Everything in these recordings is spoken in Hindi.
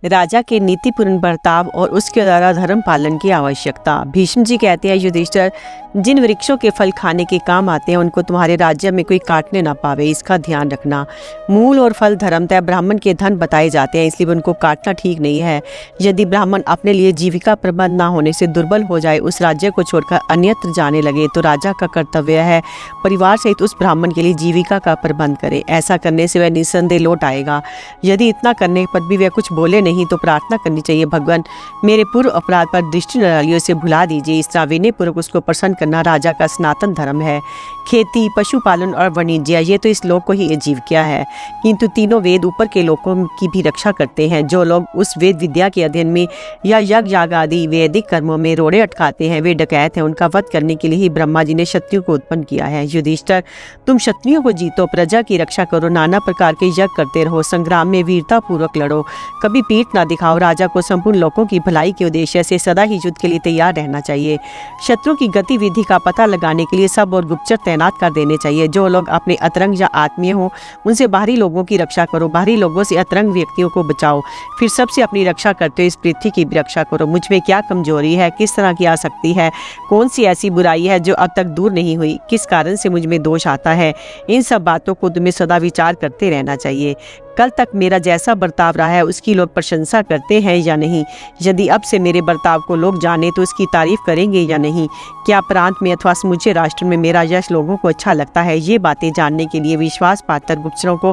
राजा के नीतिपूर्ण बर्ताव और उसके द्वारा धर्म पालन की आवश्यकता। भीष्म जी कहते हैं, युधिष्ठिर, जिन वृक्षों के फल खाने के काम आते हैं उनको तुम्हारे राज्य में कोई काटने ना पावे, इसका ध्यान रखना। मूल और फल धर्मतः ब्राह्मण के धन बताए जाते हैं, इसलिए उनको काटना ठीक नहीं है। यदि ब्राह्मण अपने लिए जीविका प्रबंध ना होने से दुर्बल हो जाए, उस राज्य को छोड़कर अन्यत्र जाने लगे, तो राजा का कर्तव्य है परिवार सहित उस ब्राह्मण के लिए जीविका का प्रबंध करे। ऐसा करने से वह निस्संदेह लौट आएगा। यदि इतना करने पर भी वह कुछ बोले नहीं तो प्रार्थना करनी चाहिए, भगवान मेरे पूर्व अपराध पर दृष्टि नलियों से भुला दीजिए। इस तरह विनय पूर्वक उसको प्रसन्न करना राजा का सनातन धर्म है। खेती, पशुपालन और वाणिज्य, ये तो इस लोक को ही आजीविका है, किंतु तीनों वेद ऊपर के लोकों की भी रक्षा करते हैं। जो लोग उस वेद विद्या के अध्ययन में या यज्ञ याग आदि वैदिक कर्मों में रोड़े अटकाते हैं, वे डकैत हैं। उनका वध करने के लिए ही ब्रह्मा जी ने क्षत्रियों को उत्पन्न किया है। युधिष्ठिर, तुम क्षत्रियों को जीतो, प्रजा की रक्षा करो, नाना प्रकार के यज्ञ करते रहो, संग्राम में वीरता पूर्वक लड़ो, कभी पीठ ना दिखाओ। राजा को संपूर्ण लोगों की भलाई के उद्देश्य से सदा ही युद्ध के लिए तैयार रहना चाहिए। शत्रुओं की गतिविधि का पता लगाने के लिए सब और गुप्तचर तैनात कर देने चाहिए। जो लोग अपने अतरंग या आत्मीय हो उनसे बाहरी लोगों की रक्षा करो, बाहरी लोगों से अतरंग व्यक्तियों को बचाओ, फिर सबसे अपनी रक्षा करते हुए इस पृथ्वी की भी रक्षा करो। मुझ में क्या कमजोरी है, किस तरह की आसक्ति है, कौन सी ऐसी बुराई है जो अब तक दूर नहीं हुई, किस कारण से मुझ में दोष आता है, इन सब बातों को तुम्हें सदा विचार करते रहना चाहिए। कल तक मेरा जैसा बर्ताव रहा है उसकी लोग प्रशंसा करते हैं या नहीं? यदि अब से मेरे बर्ताव को लोग जाने तो उसकी तारीफ करेंगे या नहीं? क्या प्रांत में अथवा समूचे राष्ट्र में मेरा यश लोगों को अच्छा लगता है? ये बातें जानने के लिए विश्वास पात्र गुप्तचरों को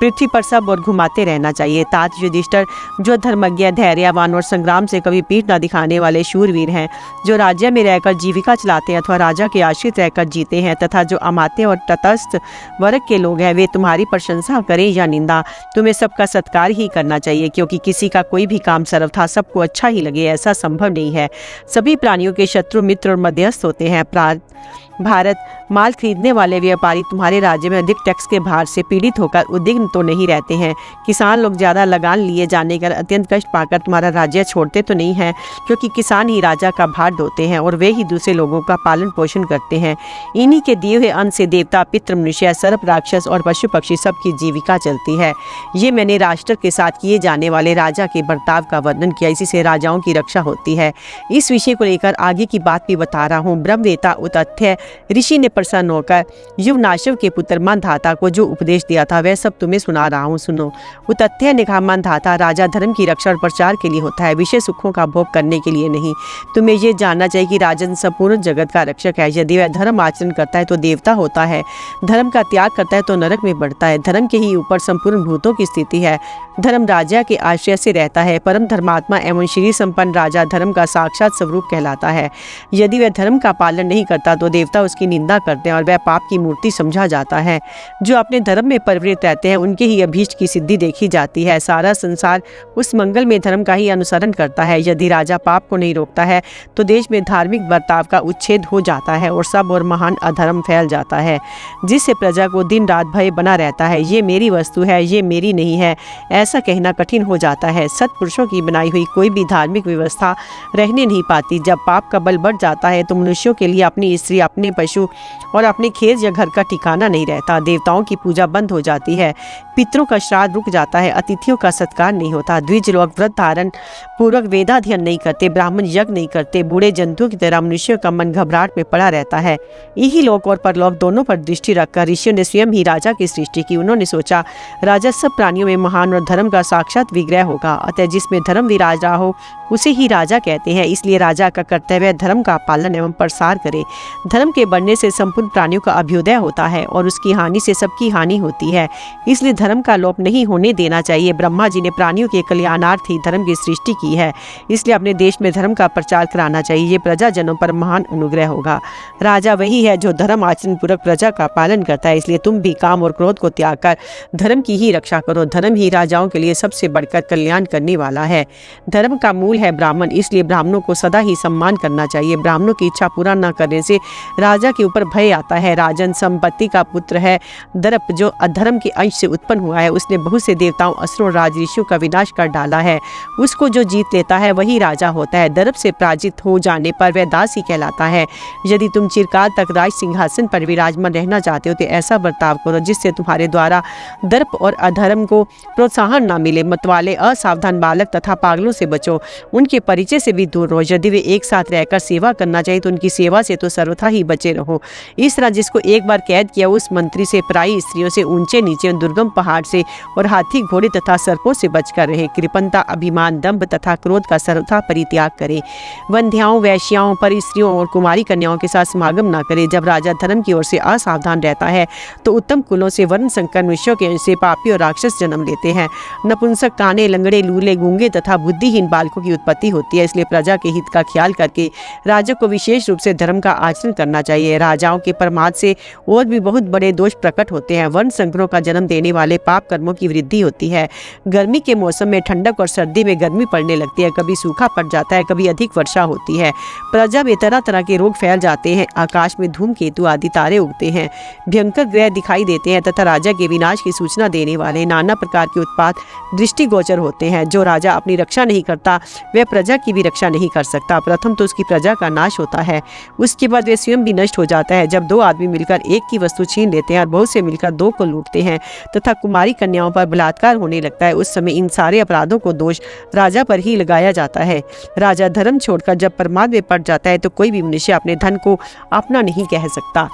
पृथ्वी पर सब और घुमाते रहना चाहिए। तात युधिष्ठिर, जो धर्मज्ञ, धैर्यवान और संग्राम से कभी पीठ न दिखाने वाले शूरवीर हैं, जो राज्य में रहकर जीविका चलाते हैं अथवा राजा के आश्रित रहकर जीते हैं, तथा जो अमात्य और तटस्थ वर्ग के लोग हैं, वे तुम्हारी प्रशंसा करें या निंदा, तुम्हें सबका सत्कार ही करना चाहिए, क्योंकि किसी का कोई भी काम सर्वथा सबको अच्छा ही लगे ऐसा संभव नहीं है। सभी प्राणियों के शत्रु, मित्र और मध्यस्थ होते हैं। भारत, माल खरीदने वाले व्यापारी तुम्हारे राज्य में अधिक टैक्स के भार से पीड़ित होकर उद्विग्न तो नहीं रहते हैं। किसान लोग ज़्यादा लगान लिए जाने का अत्यंत कष्ट पाकर तुम्हारा राज्य छोड़ते तो नहीं हैं, क्योंकि किसान ही राजा का भार ढोते हैं और वे ही दूसरे लोगों का पालन पोषण करते हैं। इन्हीं के दिए हुए अन्न से देवता, पितृ, मनुष्य, सर्प, राक्षस और पशु पक्षी सबकी जीविका चलती है। ये मैंने राष्ट्र के साथ किए जाने वाले राजा के बर्ताव का वर्णन किया, इसी से राजाओं की रक्षा होती है। इस विषय को लेकर आगे की बात भी बता रहा हूँ। ब्रह्मवेता उतथ्य ऋषि ने प्रसन्न होकर युवनाशव के पुत्र मंधाता को जो उपदेश दिया था वह सब तुम्हें सुना रहा हूँ, सुनो। उतथ्य ने कहा, मंधाता, राजा धर्म की रक्षा और प्रचार के लिए होता है, विषय सुखों का भोग करने के लिए नहीं। तुम्हें यह जानना चाहिए कि राजन संपूर्ण जगत का रक्षक है। यदि वह धर्म आचरण करता है तो देवता होता है, धर्म का त्याग करता है तो नरक में बढ़ता है। धर्म के ही ऊपर संपूर्ण भूतों की स्थिति है। धर्म राजा के आश्रय से रहता है। परम धर्मात्मा एवं श्री संपन्न राजा धर्म का साक्षात स्वरूप कहलाता है। यदि वह धर्म का पालन नहीं करता तो देवता उसकी निंदा करते हैं और वह पाप की मूर्ति समझा जाता है। जो अपने धर्म में परिवृत रहते हैं उनके ही अभीष्ट की सिद्धि देखी जाती है। सारा संसार उस मंगल में धर्म का ही अनुसरण करता है। यदि राजा पाप को नहीं रोकता है तो देश में धार्मिक बर्ताव का उच्छेद हो जाता है और सब और महान अधर्म फैल जाता है, जिससे प्रजा को दिन रात भय बना रहता है। ये मेरी वस्तु है, ये मेरी नहीं है, ऐसा कहना कठिन हो जाता है। सत्पुरुषों की बनाई हुई कोई भी धार्मिक व्यवस्था रहने नहीं पाती। जब पाप का बल बढ़ जाता है तो मनुष्यों के लिए अपनी स्त्री, अपने पशु और अपने खेत या घर का ठिकाना नहीं रहता। देवताओं की पूजा बंद हो जाती है, पितरों का श्राद्ध रुक जाता है, अतिथियों का सत्कार नहीं होता, द्विज लोग व्रत धारण पूर्वक वेदाध्ययन नहीं करते, ब्राह्मण यज्ञ नहीं करते, बूढ़े जंतुओं की तरह मनुष्यों का मन घबराहट में पड़ा रहता है। यही लोक और परलोक दोनों पर दृष्टि रखकर ऋषियों ने स्वयं ही राजा की सृष्टि की। उन्होंने सोचा, राजा सब प्राणियों में महान और धर्म का साक्षात विग्रह होगा, अतः जिसमें धर्म विराज रहा हो उसे ही राजा कहते हैं। इसलिए राजा का कर्तव्य धर्म का पालन एवं प्रसार करे। धर्म के बढ़ने से संपूर्ण प्राणियों का अभ्युदय होता है और उसकी हानि से सबकी हानि होती है। इसलिए धर्म का लोप नहीं होने देना चाहिए। ब्रह्मा जी ने प्राणियों के कल्याणार्थ ही धर्म की सृष्टि की है, इसलिए अपने देश में धर्म का प्रचार कराना चाहिए। ये प्रजाजनों पर महान अनुग्रह होगा। राजा वही है जो धर्म आचरण पूर्वक प्रजा का पालन करता है। इसलिए तुम भी काम और क्रोध को त्याग कर धर्म की ही रक्षा करो। धर्म ही राजाओं के लिए सबसे बढ़कर कल्याण करने वाला है। धर्म का मूल है ब्राह्मण, इसलिए ब्राह्मणों को सदा ही सम्मान करना चाहिए। ब्राह्मणों की इच्छा पूरा न करने से राजा के ऊपर भय आता है। राजन संपत्ति का पुत्र है। दर्प जो अधर्म के अंश से उत्पन्न हुआ है, उसने बहुत से देवताओं, असुरों, राज ऋषियों का विनाश कर डाला है। उसको जो जीत लेता है वही राजा होता है। दर्प से पराजित हो जाने पर वह दास ही कहलाता है। यदि तुम चिरकाल तक राज सिंहासन पर विराजमान रहना चाहते हो तो ऐसा बर्ताव करो जिससे तुम्हारे द्वारा दर्प और अधर्म को प्रोत्साहन ना मिले। मतवाले, असावधान बालक तथा पागलों से बचो, उनके परिचय से भी दूर रहो। यदि वे एक साथ रहकर सेवा करना चाहिए तो उनकी सेवा से तो सर्वथा ही बचे रहो। इस तरह जिसको एक बार कैद किया, उस मंत्री से, पराई स्त्रियों से, ऊंचे नीचे, दुर्गम पहाड़ से और हाथी, घोड़े तथा सर्पों से बचकर रहे। कृपणता, अभिमान, दंभ तथा क्रोध का सर्वथा परित्याग करे। वंध्याओं, वैश्याओं, पर स्त्रियों और कुमारी कन्याओं के साथ समागम न करे। जब राजा धर्म की ओर से असावधान रहता है तो उत्तम कुलों से वर्ण संकर मनुष्यों के अंश से पापी और राक्षस जन्म लेते हैं। नपुंसक, काने, लंगड़े, लूले, गूंगे तथा बुद्धिहीन बालकों की उत्पत्ति होती है। इसलिए प्रजा के हित का ख्याल करके राजा को विशेष रूप से धर्म का आचरण करना चाहिए। राजाओं के प्रमाद से और भी बहुत बड़े दोष प्रकट होते हैं। वर्ण संकरों का जन्म देने वाले पाप कर्मों की वृद्धि होती है। गर्मी के मौसम में ठंडक और सर्दी में गर्मी पड़ने लगती है। कभी सूखा पड़ जाता है, कभी अधिक वर्षा होती है। प्रजा में तरह तरह के रोग फैल जाते हैं। आकाश में धूमकेतु आदि तारे उगते हैं। भयंकर ग्रह दिखाई देते हैं तथा राजा के विनाश की सूचना देने वाले नाना प्रकार के उत्पात दृष्टिगोचर होते हैं। जो राजा अपनी रक्षा नहीं करता वह प्रजा की भी रक्षा नहीं कर सकता। प्रथम तो उसकी प्रजा का नाश होता है, उसके बाद वह स्वयं भी नष्ट हो जाता है। जब दो आदमी मिलकर एक की वस्तु छीन लेते हैं और बहुत से मिलकर दो को लूटते हैं तथा कुमारी कन्याओं पर बलात्कार होने लगता है, उस समय इन सारे अपराधों को दोष राजा पर ही लगाया जाता है। राजा धर्म छोड़कर जब प्रमाद में पड़ जाता है तो कोई भी मनुष्य अपने धन को अपना नहीं कह सकता।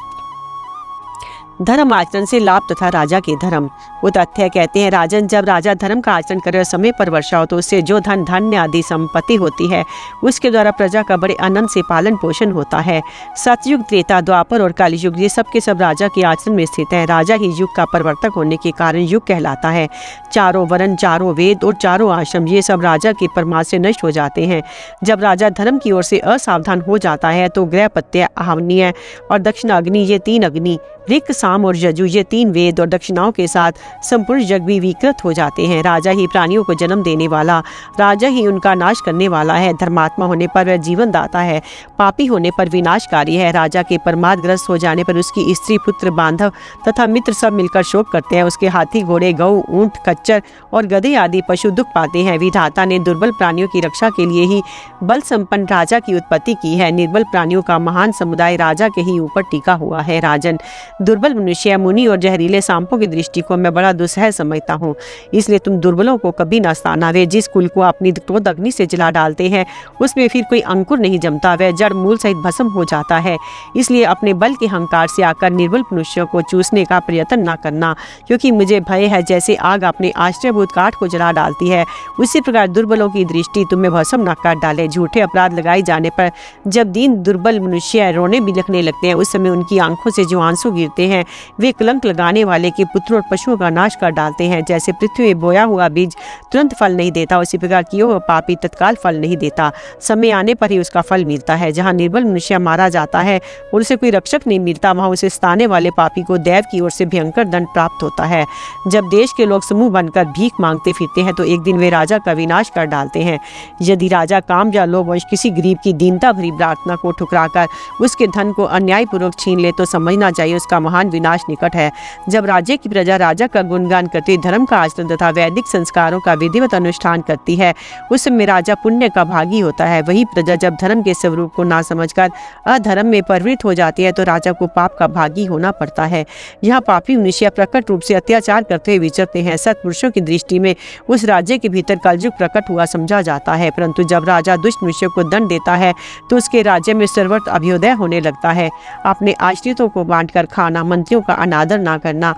धर्म आचरण से लाभ तथा राजा के धर्म। उतथ्य कहते हैं, राजन, जब राजा धर्म का आचरण करे और समय पर वर्षा हो तो उससे जो धन, धान्य आदि संपत्ति होती है उसके द्वारा प्रजा का बड़े आनंद से पालन पोषण होता है। सतयुग, त्रेता, द्वापर और कलयुग ये सब के सब राजा के आचरण में स्थित है। राजा ही युग का प्रवर्तक होने के कारण युग कहलाता है। चारों वर्ण, चारों वेद और चारों आश्रम ये सब राजा के प्रमाद से नष्ट हो जाते हैं। जब राजा धर्म की ओर से असावधान हो जाता है तो ग्रह, पत्य, आहवनीय और दक्षिणाग्नि ये तीन अग्नि, ऋक, साम और यजु ये तीन वेद और दक्षिणाओं के साथ संपूर्ण जग भी विकृत हो जाते हैं। राजा ही प्राणियों को जन्म देने वाला, राजा ही उनका नाश करने वाला है। धर्मात्मा होने पर वह जीवन दाता है, पापी होने पर विनाशकारी है। राजा के प्रमादग्रस्त हो जाने पर उसकी स्त्री, पुत्र, बांधव तथा मित्र सब मिलकर शोक करते हैं। उसके हाथी, घोड़े, गऊ, ऊंट, खच्चर और गधे आदि पशु दुख पाते हैं। विधाता ने दुर्बल प्राणियों की रक्षा के लिए ही बल संपन्न राजा की उत्पत्ति की है। निर्बल प्राणियों का महान समुदाय राजा के ही ऊपर टिका हुआ है। राजन, दुर्बल मनुष्य, मुनि और जहरीले सांपों की दृष्टि को मैं बड़ा दुस्सह समझता हूँ, इसलिए तुम दुर्बलों को कभी न सताना। वे जिस कुल को अपनी क्रोध अग्नि से जला डालते हैं उसमें फिर कोई अंकुर नहीं जमता, वह जड़ मूल सहित भस्म हो जाता है। इसलिए अपने बल के अहंकार से आकर निर्बल मनुष्यों को चूसने का प्रयत्न न करना, क्योंकि मुझे भय है जैसे आग अपने आश्रयभूत काठ को जला डालती है उसी प्रकार दुर्बलों की दृष्टि तुम्हें भस्म न कर डाले। झूठे अपराध लगाए जाने पर जब दीन दुर्बल मनुष्य रोने बिलखने लगते हैं उस समय उनकी आंखों से जो आंसू गिरते हैं वे कलंक लगाने वाले के पुत्र और पशुओं का नाश कर डालते हैं। जैसे पृथ्वी में बोया हुआ बीज तुरंत फल नहीं देता, उसी प्रकार किया हुआ पापी तत्काल फल नहीं देता, समय आने पर ही उसका फल मिलता है। जहाँ निर्बल मनुष्य मारा जाता है और उसे कोई रक्षक नहीं मिलता, वहाँ उसे सताने वाले पापी को दैव की ओर से भयंकर दंड प्राप्त होता है। जब देश के लोग समूह बनकर भीख मांगते फिरते हैं तो एक दिन वे राजा का विनाश कर डालते हैं। यदि राजा काम या लोभ वश किसी गरीब की दीनता भरी प्रार्थना को ठुकराकर उसके धन को अन्यायपूर्वक छीन ले तो समझना चाहिए उसका महान विनाश निकट है। जब राज्य की प्रजा राजा का गुणगान करती, धर्म का आचरण तथा वैदिक संस्कारों का विधिवत अनुष्ठान करती है उस समय राजा पुण्य का भागी होता है। वही प्रजा जब धर्म के स्वरूप को ना समझकर अधर्म में प्रवृत्त हो जाती है तो राजा को पाप का भागी होना पड़ता है। यहाँ पापी मनुष्य प्रकट रूप से अत्याचार करते हुए विचरते हैं। सत्पुरुषों की दृष्टि में उस राज्य के भीतर कलयुग प्रकट हुआ समझा जाता है, परंतु जब राजा दुष्ट मनुष्यों को दंड देता है तो उसके राज्य में सर्वत्र अभ्युदय होने लगता है। अपने आश्रितों को बांटकर खाना, मंत्रियों का अनादर ना करना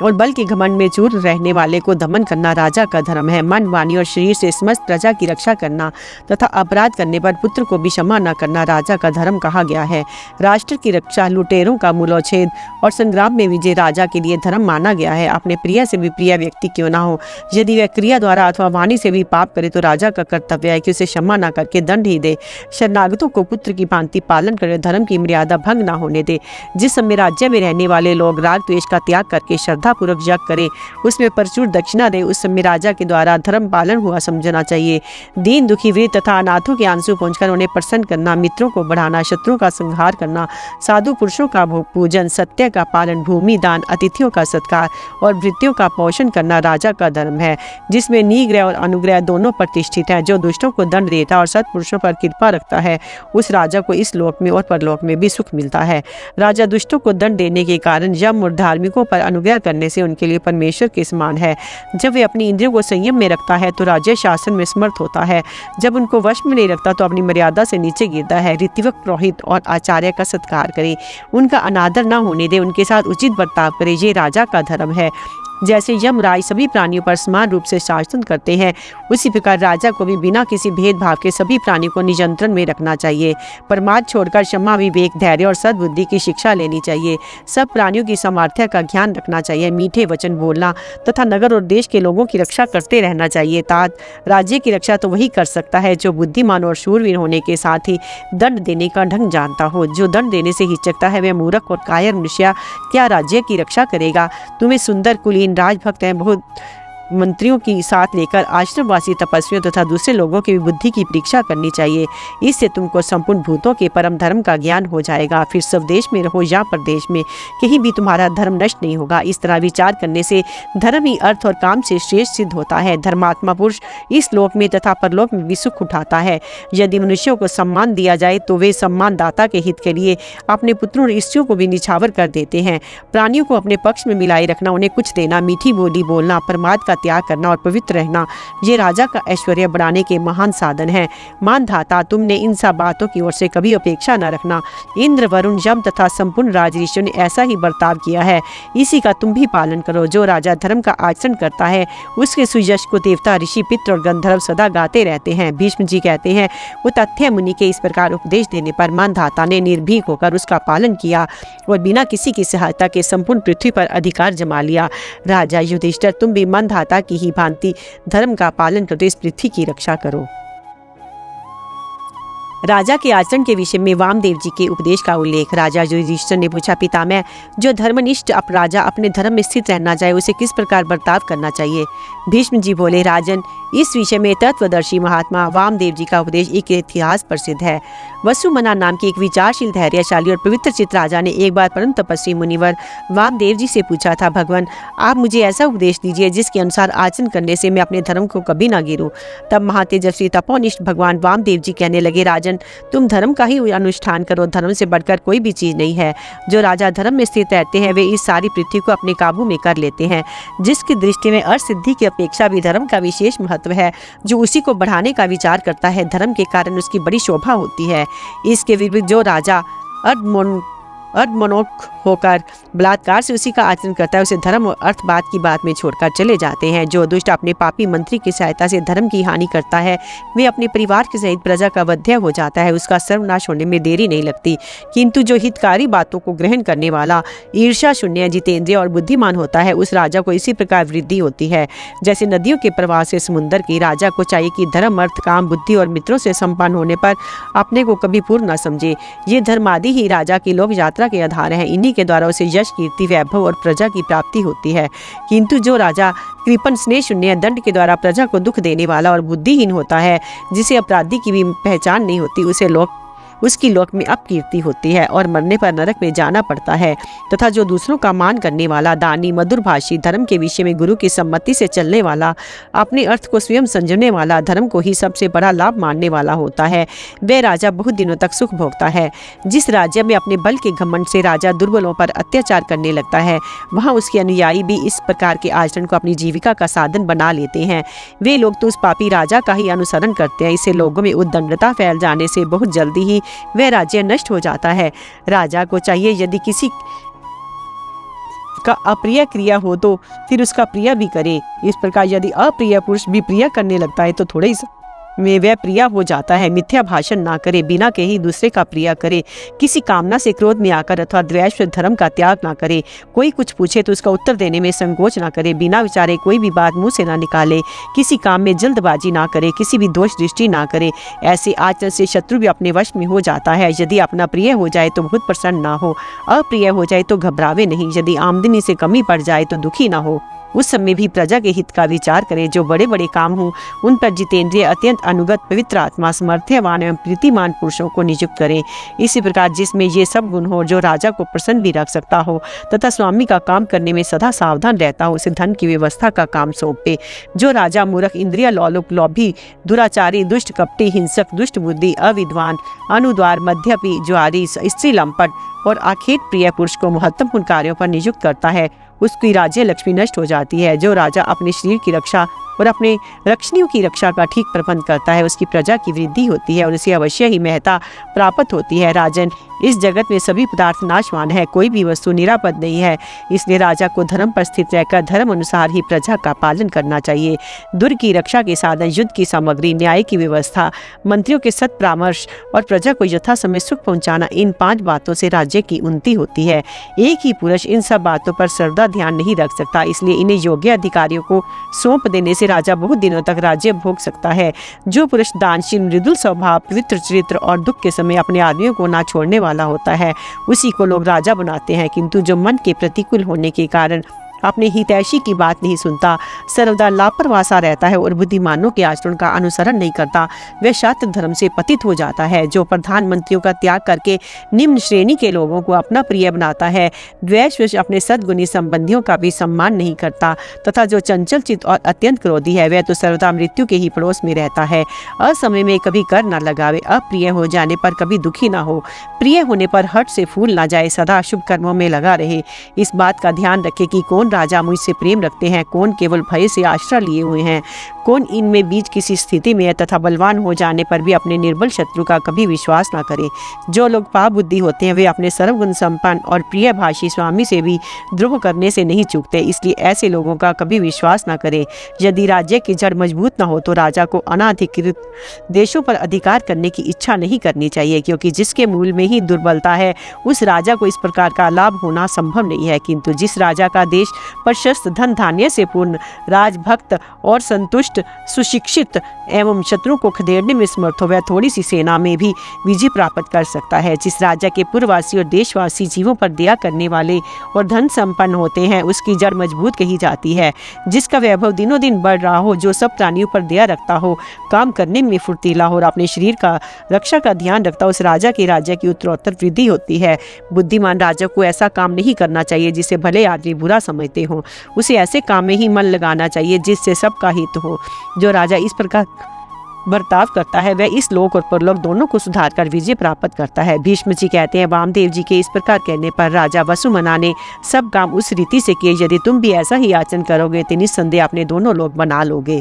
और बल के घमंड में चूर रहने वाले को दमन करना राजा का धर्म है। मन, वाणी और शरीर से समस्त प्रजा की रक्षा करना तथा अपराध करने पर पुत्र को भी क्षमा न करना राजा का धर्म कहा गया है। राष्ट्र की रक्षा, लुटेरों का मूलोच्छेद और संग्राम में विजय राजा के लिए धर्म माना गया है। अपने प्रिय से भी प्रिय व्यक्ति क्यों ना हो, यदि वह क्रिया द्वारा अथवा वाणी से भी पाप करे तो राजा का कर्तव्य है कि उसे क्षमा न करके दंड ही दे। शरणागतों को पुत्र की भांति पालन करे, धर्म की मर्यादा भंग न होने दे। जिस समय राज्य में रहने वाले लोग राग द्वेष का त्याग करके श्रद्धापूर्वक यज्ञ करे, उसमें प्रचुर दक्षिणा दे। उस समय राजा के द्वारा धर्म पालन हुआ समझना चाहिए। दीन दुखी वृद्ध तथा अनाथों के आंसू पहुंचकर उन्हें प्रसन्न करना, मित्रों को बढ़ाना, शत्रुओं का संहार करना, साधु पुरुषों का पूजन, सत्य का पालन, भूमि दान, अतिथियों का सत्कार और वृत्तियों का पोषण करना राजा का धर्म है, जिसमें निग्रह और अनुग्रह दोनों प्रतिष्ठित हैं। जो दुष्टों को दंड देता और सत्पुरुषों पर कृपा रखता है, उस राजा को इस लोक में और परलोक में भी सुख मिलता है। राजा दुष्टों को दंड देने के कारण यम और धार्मिकों पर अनुग्रह करने से उनके लिए परमेश्वर के समान है। जब वे अपनी इंद्रियों को संयम में रखता है तो राज्य शासन में समर्थ होता है। जब उनको वश में नहीं रखता तो अपनी मर्यादा से नीचे गिरता है। ऋत्विक, पुरोहित और आचार्य का सत्कार करे, उनका अनादर न होने दे, उनके साथ उचित बर्ताव करे, ये राजा का धर्म है। जैसे यमराज सभी प्राणियों पर समान रूप से शासन करते हैं, उसी प्रकार राजा को भी बिना किसी भेदभाव के सभी प्राणियों को नियंत्रण में रखना चाहिए। प्रमाद छोड़कर क्षमा, विवेक, धैर्य और सद्बुद्धि की शिक्षा लेनी चाहिए। सब प्राणियों की सामर्थ्य का ध्यान रखना चाहिए। मीठे वचन बोलना तथा नगर और देश के लोगों की रक्षा करते रहना चाहिए। तात राज्य की रक्षा तो वही कर सकता है जो बुद्धिमान और शूरवीर होने के साथ ही दंड देने का ढंग जानता हो। जो दंड देने से हिचकता है वह मूर्ख और कायर मनुष्य क्या राज्य की रक्षा करेगा। तुम्हें सुंदर, कुलीन, राजभक्त हैं, बहुत मंत्रियों की साथ लेकर आश्रमवासी तपस्वियों तथा दूसरे लोगों की बुद्धि की परीक्षा करनी चाहिए। इससे तुमको संपूर्ण भूतों के परम धर्म का ज्ञान हो जाएगा। फिर स्वदेश में रहो या परदेश में, कहीं भी तुम्हारा धर्म नष्ट नहीं होगा। इस तरह विचार करने से धर्म ही अर्थ और काम से श्रेष्ठ सिद्ध होता है। धर्मात्मा पुरुष इस लोक में तथा परलोक में भी सुख उठाता है। यदि मनुष्यों को सम्मान दिया जाए तो वे सम्मानदाता के हित के लिए अपने पुत्रों और स्त्रियों को भी निछावर कर देते हैं। प्राणियों को अपने पक्ष में मिलाए रखना, उन्हें कुछ देना, मीठी बोली बोलना, प्रमाद का त्याग करना और पवित्र रहना, ये राजा का ऐश्वर्य बढ़ाने के महान साधन हैं। मानधाता, तुमने इन सब बातों की ओर से कभी अपेक्षा न रखना। इंद्र, वरुण, यम तथा संपूर्ण राज ऋषियों ने ऐसा ही बर्ताव किया है, इसी का तुम भी पालन करो। जो राजा धर्म का आचरण करता है उसके सुयश को देवता, ऋषि, पितृ और गंधर्व सदा गाते रहते हैं। भीष्म जी कहते हैं, वो तथ्य मुनि के इस प्रकार उपदेश देने पर मानधाता ने निर्भीक होकर उसका पालन किया और बिना किसी की सहायता के संपूर्ण पृथ्वी पर अधिकार जमा लिया। राजा युधिष्ठिर, तुम भी मानधाता की ही भांति धर्म का पालन करते इस पृथ्वी की रक्षा करो। राजा के आचरण के विषय में वामदेव जी के उपदेश का उल्लेख। राजा युधिष्ठिर ने पूछा, पितामह, जो धर्मनिष्ठ राजा अपने धर्म में स्थित रहना चाहे उसे किस प्रकार बर्ताव करना चाहिए? भीष्म जी बोले, राजन, इस विषय में तत्वदर्शी महात्मा वामदेव जी का उपदेश एक इतिहास प्रसिद्ध है। वसुमना नाम की एक विचारशील, धैर्यशाली और पवित्र चित्त राजा ने एक बार परम तपस्वी मुनिवर वामदेव जी से पूछा था, भगवान, आप मुझे ऐसा उपदेश दीजिए जिसके अनुसार आचरण करने से मैं अपने धर्म को कभी ना गिरूं। तब महातेजस्वी तपोनिष्ठ भगवान वामदेव जी कहने लगे, राजन, तुम धर्म का ही अनुष्ठान करो, धर्म से बढ़कर कोई भी चीज नहीं है। जो राजा धर्म में स्थित रहते हैं वे इस सारी पृथ्वी को अपने काबू में कर लेते हैं। जिसकी दृष्टि में अर्थ सिद्धि की अपेक्षा भी धर्म का विशेष महत्व है, जो उसी को बढ़ाने का विचार करता है, धर्म के कारण उसकी बड़ी शोभा होती है। इसके विपरीत जो राजा अर्धमनोक होकर बलात्कार से उसी का आचरण करता है, उसे धर्म और अर्थबाद की बात में छोड़कर चले जाते हैं। जो दुष्ट अपने पापी मंत्री की सहायता से धर्म की हानि करता है, वे अपने परिवार के सहित प्रजा का वध्य हो जाता है, उसका सर्वनाश होने में देरी नहीं लगती। किंतु जो हितकारी बातों को ग्रहण करने वाला, ईर्ष्या शून्य, जितेंद्रिय और बुद्धिमान होता है, उस राजा को इसी प्रकार वृद्धि होती है जैसे नदियों के प्रवाह से समुद्र की। राजा को चाहिए कि धर्म, अर्थ, काम, बुद्धि और मित्रों से संपन्न होने पर अपने को कभी पूर्ण न समझे। ये धर्म आदि ही राजा की लोक यात्रा के आधार हैं। इन्हीं के द्वारा उसे यश, कीर्ति, वैभव और प्रजा की प्राप्ति होती है। किंतु जो राजा कृपण, स्नेह शून्य, दंड के द्वारा प्रजा को दुख देने वाला और बुद्धिहीन होता है, जिसे अपराधी की भी पहचान नहीं होती, उसकी लोक में अपकीर्ति होती है और मरने पर नरक में जाना पड़ता है। तथा जो दूसरों का मान करने वाला, दानी, मधुरभाषी, धर्म के विषय में गुरु की सम्मति से चलने वाला, अपने अर्थ को स्वयं संजोने वाला, धर्म को ही सबसे बड़ा लाभ मानने वाला होता है, वह राजा बहुत दिनों तक सुख भोगता है। जिस राज्य में अपने बल के घमंड से राजा दुर्बलों पर अत्याचार करने लगता है, वहाँ उसके अनुयायी भी इस प्रकार के आचरण को अपनी जीविका का साधन बना लेते हैं। वे लोग तो उस पापी राजा का ही अनुसरण करते हैं। इससे लोगों में उद्दंडता फैल जाने से बहुत जल्दी ही वह राज्य नष्ट हो जाता है। राजा को चाहिए, यदि किसी का अप्रिय क्रिया हो तो फिर उसका प्रिय भी करे। इस प्रकार यदि अप्रिय पुरुष भी प्रिय करने लगता है तो थोड़े ही में वह प्रिय हो जाता है। मिथ्या भाषण ना करे, बिना कही दूसरे का प्रिय करे, किसी कामना से क्रोध में आकर अथवा द्वेष से धर्म का त्याग ना करे, कोई कुछ पूछे तो उसका उत्तर देने में संकोच ना करे, बिना विचारे कोई भी बात मुंह से ना निकाले, किसी काम में जल्दबाजी ना करे, किसी भी दोष दृष्टि ना करे। ऐसे आचरण से शत्रु भी अपने वश में हो जाता है। यदि अपना प्रिय हो जाए तो बहुत प्रसन्न ना हो, अप्रिय हो जाए तो घबरावे नहीं, यदि आमदनी से कमी पड़ जाए तो दुखी ना हो। उस समय भी प्रजा के हित का विचार करें। जो बड़े बड़े काम हों उन पर जितेंद्रिय, अत्यंत अनुगत, पवित्र आत्मा, समर्थ्यवान एवं प्रीतिमान पुरुषों को नियुक्त करें। इसी प्रकार जिसमें ये सब गुण हो, जो राजा को प्रसन्न भी रख सकता हो तथा स्वामी का काम करने में सदा सावधान रहता हो, उसे धन की व्यवस्था का काम सौंपे। जो राजा मूर्ख, इंद्रिय लोलुप, लोभी, दुराचारी, दुष्ट, कपटी, हिंसक, दुष्ट बुद्धि, अविद्वान, अनुद्वार, मध्यपी, ज्वारी, स्त्री लंपट और आखेट प्रिय पुरुष को महत्वपूर्ण कार्यों पर नियुक्त करता है, उसकी राज्य लक्ष्मी नष्ट हो जाती है। जो राजा अपने शरीर की रक्षा और अपने रक्षणियों की रक्षा का ठीक प्रबंध करता है, उसकी प्रजा की वृद्धि होती है और उसे अवश्य ही महत्ता प्राप्त होती है। राजन, इस जगत में सभी पदार्थ नाशवान है, कोई भी वस्तु निरापद नहीं है, इसलिए राजा को धर्म पर स्थित रहकर धर्म अनुसार ही प्रजा का पालन करना चाहिए। दुर्ग की रक्षा के साधन, युद्ध की सामग्री, न्याय की व्यवस्था, मंत्रियों के सत् परामर्श और प्रजा को यथा समय सुख पहुंचाना, इन 5 बातों से राज्य की उन्नति होती है। एक ही पुरुष इन सब बातों पर सर्वदा ध्यान नहीं रख सकता, इसलिए इन्हें योग्य अधिकारियों को सौंप देने से राजा बहुत दिनों तक राज्य भोग सकता है। जो पुरुष दानशील, मृदुल स्वभाव, पवित्र चरित्र और दुख के समय अपने आदमियों को ना छोड़ने वाला होता है, उसी को लोग राजा बनाते हैं। किंतु जो मन के प्रतिकूल होने के कारण अपने हितैषी की बात नहीं सुनता, सर्वदा लापरवाह सा रहता है और बुद्धिमानों के आचरण का अनुसरण नहीं करता, वह शास्त्र धर्म से पतित हो जाता है। जो प्रधानमंत्रियों का त्याग करके निम्न श्रेणी के लोगों को अपना प्रिय बनाता है, द्वेष अपने सद्गुणी संबंधियों का भी सम्मान नहीं करता, तथा जो चंचल चित्त और अत्यंत क्रोधी है, वह तो सर्वदा मृत्यु के ही पड़ोस में रहता है। असमय में कभी कर न लगावे, अप्रिय हो जाने पर कभी दुखी न हो, प्रिय होने पर हट से फूल न जाए, सदा शुभ कर्मों में लगा रहे। इस बात का ध्यान रखे कि कौन राजा मुझसे प्रेम रखते हैं, कौन केवल भय से आश्रय लिए हुए हैं, कौन इनमें बीच किसी स्थिति में है, तथा बलवान हो जाने पर भी अपने निर्बल शत्रु का कभी विश्वास ना करे। जो लोग पाप बुद्धि होते हैं, वे अपने सर्वगुण संपन्न और प्रिय भाषी स्वामी से भी द्रोह करने से नहीं चूकते, इसलिए ऐसे लोगों का कभी विश्वास ना करे। यदि राज्य की जड़ मजबूत न हो तो राजा को अनाधिकृत देशों पर अधिकार करने की इच्छा नहीं करनी चाहिए, क्योंकि जिसके मूल में ही दुर्बलता है, उस राजा को इस प्रकार का लाभ होना संभव नहीं है। किंतु जिस राजा का देश प्रशस्त, धन धान्य से पूर्ण, राजभक्त और संतुष्ट, सुशिक्षित एवं शत्रु को खदेड़ने में समर्थ हो, वह थोड़ी सी सेना में भी विजय प्राप्त कर सकता है। जिस राजा के पूर्ववासी और देशवासी जीवों पर दया करने वाले और धन संपन्न होते हैं, उसकी जड़ मजबूत कही जाती है। जिसका वैभव दिनों दिन बढ़ रहा हो, जो सब प्राणियों पर दया रखता हो, काम करने में फुर्तीला हो और अपने शरीर का रक्षा का ध्यान रखता हो, उस राजा के राज्य की उत्तरोत्तर वृद्धि होती है। बुद्धिमान राजा को ऐसा काम नहीं करना चाहिए जिसे भले आदमी बुरा समझते हो, उसे ऐसे काम में ही मन लगाना चाहिए जिससे सबका हित हो। जो राजा इस प्रकार बर्ताव करता है, वह इस लोक और परलोक दोनों को सुधार कर विजय प्राप्त करता है। भीष्म जी कहते हैं, वामदेव जी के इस प्रकार कहने पर राजा वसुमना ने सब काम उस रीति से किए। यदि तुम भी ऐसा ही आचरण करोगे तो निस्संदेह अपने दोनों लोक बना लोगे।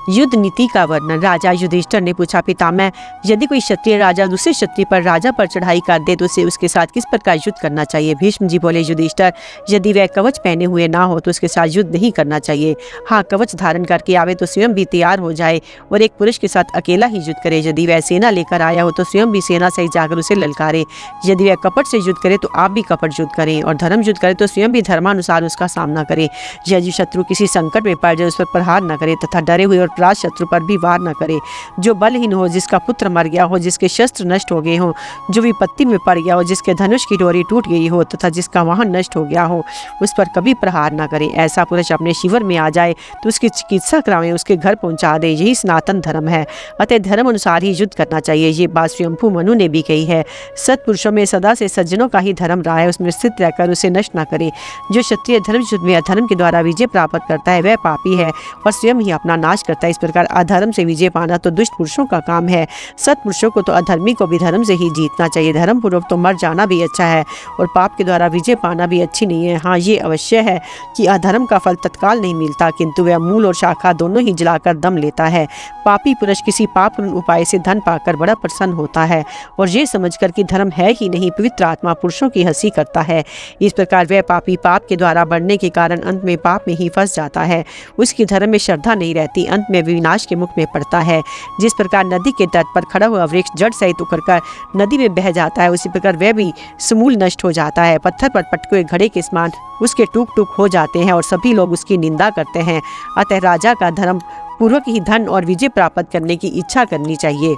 युद्ध नीति का वर्णन। राजा युधिष्ठिर ने पूछा, पितामह, यदि कोई क्षत्रिय राजा दूसरे क्षत्रिय पर राजा पर चढ़ाई कर दे तो उसे उसके साथ किस प्रकार युद्ध करना चाहिए? भीष्म जी बोले, युधिष्ठिर, यदि वह कवच पहने हुए ना हो तो उसके साथ युद्ध नहीं करना चाहिए। हाँ, कवच धारण करके आवे तो स्वयं भी तैयार हो जाए और एक पुरुष के साथ अकेला ही युद्ध करे। यदि वह सेना लेकर आया हो तो स्वयं भी सेना सहित जाकर उसे ललकारे। यदि वह कपट से युद्ध करे तो आप भी कपट युद्ध करें, और धर्म युद्ध करे तो स्वयं भी धर्मानुसार उसका सामना करे। यदि शत्रु किसी संकट में पड़ जाए, उस पर प्रहार न करे तथा डरे हुए और परास्त शत्रु पर भी वार न करे। जो बलहीन हो, जिसका पुत्र मर गया हो, जिसके शस्त्र नष्ट हो गए हो, जो विपत्ति में पड़ गया हो, जिसके धनुष की डोरी टूट गई हो तथा जिसका वाहन नष्ट हो गया हो, उस पर कभी प्रहार न करे। ऐसा पुरुष अपने शिविर में आ जाए तो उसकी चिकित्सा करावे, उसके घर पहुंचा दे। यही सनातन धर्म है, अतः धर्म अनुसार ही युद्ध करना चाहिए। ये बात स्वयंभू मनु ने भी कही है। सत्पुरुषों में सदा से सज्जनों का ही धर्म रहा है, उसमें स्थित रहकर उसे नष्ट न करे। जो क्षत्रिय धर्म युद्ध में अधर्म के द्वारा विजय प्राप्त करता है, वह पापी है और स्वयं ही अपना नाश करता है। इस प्रकार अधर्म से विजय पाना तो दुष्ट पुरुषों का काम है। सत्पुरुषों को तो अधर्मी को भी धर्म से ही जीतना चाहिए। धर्म पूर्वक तो मर जाना भी अच्छा है और पाप के द्वारा विजय पाना भी अच्छी नहीं है। हाँ, ये अवश्य है कि अधर्म का फल तत्काल नहीं मिलता, किंतु वह मूल और शाखा दोनों ही जलाकर दम लेता है। पापी पुरुष किसी पापपूर्ण उपाय से धन पाकर बड़ा प्रसन्न होता है और ये समझकर कि धर्म है ही नहीं, पवित्र आत्मा पुरुषों की हंसी करता है। इस प्रकार वह पापी पाप के द्वारा बढ़ने के कारण अंत में पाप में ही फंस जाता है। उसकी धर्म में श्रद्धा नहीं रहती, अंत में में विनाश के मुख में पड़ता है। जिस प्रकार नदी के तट पर खड़ा हुआ वृक्ष जड़ सहित उखड़कर नदी में बह जाता है, उसी प्रकार वह भी समूल नष्ट हो जाता है। पत्थर पर पटके हुए घड़े के समान उसके टूक टूक हो जाते हैं और सभी लोग उसकी निंदा करते हैं। अतः राजा का धर्म पूर्वक ही धन और विजय प्राप्त करने की इच्छा करनी चाहिए।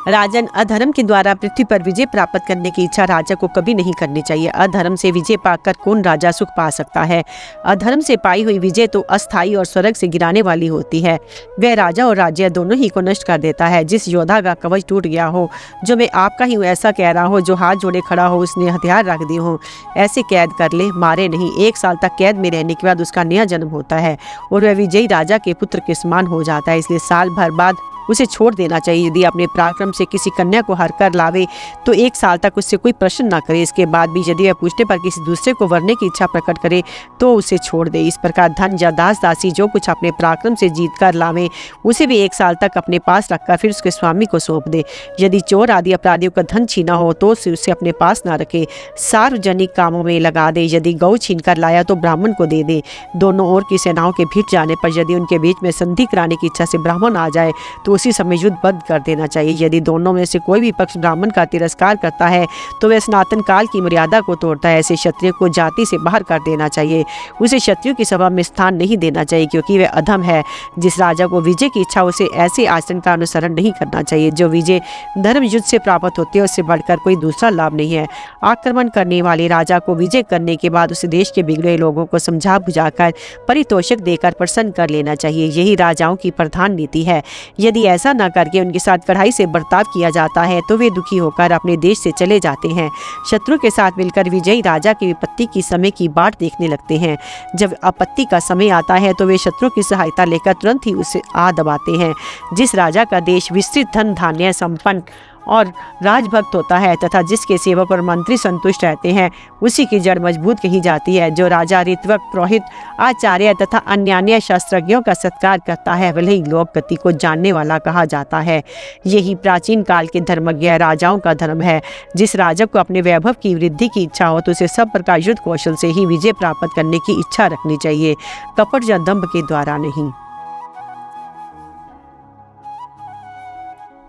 राजन, अधर्म के द्वारा पृथ्वी पर विजय प्राप्त करने की इच्छा राजा को कभी नहीं करनी चाहिए। अधर्म से विजय पाकर कौन राजा सुख पा सकता है। अधर्म से पाई हुई विजय तो अस्थायी और स्वर्ग से गिराने वाली होती है। वह राजा और राज्य दोनों ही को नष्ट कर देता है। जिस योद्धा का कवच टूट गया हो, जो मैं आपका ही हूँ ऐसा कह रहा हो, जो हाथ जोड़े खड़ा हो, उसने हथियार रख दिए हो, ऐसे कैद कर ले, मारे नहीं। 1 साल तक कैद में रहने के बाद उसका नया जन्म होता है और वह विजयी राजा के पुत्र के समान हो जाता है। इसलिए साल भर बाद उसे छोड़ देना चाहिए। यदि अपने पराक्रम से किसी कन्या को हर कर लावे तो 1 साल तक उससे कोई प्रश्न न करे। इसके बाद भी यदि वह पूछने पर किसी दूसरे को वरने की इच्छा प्रकट करे तो उसे छोड़ दे। इस प्रकार धन या दास दासी जो कुछ अपने पराक्रम से जीत कर लावे, उसे भी 1 साल तक अपने पास रखकर फिर उसके स्वामी को सौंप दे। यदि चोर आदि अपराधियों का धन छीना हो तो उसे अपने पास न रखे, सार्वजनिक कामों में लगा दे। यदि गौ छीन कर लाया तो ब्राह्मण को दे दे। दोनों ओर की सेनाओं के भिड़ जाने पर यदि उनके बीच में संधि कराने की इच्छा से ब्राह्मण आ जाए तो उसी समय युद्ध बंद कर देना चाहिए। यदि दोनों में से कोई भी पक्ष ब्राह्मण का तिरस्कार करता है तो वह सनातन काल की मर्यादा को तोड़ता है। ऐसे क्षत्रिय को जाति से बाहर कर देना चाहिए। उसे क्षत्रियों की सभा में स्थान नहीं देना चाहिए, क्योंकि वह अधम है। जिस राजा को विजय की इच्छा, उसे ऐसे आचरण का अनुसरण नहीं करना चाहिए। जो विजय धर्म युद्ध से प्राप्त होती है उससे बढ़कर कोई दूसरा लाभ नहीं है। आक्रमण करने वाले राजा को विजय करने के बाद उसे देश के बिगड़े लोगों को समझा बुझाकर पारितोषिक देकर प्रसन्न कर लेना चाहिए। यही राजाओं की प्रधान नीति है। यदि ऐसा न करके उनके साथ कड़ाई से बर्ताव किया जाता है तो वे दुखी होकर अपने देश से चले जाते हैं। शत्रु के साथ मिलकर विजयी राजा की विपत्ति की समय की बाट देखने लगते हैं। जब आपत्ति का समय आता है तो वे शत्रु की सहायता लेकर तुरंत ही उसे आ दबाते हैं। जिस राजा का देश विस्तृत धन धान्य संपन्न और राजभक्त होता है तथा जिसके सेवक और मंत्री संतुष्ट रहते हैं, उसी की जड़ मजबूत कही जाती है। जो राजा ऋत्विक, पुरोहित, आचार्य तथा अन्य शास्त्रज्ञों का सत्कार करता है, भले ही लोक गति को जानने वाला कहा जाता है। यही प्राचीन काल के धर्मज्ञ राजाओं का धर्म है। जिस राजा को अपने वैभव की वृद्धि की इच्छा हो तो उसे सब प्रकार युद्ध कौशल से ही विजय प्राप्त करने की इच्छा रखनी चाहिए, कपट या दंभ के द्वारा नहीं।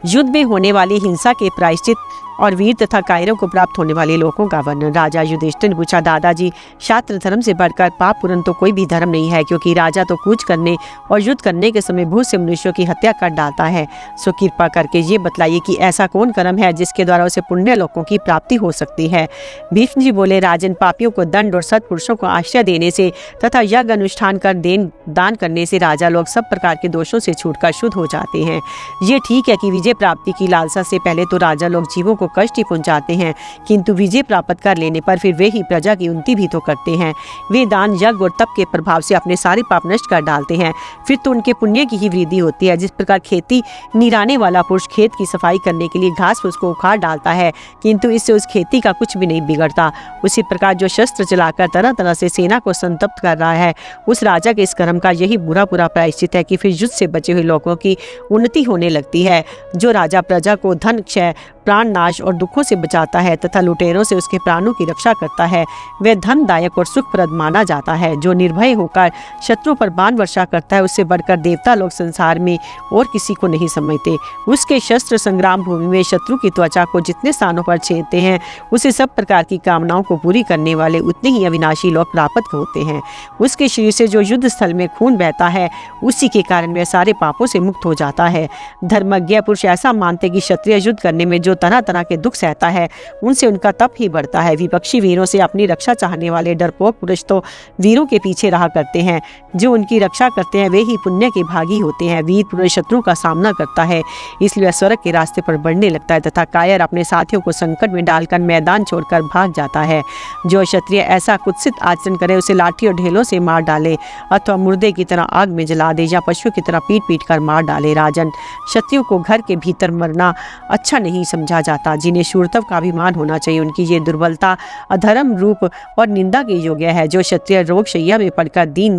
युद्ध में होने वाली हिंसा के प्रायश्चित और वीर तथा कायरों को प्राप्त होने वाले लोगों का वर्णन। राजा युधिष्ठिर ने पूछा, दादाजी, शास्त्र धर्म से बढ़कर पाप पूर्ण तो कोई भी धर्म नहीं है, क्योंकि राजा तो कूच करने और युद्ध करने के समय बहुत से मनुष्यों की हत्या कर डालता है। सो कृपा करके ये बतलाइए कि ऐसा कौन कर्म है जिसके द्वारा उसे पुण्य लोकों की प्राप्ति हो सकती है। भीष्म जी बोले, राजन, पापियों को दंड और सत्पुरुषों को आश्रय देने से तथा यज्ञ अनुष्ठान कर दान करने से राजा लोग सब प्रकार के दोषों से छूटकर शुद्ध हो जाते हैं। ये ठीक है कि विजय प्राप्ति की लालसा से पहले तो राजा लोग जीवों को कष्ट ही पहुंचाते हैं, किंतु विजय प्राप्त कर लेने पर फिर वे ही प्रजा की उन्नति भी तो करते हैं। वे दान, यज्ञ और तप के प्रभाव से अपने सारे पाप नष्ट कर डालते हैं, फिर तो उनके पुण्य की ही वृद्धि होती है। जिस प्रकार खेती निराने वाला पुरुष खेत की सफाई करने के लिए घास फूस को उखाड़ डालता है, किंतु इससे उस खेती का कुछ भी नहीं बिगड़ता, उसी प्रकार जो शस्त्र चलाकर तरह तरह से सेना को संतप्त कर रहा है, उस राजा के इस कर्म का यही बुरा प्रायश्चित है कि फिर युद्ध से बचे हुए लोगों की उन्नति होने लगती है। जो राजा प्रजा को धन क्षय, प्राण नाश और दुखों से बचाता है तथा लुटेरों से उसके प्राणों की रक्षा करता है, वह धनदायक और सुखप्रद माना जाता है। जो निर्भय होकर शत्रु पर बाण वर्षा करता है, उससे बढ़कर देवता लोग संसार में और किसी को नहीं समझते। उसके शस्त्र संग्राम भूमि में शत्रु की त्वचा को जितने स्थानों पर छेदते हैं, उसे सब प्रकार की कामनाओं को पूरी करने वाले उतने ही अविनाशी लोग प्राप्त होते हैं। उसके शरीर से जो युद्ध स्थल में खून बहता है, उसी के कारण वह सारे पापों से मुक्त हो जाता है। धर्मज्ञ पुरुष ऐसा मानते कि क्षत्रिय युद्ध करने में जो तरह तरह के दुख सहता है, उनसे उनका तप ही बढ़ता है। विपक्षी वीरों से अपनी रक्षा चाहने वाले डरपोक पुरुष तो वीरों के पीछे रहा करते हैं। जो उनकी रक्षा करते हैं वे ही पुण्य के भागी होते हैं। वीर पुरुष शत्रु का सामना करता है, इसलिए वह स्वर्ग के रास्ते पर बढ़ने लगता है तथा कायर अपने साथियों को संकट में डालकर मैदान छोड़कर भाग जाता है। जो क्षत्रिय ऐसा कुत्सित आचरण करे, उसे लाठी और ढेलों से मार डाले अथवा मुर्दे की तरह आग में जला दे या पशुओं की तरह पीट पीट कर मार डाले। राजन, क्षत्रियों को घर के भीतर मरना अच्छा नहीं समझा जाता सकता, जिन्हें शूरत्व का अभिमान होना चाहिए। उनकी ये दुर्बलता अधर्म रूप और निंदा के योग्य है। जो क्षत्रिय रोग शैया में पड़कर दीन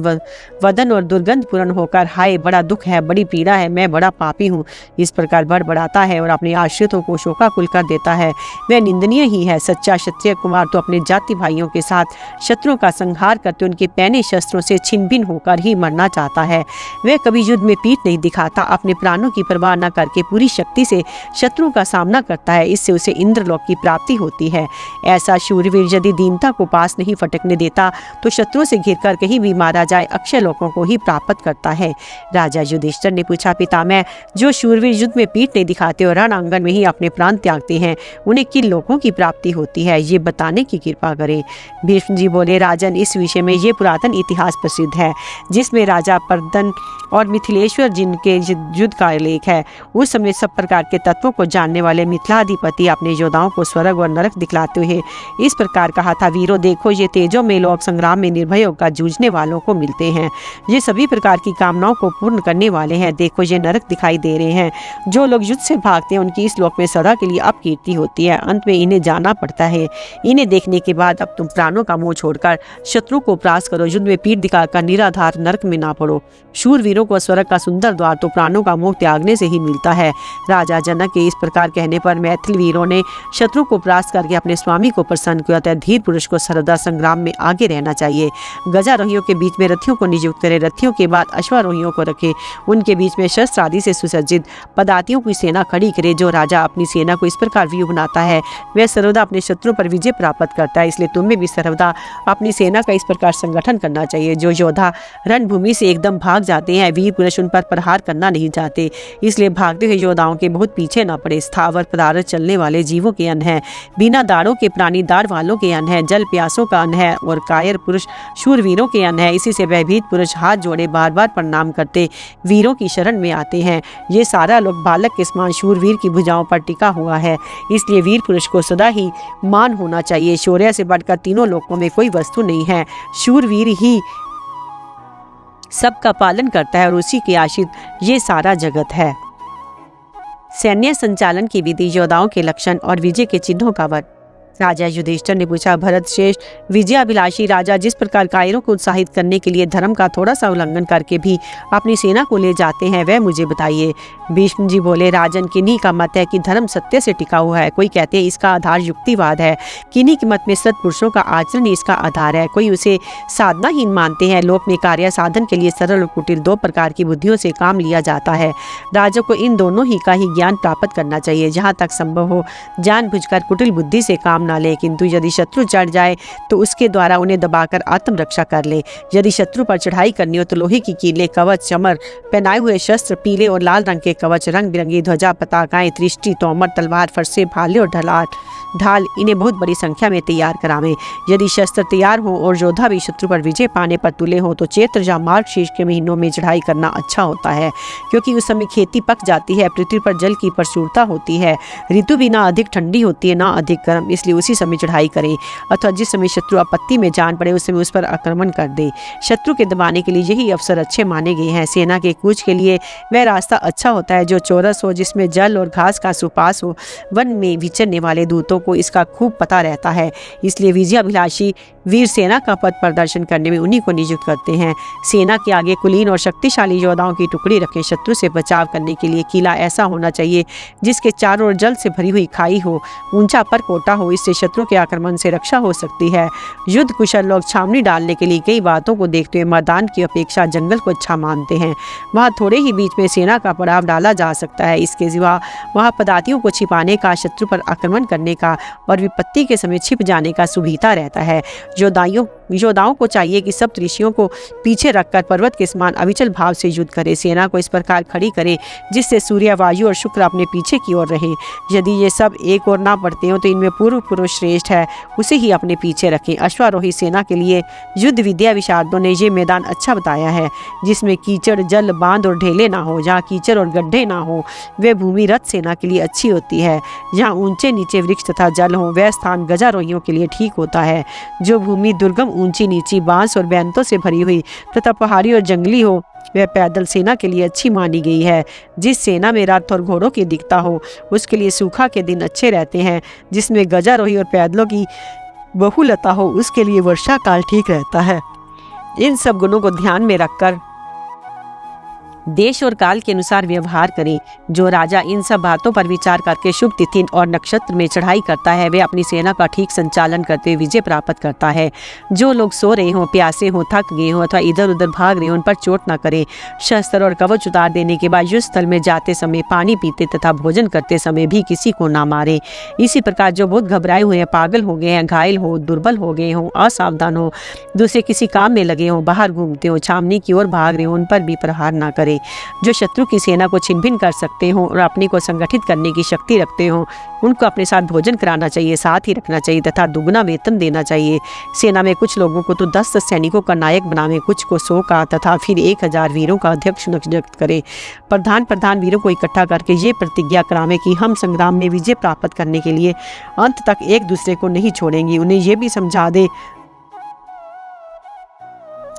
वदन और दुर्गंध पूर्ण होकर हाय बड़ा दुख है, बड़ी पीड़ा है, मैं बड़ा पापी हूँ, इस प्रकार बड़बड़ाता है और अपने आश्रितों को शोकाकुल कर देता है, वह निंदनीय ही है। सच्चा क्षत्रिय कुमार तो अपने जाति भाइयों के साथ शत्रुओं का संहार करते उनके पहने शस्त्रों से छिन्न भिन्न होकर ही मरना चाहता है। वह कभी युद्ध में पीठ नहीं दिखाता, अपने प्राणों की परवाह न करके पूरी शक्ति से शत्रुओं का सामना करता है। इससे उसे इंद्रलोक की प्राप्ति होती है। ऐसा शूरवीर यदि दीनता को पास नहीं फटकने देता तो शत्रुओं से घिरकर कहीं भी मारा जाए अक्षय लोकों को ही प्राप्त करता है। राजा युधिष्ठिर ने पूछा, पितामह, जो शूरवीर युद्ध में पीठ नहीं दिखाते और रण आंगन में ही अपने प्राण त्यागते हैं, उन्हें किन लोकों की प्राप्ति होती है, ये बताने की कृपा करें। भीष्म जी बोले, राजन, इस विषय में ये पुरातन इतिहास प्रसिद्ध है, जिसमें राजा पर्दन और मिथिलेश्वर जिनके युद्ध का लेख है। उस समय सब प्रकार के तत्वों को जानने वाले मिथिलाधिपति अपने योद्धाओं को स्वर्ग और नरक दिखलाते हुए इस प्रकार कहा था, वीरों देखो, ये तेजो में लोग संग्राम में निर्भय होकर जूझने वालों को मिलते हैं। ये सभी प्रकार की कामनाओं को पूर्ण करने वाले हैं। देखो, ये नरक दिखाई दे रहे हैं। जो लोग युद्ध से भागते हैं उनकी इस लोक में सदा के लिए अपकीर्ति होती है। अंत में इन्हें जाना पड़ता है। इन्हें देखने के बाद अब तुम प्राणों का मोह छोड़कर शत्रु को परास्त करो। युद्ध में पीठ दिखाकर निराधार नरक में ना पड़ो। शूरवीरों को स्वर्ग का सुंदर द्वार तो प्राणों का मोह त्यागने से ही मिलता है। राजा जनक के इस प्रकार कहने पर मैथिल वीरों ने शत्रु को परास्त करके अपने स्वामी को प्रसन्न किया। अतः धीर पुरुष को सर्वदा संग्राम में आगे रहना चाहिए। गजारोहियों के बीच में रथियों को नियुक्त करे, रथियों के बाद अश्वारोहियों को रखे, उनके बीच में शस्त्र आदि से सुसज्जित पदातियों की सेना खड़ी करे। जो राजा अपनी सेना को इस प्रकार व्यूह बनाता है वह सर्वदा अपने शत्रु पर विजय प्राप्त करता है। इसलिए तुम्हें भी सर्वदा अपनी सेना का इस प्रकार संगठन करना चाहिए। जो योद्धा रणभूमि से एकदम भाग जाते हैं, वीर पुरुष उन पर प्रहार करना नहीं चाहते, इसलिए भागते हुए योद्धाओं के बहुत पीछे न पड़े। स्थावर पदार्थ चलने वाले जीवों के अन्न है, बिना दाड़ों के प्राणी दाड़ वालों के अन्न है, जल प्यासों का अन्न है और कायर पुरुष शूरवीरों के अन्न है। इसी से भयभीत पुरुष हाथ जोड़े बार बार प्रणाम करते वीरों की शरण में आते हैं। ये सारा लोग बालक के समान शूरवीर की भुजाओं पर टिका हुआ है। इसलिए वीर पुरुष को सदा ही मान होना चाहिए। शौर्य से बढ़कर तीनों लोकों में कोई वस्तु नहीं है। शूरवीर ही सबका पालन करता है और उसी के आश्रित ये सारा जगत है। सैन्य संचालन की विधि, योद्धाओं के लक्षण और विजय के चिन्हों का वर्णन। राजा युधिष्ठिर ने पूछा, भरत श्रेष्ठ विजयाभिलाषी राजा, जिस प्रकार कायरों को उत्साहित करने के लिए धर्म का थोड़ा सा उल्लंघन करके भी अपनी सेना को ले जाते हैं, वह मुझे बताइए। भीष्म जी बोले, राजन, किन्हीं का मत है कि धर्म सत्य से टिका हुआ है, कोई कहते हैं इसका आधार युक्तिवाद है, किन्हीं के मत में सत्पुरुषों का आचरण ही इसका आधार है, कोई उसे साधनाहीन मानते हैं। लोक में कार्य साधन के लिए सरल और कुटिल दो प्रकार की बुद्धियों से काम लिया जाता है। राजा को इन दोनों ही का ही ज्ञान प्राप्त करना चाहिए। जहाँ तक संभव हो जानबूझकर कुटिल बुद्धि से काम ना ले, किंतु यदि शत्रु चढ़ जाए तो उसके द्वारा उन्हें दबाकर आत्मरक्षा कर ले। यदि शत्रु पर चढ़ाई करनी हो तो लोहे की कीले, कवच, चमर, पहनाए हुए शस्त्र, पीले और लाल रंग के कवच, रंग बिरंगी ध्वजा, पताकाएं, त्रिष्टि, तोमर, तलवार, फरसे, भाले और ढाल इन्हें बहुत बड़ी संख्या में तैयार करावें। यदि शस्त्र तैयार हो और योद्धा भी शत्रु पर विजय पाने पर तुले हो तो चैत्र या मार्ग शीर्ष के महीनों में चढ़ाई करना अच्छा होता है, क्योंकि उस समय खेती पक जाती है, पृथ्वी पर जल की प्रचुरता होती है, ऋतु भी ना अधिक ठंडी होती है ना अधिक गर्म, इसलिए उसी समय चढ़ाई करें। अथवा जिस समय शत्रु आपत्ति में जान पड़े उस समय उस पर आक्रमण कर दे। शत्रु के दबाने के लिए यही अवसर अच्छे माने गए हैं। सेना के कूच के लिए वह रास्ता अच्छा होता है जो चौरस हो, जिसमें जल और घास का सुपास हो। वन में विचरने वाले दूतों को इसका खूब पता रहता है, इसलिए विजयाभिलाषी वीर सेना का पथ प्रदर्शन करने में उन्हीं को नियुक्त करते हैं। सेना के आगे कुलीन और शक्तिशाली योद्धाओं की टुकड़ी रखें। शत्रु से बचाव करने के लिए किला ऐसा होना चाहिए जिसके चारों ओर जल से भरी हुई खाई हो, ऊंचा पर कोटा हो, इससे शत्रु के आक्रमण से रक्षा हो सकती है। युद्ध कुशल लोग छावनी डालने के लिए कई बातों को देखते हुए मैदान की अपेक्षा जंगल को अच्छा मानते हैं। वहाँ थोड़े ही बीच में सेना का पड़ाव डाला जा सकता है। इसके सिवा वहाँ पदातियों को छिपाने का, शत्रु पर आक्रमण करने का और विपत्ति के समय छिप जाने का सुविधा रहता है। योद्धाओं को चाहिए कि सब ऋषियों को पीछे रखकर पर्वत के समान अविचल भाव से युद्ध करें। सेना को इस प्रकार खड़ी करें जिससे सूर्य, वायु और शुक्र अपने पीछे की ओर रहें। यदि ये सब एक और ना पड़ते हो तो इनमें पूर्व पुरुष श्रेष्ठ है, उसे ही अपने पीछे रखें। अश्वारोही सेना के लिए युद्ध विद्या विशारदों ने ये मैदान अच्छा बताया है, जिसमें कीचड़, जल, बांध और ढेले ना हो। जहाँ कीचड़ और गड्ढे ना हो वह भूमि रथ सेना के लिए अच्छी होती है। जहाँ ऊंचे नीचे वृक्ष तथा जल हो वह स्थान गजारोहियों के लिए ठीक होता है। जो भूमि दुर्गम, ऊंची नीची, बांस और बैंतों से भरी हुई तथा पहाड़ी और जंगली हो वह पैदल सेना के लिए अच्छी मानी गई है। जिस सेना में रथ और घोड़ों की दिखता हो उसके लिए सूखा के दिन अच्छे रहते हैं। जिसमें गजारोही और पैदलों की बहुलता हो उसके लिए वर्षा काल ठीक रहता है। इन सब गुणों को ध्यान में रखकर देश और काल के अनुसार व्यवहार करें। जो राजा इन सब बातों पर विचार करके शुभ तिथि और नक्षत्र में चढ़ाई करता है वे अपनी सेना का ठीक संचालन करते हुए विजय प्राप्त करता है। जो लोग सो रहे हों, प्यासे हों, थक गए हों अथवा इधर उधर भाग रहे हों उन पर चोट न करें। शस्त्र और कवच उतार देने के बाद युद्ध स्थल में जाते समय पानी पीते तथा भोजन करते समय भी किसी को ना मारे। इसी प्रकार जो बहुत घबराए हुए हैं, पागल हो गए हैं, घायल हो, दुर्बल हो गए हों, असावधान हो, दूसरे किसी काम में लगे हों, बाहर घूमते हो, छावनी की ओर भाग रहे हों उन पर भी प्रहार ना करें। जो शत्रु की सेना को छिन्न-भिन्न कर सकते हो और अपने को संगठित करने की शक्ति रखते हो उनको अपने साथ भोजन कराना चाहिए, साथ ही रखना चाहिए तथा दुगना वेतन देना चाहिए। सेना में कुछ लोगों को तो 10 सैनिकों का नायक बनावे, कुछ को 100 का तथा फिर 1000 वीरों का अध्यक्ष नियुक्त करे। प्रधान वीरों को इकट्ठा करके ये प्रतिज्ञा करावे कि हम संग्राम में विजय प्राप्त करने के लिए अंत तक एक दूसरे को नहीं छोड़ेंगे। उन्हें यह भी समझा दे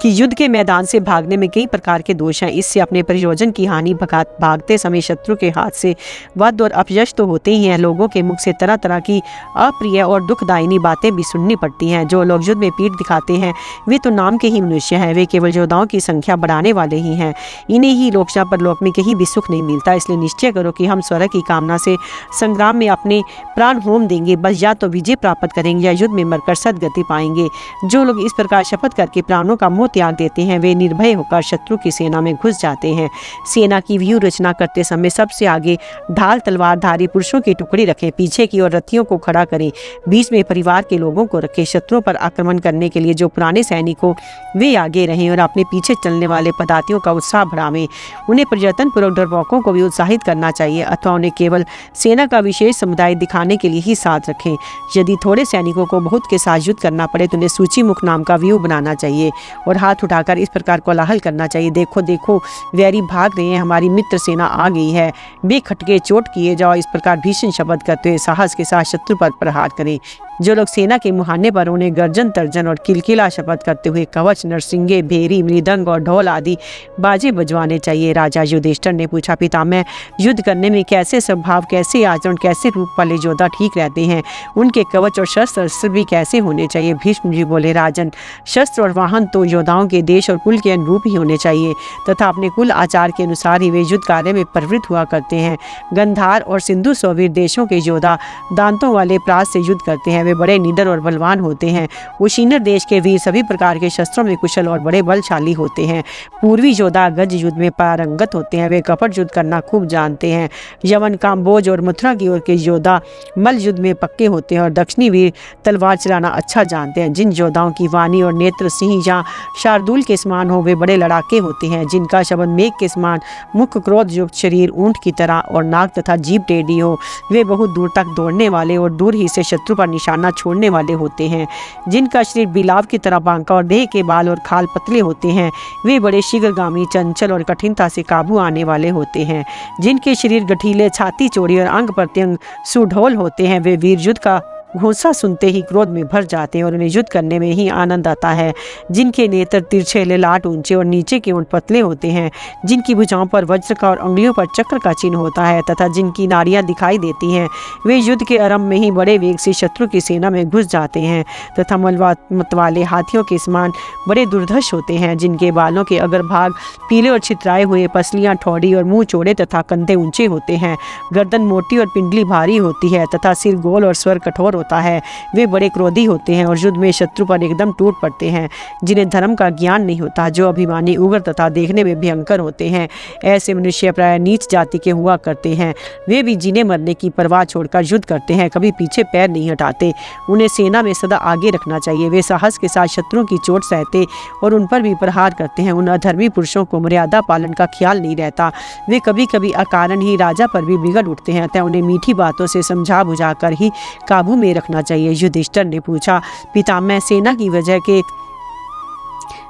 कि युद्ध के मैदान से भागने में कई प्रकार के दोष हैं। इससे अपने प्रयोजन की हानि भागते समय शत्रु के हाथ से वध और अपयश तो होते ही हैं। लोगों के मुख से तरह तरह की अप्रिय और दुखदायिनी बातें भी सुननी पड़ती हैं। जो लोग युद्ध में पीठ दिखाते हैं वे तो नाम के ही मनुष्य हैं, वे केवल योद्धाओं की संख्या बढ़ाने वाले ही हैं। इन्हें ही लोकशा पर लोक में कहीं भी सुख नहीं मिलता। इसलिए निश्चय करो कि हम स्वर्ग की कामना से संग्राम में अपने प्राण होम देंगे, बस या तो विजय प्राप्त करेंगे या युद्ध में मरकर सदगति पाएंगे। जो लोग इस प्रकार शपथ करके प्राणों का मोह त्याग देते हैं वे निर्भय होकर शत्रु की सेना में घुस जाते हैं। सेना की व्यूह रचना करते समय सबसे आगे ढाल तलवारधारी पुरुषों की टुकड़ी रखें, पीछे की ओर रथियों को खड़ा करें, बीच में परिवार के लोगों को रखें। शत्रुओं पर आक्रमण करने के लिए जो पुराने सैनिक हो वे आगे रहें और अपने पीछे चलने वाले पदातियों का उत्साह बढ़ावें। उन्हें प्रयत्न पूर्वक डरपोकों को भी उत्साहित करना चाहिए अथवा उन्हें केवल सेना का विशेष समुदाय दिखाने के लिए ही साथ रखें। यदि थोड़े सैनिकों को बहुत के साथ युद्ध करना पड़े तो उन्हें सूची मुख नाम का व्यूह बनाना चाहिए और हाथ उठाकर इस प्रकार कोलाहल करना चाहिए, देखो देखो वैरी भाग रहे हैं, हमारी मित्र सेना आ गई है, बेखटके चोट किए जाओ। इस प्रकार भीषण शब्द करते हुए साहस के साथ शत्रु पर प्रहार करें। जो लोग सेना के मुहाने पर उन्हें गर्जन तर्जन और किलकिला शपथ करते हुए कवच, नरसिंगे, भेरी, मृदंग और ढोल आदि बाजे बजवाने चाहिए। राजा युधिष्ठिर ने पूछा, पितामह युद्ध करने में कैसे स्वभाव, कैसे आचरण, कैसे रूप वाले योद्धा ठीक रहते हैं? उनके कवच और शस्त्र भी कैसे होने चाहिए? भीष्म जी बोले, राजन शस्त्र और वाहन तो योद्धाओं के देश और कुल के अनुरूप ही होने चाहिए तथा अपने कुल आचार के अनुसार ही वे युद्ध कार्य में प्रवृत्त हुआ करते हैं। गंधार और सिंधु सौवीर देशों के योद्धा दांतों वाले प्रास से युद्ध करते हैं, वे बड़े निडर और बलवान होते हैं। उशीनर देश के वीर सभी प्रकार के शस्त्रों में कुशल और बड़े बलशाली होते हैं। पूर्वी योद्धा गज युद्ध में पारंगत होते हैं, वे कपट युद्ध करना खूब जानते हैं। यवन, काम्बोज और मथुरा की ओर के योद्धा मल्ल युद्ध में पक्के होते हैं और दक्षिणी वीर तलवार चलाना अच्छा जानते हैं। जिन योद्धाओं की वाणी और नेत्र सिंह या शार्दूल के समान हो वे बड़े लड़ाके होते हैं। जिनका शब्द मेघ के समान, मुख क्रोध युक्त, शरीर ऊंट की तरह और नाक तथा जीभ टेढ़ी हो वे बहुत दूर तक दौड़ने वाले और दूर ही से शत्रु पर निशाना छोड़ने वाले होते हैं। जिनका शरीर बिलाव की तरह बांका और देह के बाल और खाल पतले होते हैं वे बड़े शीघ्रगामी, चंचल और कठिनता से काबू आने वाले होते हैं। जिनके शरीर गठीले, छाती चौड़ी और अंग प्रत्यंग सुढौल होते हैं वे वीर युद्ध का घोंसा सुनते ही क्रोध में भर जाते हैं और उन्हें युद्ध करने में ही आनंद आता है। जिनके नेत्र तिरछे, ललाट ऊंचे और नीचे के ओंठ पतले होते हैं, जिनकी भुजाओं पर वज्र का और अंगुलियों पर चक्र का चिन्ह होता है तथा जिनकी नाड़ियां दिखाई देती हैं वे युद्ध के आरंभ में ही बड़े वेग से शत्रु की सेना में घुस जाते हैं तथा मत वाले हाथियों के समान बड़े दुर्धर्ष होते हैं। जिनके बालों के अग्रभाग पीले और छितराए हुए, पसलियां ठौड़ी और मुंह चौड़े तथा कंधे ऊंचे होते हैं, गर्दन मोटी और पिंडली भारी होती है तथा सिर गोल और स्वर कठोर होता है। वे बड़े क्रोधी होते हैं और युद्ध में शत्रु पर एकदम टूट पड़ते हैं। जिन्हें धर्म का ज्ञान नहीं होता, जो अभिमानी, उग्र तथा देखने में भयंकर होते हैं, ऐसे मनुष्य प्राय नीच जाति के हुआ करते हैं। वे भी जीने मरने की परवाह छोड़कर युद्ध करते हैं, कभी पीछे पैर नहीं हटाते। उन्हें सेना में सदा आगे रखना चाहिए। वे साहस के साथ शत्रुओं की चोट सहते और उन पर भी प्रहार करते हैं। उन अधर्मी पुरुषों को मर्यादा पालन का ख्याल नहीं रहता। वे कभी कभी अकारण ही राजा पर भी बिगड़ उठते हैं, अतः उन्हें मीठी बातों से समझा बुझा कर ही काबू में रखना चाहिए। युधिष्ठिर ने पूछा, पितामह सेना की वजह के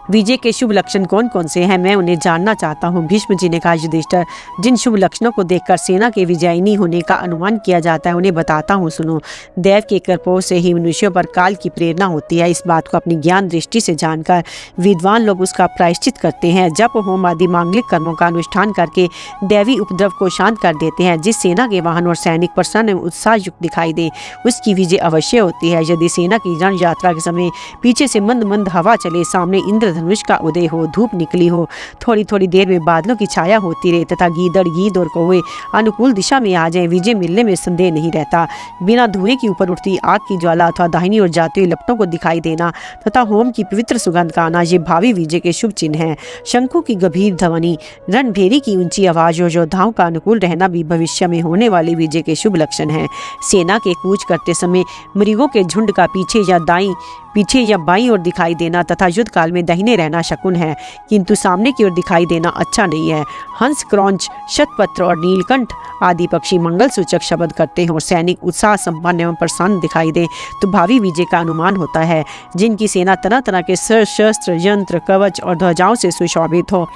विजय के शुभ लक्षण कौन कौन से हैं, मैं उन्हें जानना चाहता हूँ। भीष्म जी ने कहा, युधिष्ठिर, जिन शुभ लक्षणों को देखकर सेना के विजयिनी होने का अनुमान किया जाता है उन्हें बताता हूँ, सुनो। देव के कृपा से ही मनुष्यों पर काल की प्रेरणा होती है। इस बात को अपनी ज्ञान दृष्टि से जानकर विद्वान लोग उसका प्रायश्चित करते हैं। जप होम आदि मांगलिक कर्मों का अनुष्ठान करके दैवी उपद्रव को शांत कर देते हैं। जिस सेना के वाहन और सैनिक प्रसन्न एवं उत्साह युक्त दिखाई दे उसकी विजय अवश्य होती है। यदि सेना की रण यात्रा के समय पीछे से मंद मंद हवा चले, सामने इंद्रधनुष का उदय हो, धूप निकली हो, थोड़ी थोड़ी देर में बादलों की छाया होती रहे तथा गीदड़ गीद और कौवे अनुकूल दिशा में आ जाए, विजय मिलने में संदेह नहीं रहता। बिना धुएं की ऊपर उठती आग की ज्वाला अथवा दाहिनी ओर जाते हुए लपटों को दिखाई देना तथा होम की पवित्र सुगंध का आना, ये भावी विजय के शुभ चिन्ह हैं। शंखों की गंभीर ध्वनि, रणभेरी की ऊंची आवाज और योद्धाओं का अनुकूल रहना भी भविष्य में होने वाली विजय के शुभ लक्षण हैं। सेना के कूच करते समय मृगों के झुंड का पीछे या बाईं ओर दिखाई देना तथा युद्ध काल में दाहिने रहना शकुन है, किंतु सामने की ओर दिखाई देना अच्छा नहीं है। हंस, क्रौंच, शतपत्र और नीलकंठ आदि पक्षी मंगल सूचक शब्द करते हैं और सैनिक उत्साह संपन्न एवं प्रसन्न दिखाई दे तो भावी विजय का अनुमान होता है। जिनकी सेना तरह तरह के शस्त्र, यंत्र, कवच और ध्वजाओं से सुशोभित हो,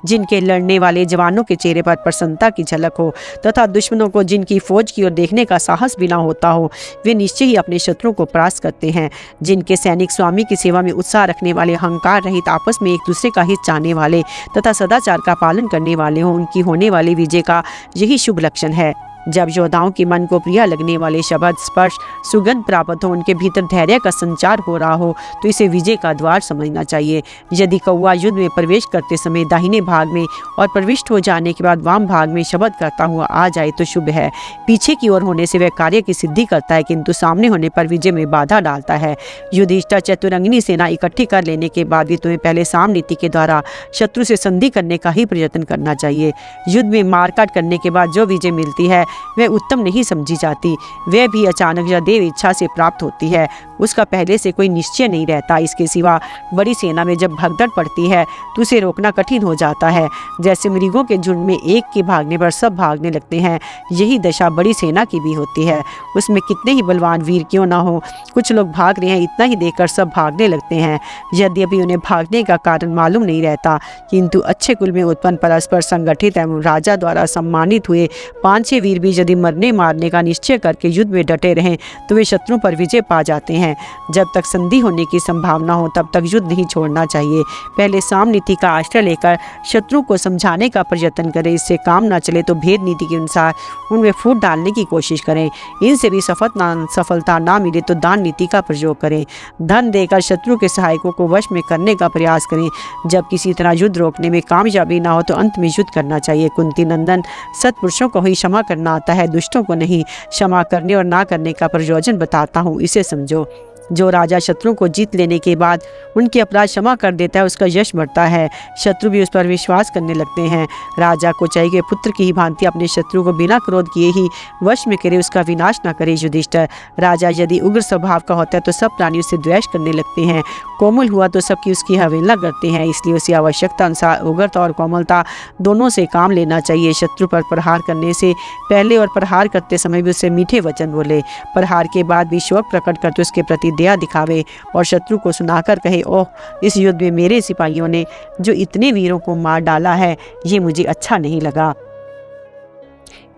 जिनके लड़ने वाले जवानों के चेहरे पर प्रसन्नता की झलक हो तथा दुश्मनों को जिनकी फौज की ओर देखने का साहस भी ना होता हो, वे निश्चय ही अपने शत्रुओं को परास्त करते हैं। जिनके सैनिक स्वामी की सेवा में उत्साह रखने वाले, अहंकार रहित, आपस में एक दूसरे का हित चाहने वाले तथा सदाचार का पालन करने वाले हों, उनकी होने वाली विजय का यही शुभ लक्षण है। जब योद्धाओं के मन को प्रिय लगने वाले शब्द, स्पर्श, सुगंध प्राप्त हो, उनके भीतर धैर्य का संचार हो रहा हो तो इसे विजय का द्वार समझना चाहिए। यदि कौवा युद्ध में प्रवेश करते समय दाहिने भाग में और प्रविष्ट हो जाने के बाद वाम भाग में शब्द करता हुआ आ जाए तो शुभ है। पीछे की ओर होने से वह कार्य की सिद्धि करता है, किंतु सामने होने पर विजय में बाधा डालता है। युधिष्ठिर, चतुरंगिनी सेना इकट्ठी कर लेने के बाद भी तुम्हें पहले साम नीति के द्वारा शत्रु से संधि करने का ही प्रयत्न करना चाहिए। युद्ध में मारकाट करने के बाद जो विजय मिलती है वह उत्तम नहीं समझी जाती, वह भी अचानक या देव इच्छा से प्राप्त होती है। उसका पहले से कोई निश्चय नहीं रहता। इसके सिवा बड़ी सेना में जब भगदड़ पड़ती है तो उसे रोकना कठिन हो जाता है। जैसे मृगों के झुंड में एक के भागने पर सब भागने लगते हैं, यही दशा बड़ी सेना की भी होती है। उसमें कितने ही बलवान वीर क्यों ना हो, कुछ लोग भाग रहे हैं इतना ही देखकर सब भागने लगते हैं। यद्यपि उन्हें भागने का कारण मालूम नहीं रहता, किंतु अच्छे कुल में उत्पन्न, परस्पर संगठित एवं राजा द्वारा सम्मानित हुए 5-6 वीर भी यदि मरने मारने का निश्चय करके युद्ध में डटे रहें तो वे शत्रुओं पर विजय पा जाते हैं। जब तक संधि होने की संभावना हो तब तक युद्ध नहीं छोड़ना चाहिए। पहले साम नीति का आश्रय लेकर शत्रु को समझाने का प्रयत्न करें। इससे काम न चले तो भेद नीति के अनुसार उनमें फूट डालने की कोशिश करें। इनसे भी सफलता ना मिले तो दान नीति का प्रयोग करें। धन देकर शत्रु के सहायकों को वश में करने का प्रयास करें। जब किसी तरह युद्ध रोकने में कामयाबी ना हो तो अंत में युद्ध करना चाहिए। कुंती नंदन, सत्पुरुषों को ही क्षमा करना आता है, दुष्टों को नहीं। क्षमा करने और ना करने का प्रयोजन बताता हूँ, इसे समझो। जो राजा शत्रु को जीत लेने के बाद उनके अपराध क्षमा कर देता है उसका यश बढ़ता है, शत्रु भी उस पर विश्वास करने लगते हैं। राजा को चाहिए कि पुत्र की ही भांति अपने शत्रु को बिना क्रोध किए ही वश में करे, उसका विनाश न करे। युधिष्ठिर, राजा यदि उग्र स्वभाव का होता है तो सब प्राणी उससे द्वेष करने लगते हैं, कोमल हुआ तो सबकी उसकी अवहेलना करते हैं। इसलिए उसी आवश्यकता अनुसार उग्रता और कोमलता दोनों से काम लेना चाहिए। शत्रु पर प्रहार करने से पहले और प्रहार करते समय भी उससे मीठे वचन बोले। प्रहार के बाद भी शोक प्रकट करते उसके प्रति दया दिखावे और शत्रु को सुनाकर कहे, ओह, इस युद्ध में मेरे सिपाहियों ने जो इतने वीरों को मार डाला है ये मुझे अच्छा नहीं लगा,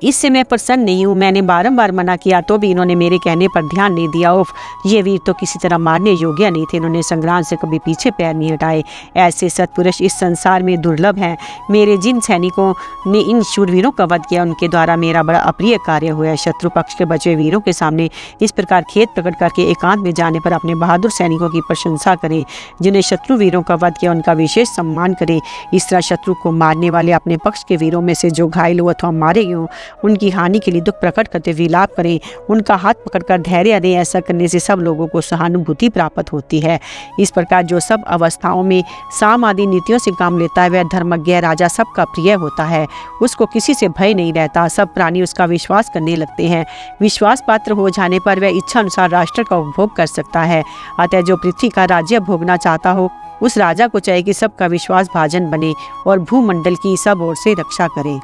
इससे मैं प्रसन्न नहीं हूँ। मैंने बारंबार मना किया तो भी इन्होंने मेरे कहने पर ध्यान नहीं दिया। उफ, ये वीर तो किसी तरह मारने योग्य नहीं थे, इन्होंने संग्राम से कभी पीछे पैर नहीं हटाए। ऐसे सत्पुरुष इस संसार में दुर्लभ हैं। मेरे जिन सैनिकों ने इन शूरवीरों का वध किया उनके द्वारा मेरा बड़ा अप्रिय कार्य हुआ है। शत्रु पक्ष के बचे वीरों के सामने इस प्रकार खेद प्रकट करके एकांत में जाने पर अपने बहादुर सैनिकों की प्रशंसा करें। जिन्हें शत्रु वीरों का वध किया उनका विशेष सम्मान करें। इस तरह शत्रु को मारने वाले अपने पक्ष के वीरों में से जो घायल हो अथवा मारे गए उनकी हानि के लिए दुख प्रकट करते विलाप करें, उनका हाथ पकड़कर धैर्य दें। ऐसा करने से सब लोगों को सहानुभूति प्राप्त होती है। इस प्रकार जो सब अवस्थाओं में साम आदि नीतियों से काम लेता है वह धर्मज्ञ राजा सबका प्रिय होता है। उसको किसी से भय नहीं रहता, सब प्राणी उसका विश्वास करने लगते हैं। विश्वास पात्र हो जाने पर वह इच्छा अनुसार राष्ट्र का उपभोग कर सकता है। अतः जो पृथ्वी का राज्य भोगना चाहता हो उस राजा को चाहिए कि सबका विश्वास भाजन बने और भूमंडल की सब ओर से रक्षा करे।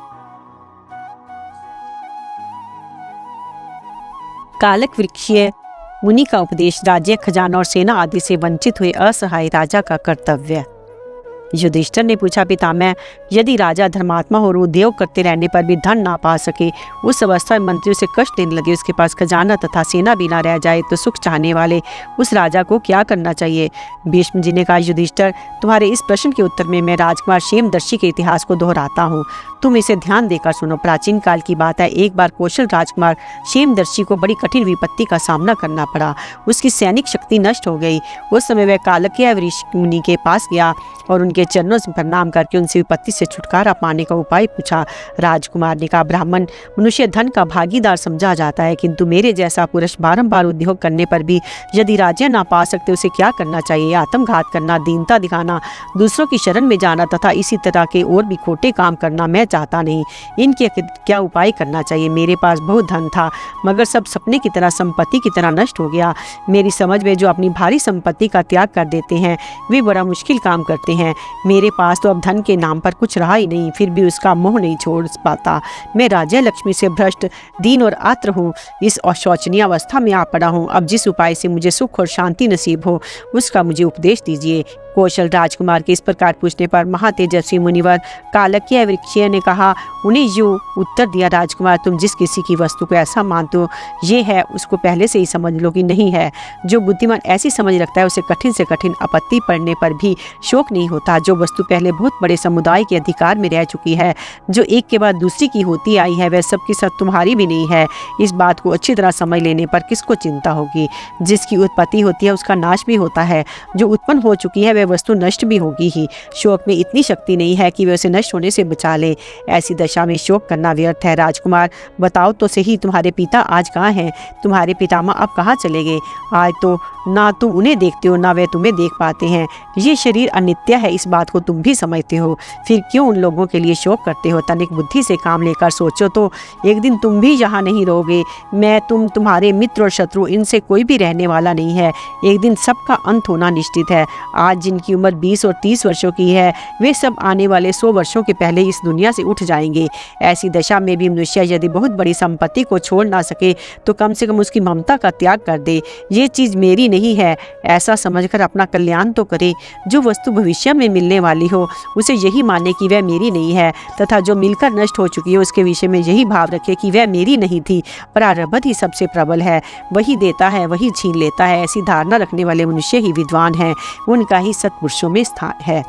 कालक वृक्षीय मुनि का उपदेश, राज्य, खजाना और सेना आदि से वंचित हुए असहाय राजा का कर्तव्य। युधिष्ठिर ने पूछा, पितामह, यदि राजा धर्मात्मा और उद्योग करते रहने पर भी धन ना पा सके, उस अवस्था में मंत्रियों से कष्ट देने लगे, उसके पास खजाना तथा सेना भी ना रह जाए, तो सुख चाहने वाले उस राजा को क्या करना चाहिए? भीष्म जी ने कहा, युधिष्ठिर, तुम्हारे इस प्रश्न के उत्तर में मैं राजकुमार क्षेमदर्शी के इतिहास को दोहराता हूँ, तुम इसे ध्यान देकर सुनो। प्राचीन काल की बात है, एक बार कौशल राजकुमार क्षेमदर्शी को बड़ी कठिन विपत्ति का सामना करना पड़ा। उसकी सैनिक शक्ति नष्ट हो गई। उस समय वह कालक्य ऋषि मुनि के पास गया और उनके चरणों से प्रणाम करके उनसे विपत्ति से छुटकारा पाने का उपाय पूछा। राजकुमार ने कहा, ब्राह्मण मनुष्य धन का भागीदार समझा जाता है, किंतु मेरे जैसा पुरुष बारंबार उद्योग करने पर भी यदि राज्य ना पा सकते, उसे क्या करना चाहिए? आत्मघात करना, दीनता दिखाना, दूसरों की शरण में जाना तथा इसी तरह के और भी खोटे काम करना मैं चाहता नहीं। इनके क्या उपाय करना चाहिए? मेरे पास बहुत धन था, मगर सब सपने की तरह, संपत्ति की तरह नष्ट हो गया। मेरी समझ में जो अपनी भारी संपत्ति का त्याग कर देते हैं, वे बड़ा मुश्किल काम करते हैं। मेरे पास तो अब धन के नाम पर कुछ रहा ही नहीं, फिर भी उसका मोह नहीं छोड़ पाता। मैं राज्य लक्ष्मी से भ्रष्ट, दीन और आत्र हूँ। इस अशोचनीय अवस्था में आ पड़ा हूँ। अब जिस उपाय से मुझे सुख और शांति नसीब हो, उसका मुझे उपदेश दीजिए। कौशल राजकुमार के इस प्रकार पूछने पर महातेजस्वी मुनिवर कालक्य वृक्षीय ने कहा, उन्हें यूँ उत्तर दिया, राजकुमार, तुम जिस किसी की वस्तु को ऐसा मानते हो ये है, उसको पहले से ही समझ लो कि नहीं है। जो बुद्धिमान ऐसी समझ रखता है, उसे कठिन से कठिन आपत्ति पड़ने पर भी शोक नहीं होता। जो वस्तु पहले बहुत बड़े समुदाय के अधिकार में रह चुकी है, जो एक के बाद दूसरी की होती आई है, वह सबकी सब तुम्हारी भी नहीं है। इस बात को अच्छी तरह समझ लेने पर किसको चिंता होगी? जिसकी उत्पत्ति होती है उसका नाश भी होता है, जो उत्पन्न हो चुकी है वह वस्तु नष्ट भी होगी ही। शोक में इतनी शक्ति नहीं है कि वह उसे नष्ट होने से बचा ले। ऐसी दशा में शोक करना व्यर्थ है। राजकुमार, बताओ तो सही, तुम्हारे पिता आज कहाँ हैं? तुम्हारे पितामह अब कहाँ चले गए? आज तो ना तुम उन्हें देखते हो, ना वे तुम्हें देख पाते हैं। ये शरीर अनित्य है, इस बात को तुम भी समझते हो, फिर क्यों उन लोगों के लिए शोक करते हो? तनिक बुद्धि से काम लेकर सोचो तो एक दिन तुम भी यहाँ नहीं रहोगे। मैं, तुम, तुम्हारे मित्र और शत्रु, इनसे कोई भी रहने वाला नहीं है। एक दिन सबका अंत होना निश्चित है। आज जिनकी उम्र 20 और 30 वर्षों की है, वे सब आने वाले 100 वर्षों के पहले इस दुनिया से उठ जाएंगे। ऐसी दशा में भी मनुष्य यदि बहुत बड़ी संपत्ति को छोड़ ना सके, तो कम से कम उसकी ममता का त्याग कर दे। ये चीज़ मेरी नहीं है, ऐसा समझकर अपना कल्याण तो करे। जो वस्तु भविष्य में मिलने वाली हो, उसे यही माने कि वह मेरी नहीं है, तथा जो मिलकर नष्ट हो चुकी है, उसके विषय में यही भाव रखे कि वह मेरी नहीं थी। प्रारब्ध ही सबसे प्रबल है, वही देता है, वही छीन लेता है। ऐसी धारणा रखने वाले मनुष्य ही विद्वान हैं, उनका ही सत्पुरुषों में स्थान है।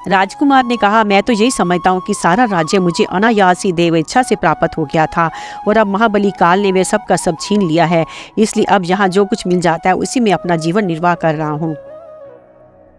राजकुमार ने कहा, मैं तो यही समझता हूँ कि सारा राज्य मुझे अनायास ही देव इच्छा से प्राप्त हो गया था, और अब महाबली काल ने वे सब का सब छीन लिया है। इसलिए अब यहाँ जो कुछ मिल जाता है उसी में अपना जीवन निर्वाह कर रहा हूँ।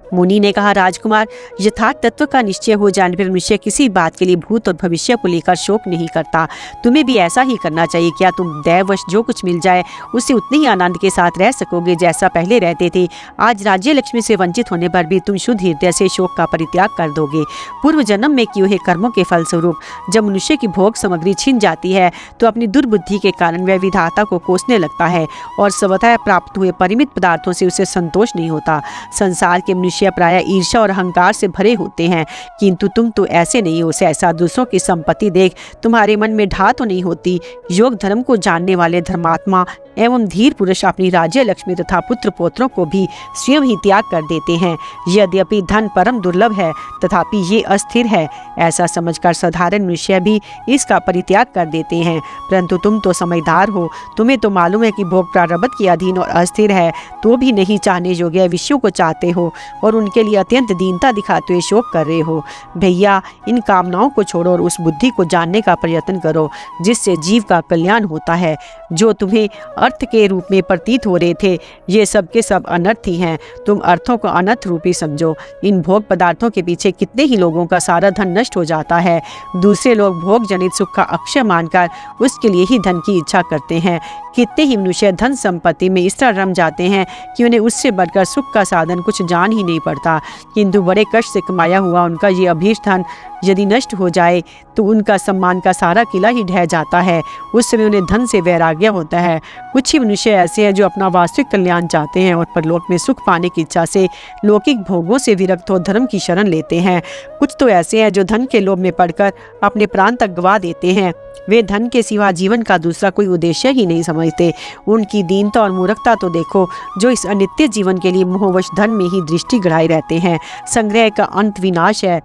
मुनि ने कहा, राजकुमार, यथार्थ तत्व का निश्चय हो जाने पर मनुष्य किसी बात के लिए भूत और भविष्य को लेकर शोक नहीं करता। तुम्हें भी ऐसा ही करना चाहिए। क्या तुम दैववश जो कुछ मिल जाए उससे उतने ही आनंद के साथ रह सकोगे जैसा पहले रहते थे? आज राज्य लक्ष्मी से वंचित होने पर भी तुम शुद्ध हृदय से शोक का परित्याग कर दोगे। पूर्व जन्म में किए हुए कर्मों के फलस्वरूप जब मनुष्य की भोग सामग्री छिन जाती है, तो अपनी दुर्बुद्धि के कारण वह विधाता को कोसने लगता है, और स्वतः प्राप्त हुए परिमित पदार्थों से उसे संतोष नहीं होता। संसार के मनुष्य प्राय ईर्ष्या और अहंकार से भरे होते हैं, किंतु तुम तो ऐसे नहीं हो। ऐसा दूसरों की संपत्ति देख तुम्हारे मन में ढा तो नहीं होती? योग धर्म को जानने वाले धर्मात्मा एवं धीर पुरुष अपनी राज्य लक्ष्मी तथा पुत्र पौत्रों को भी स्वयं ही त्याग कर देते हैं। यद्यपि धन परम दुर्लभ है, तथापि ये अस्थिर है, ऐसा समझकर साधारण मनुष्य भी इसका परित्याग कर देते हैं। परंतु तुम तो समझदार हो, तुम्हें तो मालूम है कि भोग प्रारब्ध के अधीन और अस्थिर है, तो भी नहीं चाहने योग्य विषयों को चाहते हो और उनके लिए अत्यंत दीनता दिखाते हुए शोक कर रहे हो। भैया, इन कामनाओं को छोड़ो और उस बुद्धि को जानने का प्रयत्न करो जिससे जीव का कल्याण होता है। जो तुम्हें अर्थ के रूप में प्रतीत हो रहे थे, ये सब के सब अनर्थ ही हैं। तुम अर्थों को अनर्थ रूपी समझो। इन भोग पदार्थों के पीछे कितने ही लोगों का सारा धन नष्ट हो जाता है। दूसरे लोग भोग जनित सुख का अक्षय मानकर उसके लिए ही धन की इच्छा करते हैं। कितने ही मनुष्य धन संपत्ति में इस तरह रम जाते हैं कि उन्हें उससे बढ़कर सुख का साधन कुछ जान ही नहीं पड़ता, किंतु बड़े कष्ट से कमाया हुआ उनका ये अभीष्ट धन यदि नष्ट हो जाए तो उनका सम्मान का सारा किला ही ढह जाता है। उस समय उन्हें धन से वैराग्य होता है। कुछ ही मनुष्य ऐसे हैं जो अपना वास्तविक कल्याण चाहते हैं और परलोक में सुख पाने की इच्छा से लौकिक भोगों से विरक्त हो धर्म की शरण लेते हैं। कुछ तो ऐसे हैं जो धन के लोभ में पड़कर अपने प्राण तक गवा देते हैं। वे धन के सिवा जीवन का दूसरा कोई उद्देश्य ही नहीं समझते। उनकी दीनता और मूर्खता तो देखो, जो इस अनित्य जीवन के लिए मोहवश धन में ही दृष्टि गड़ाए रहते हैं। संग्रह का अंत विनाश है,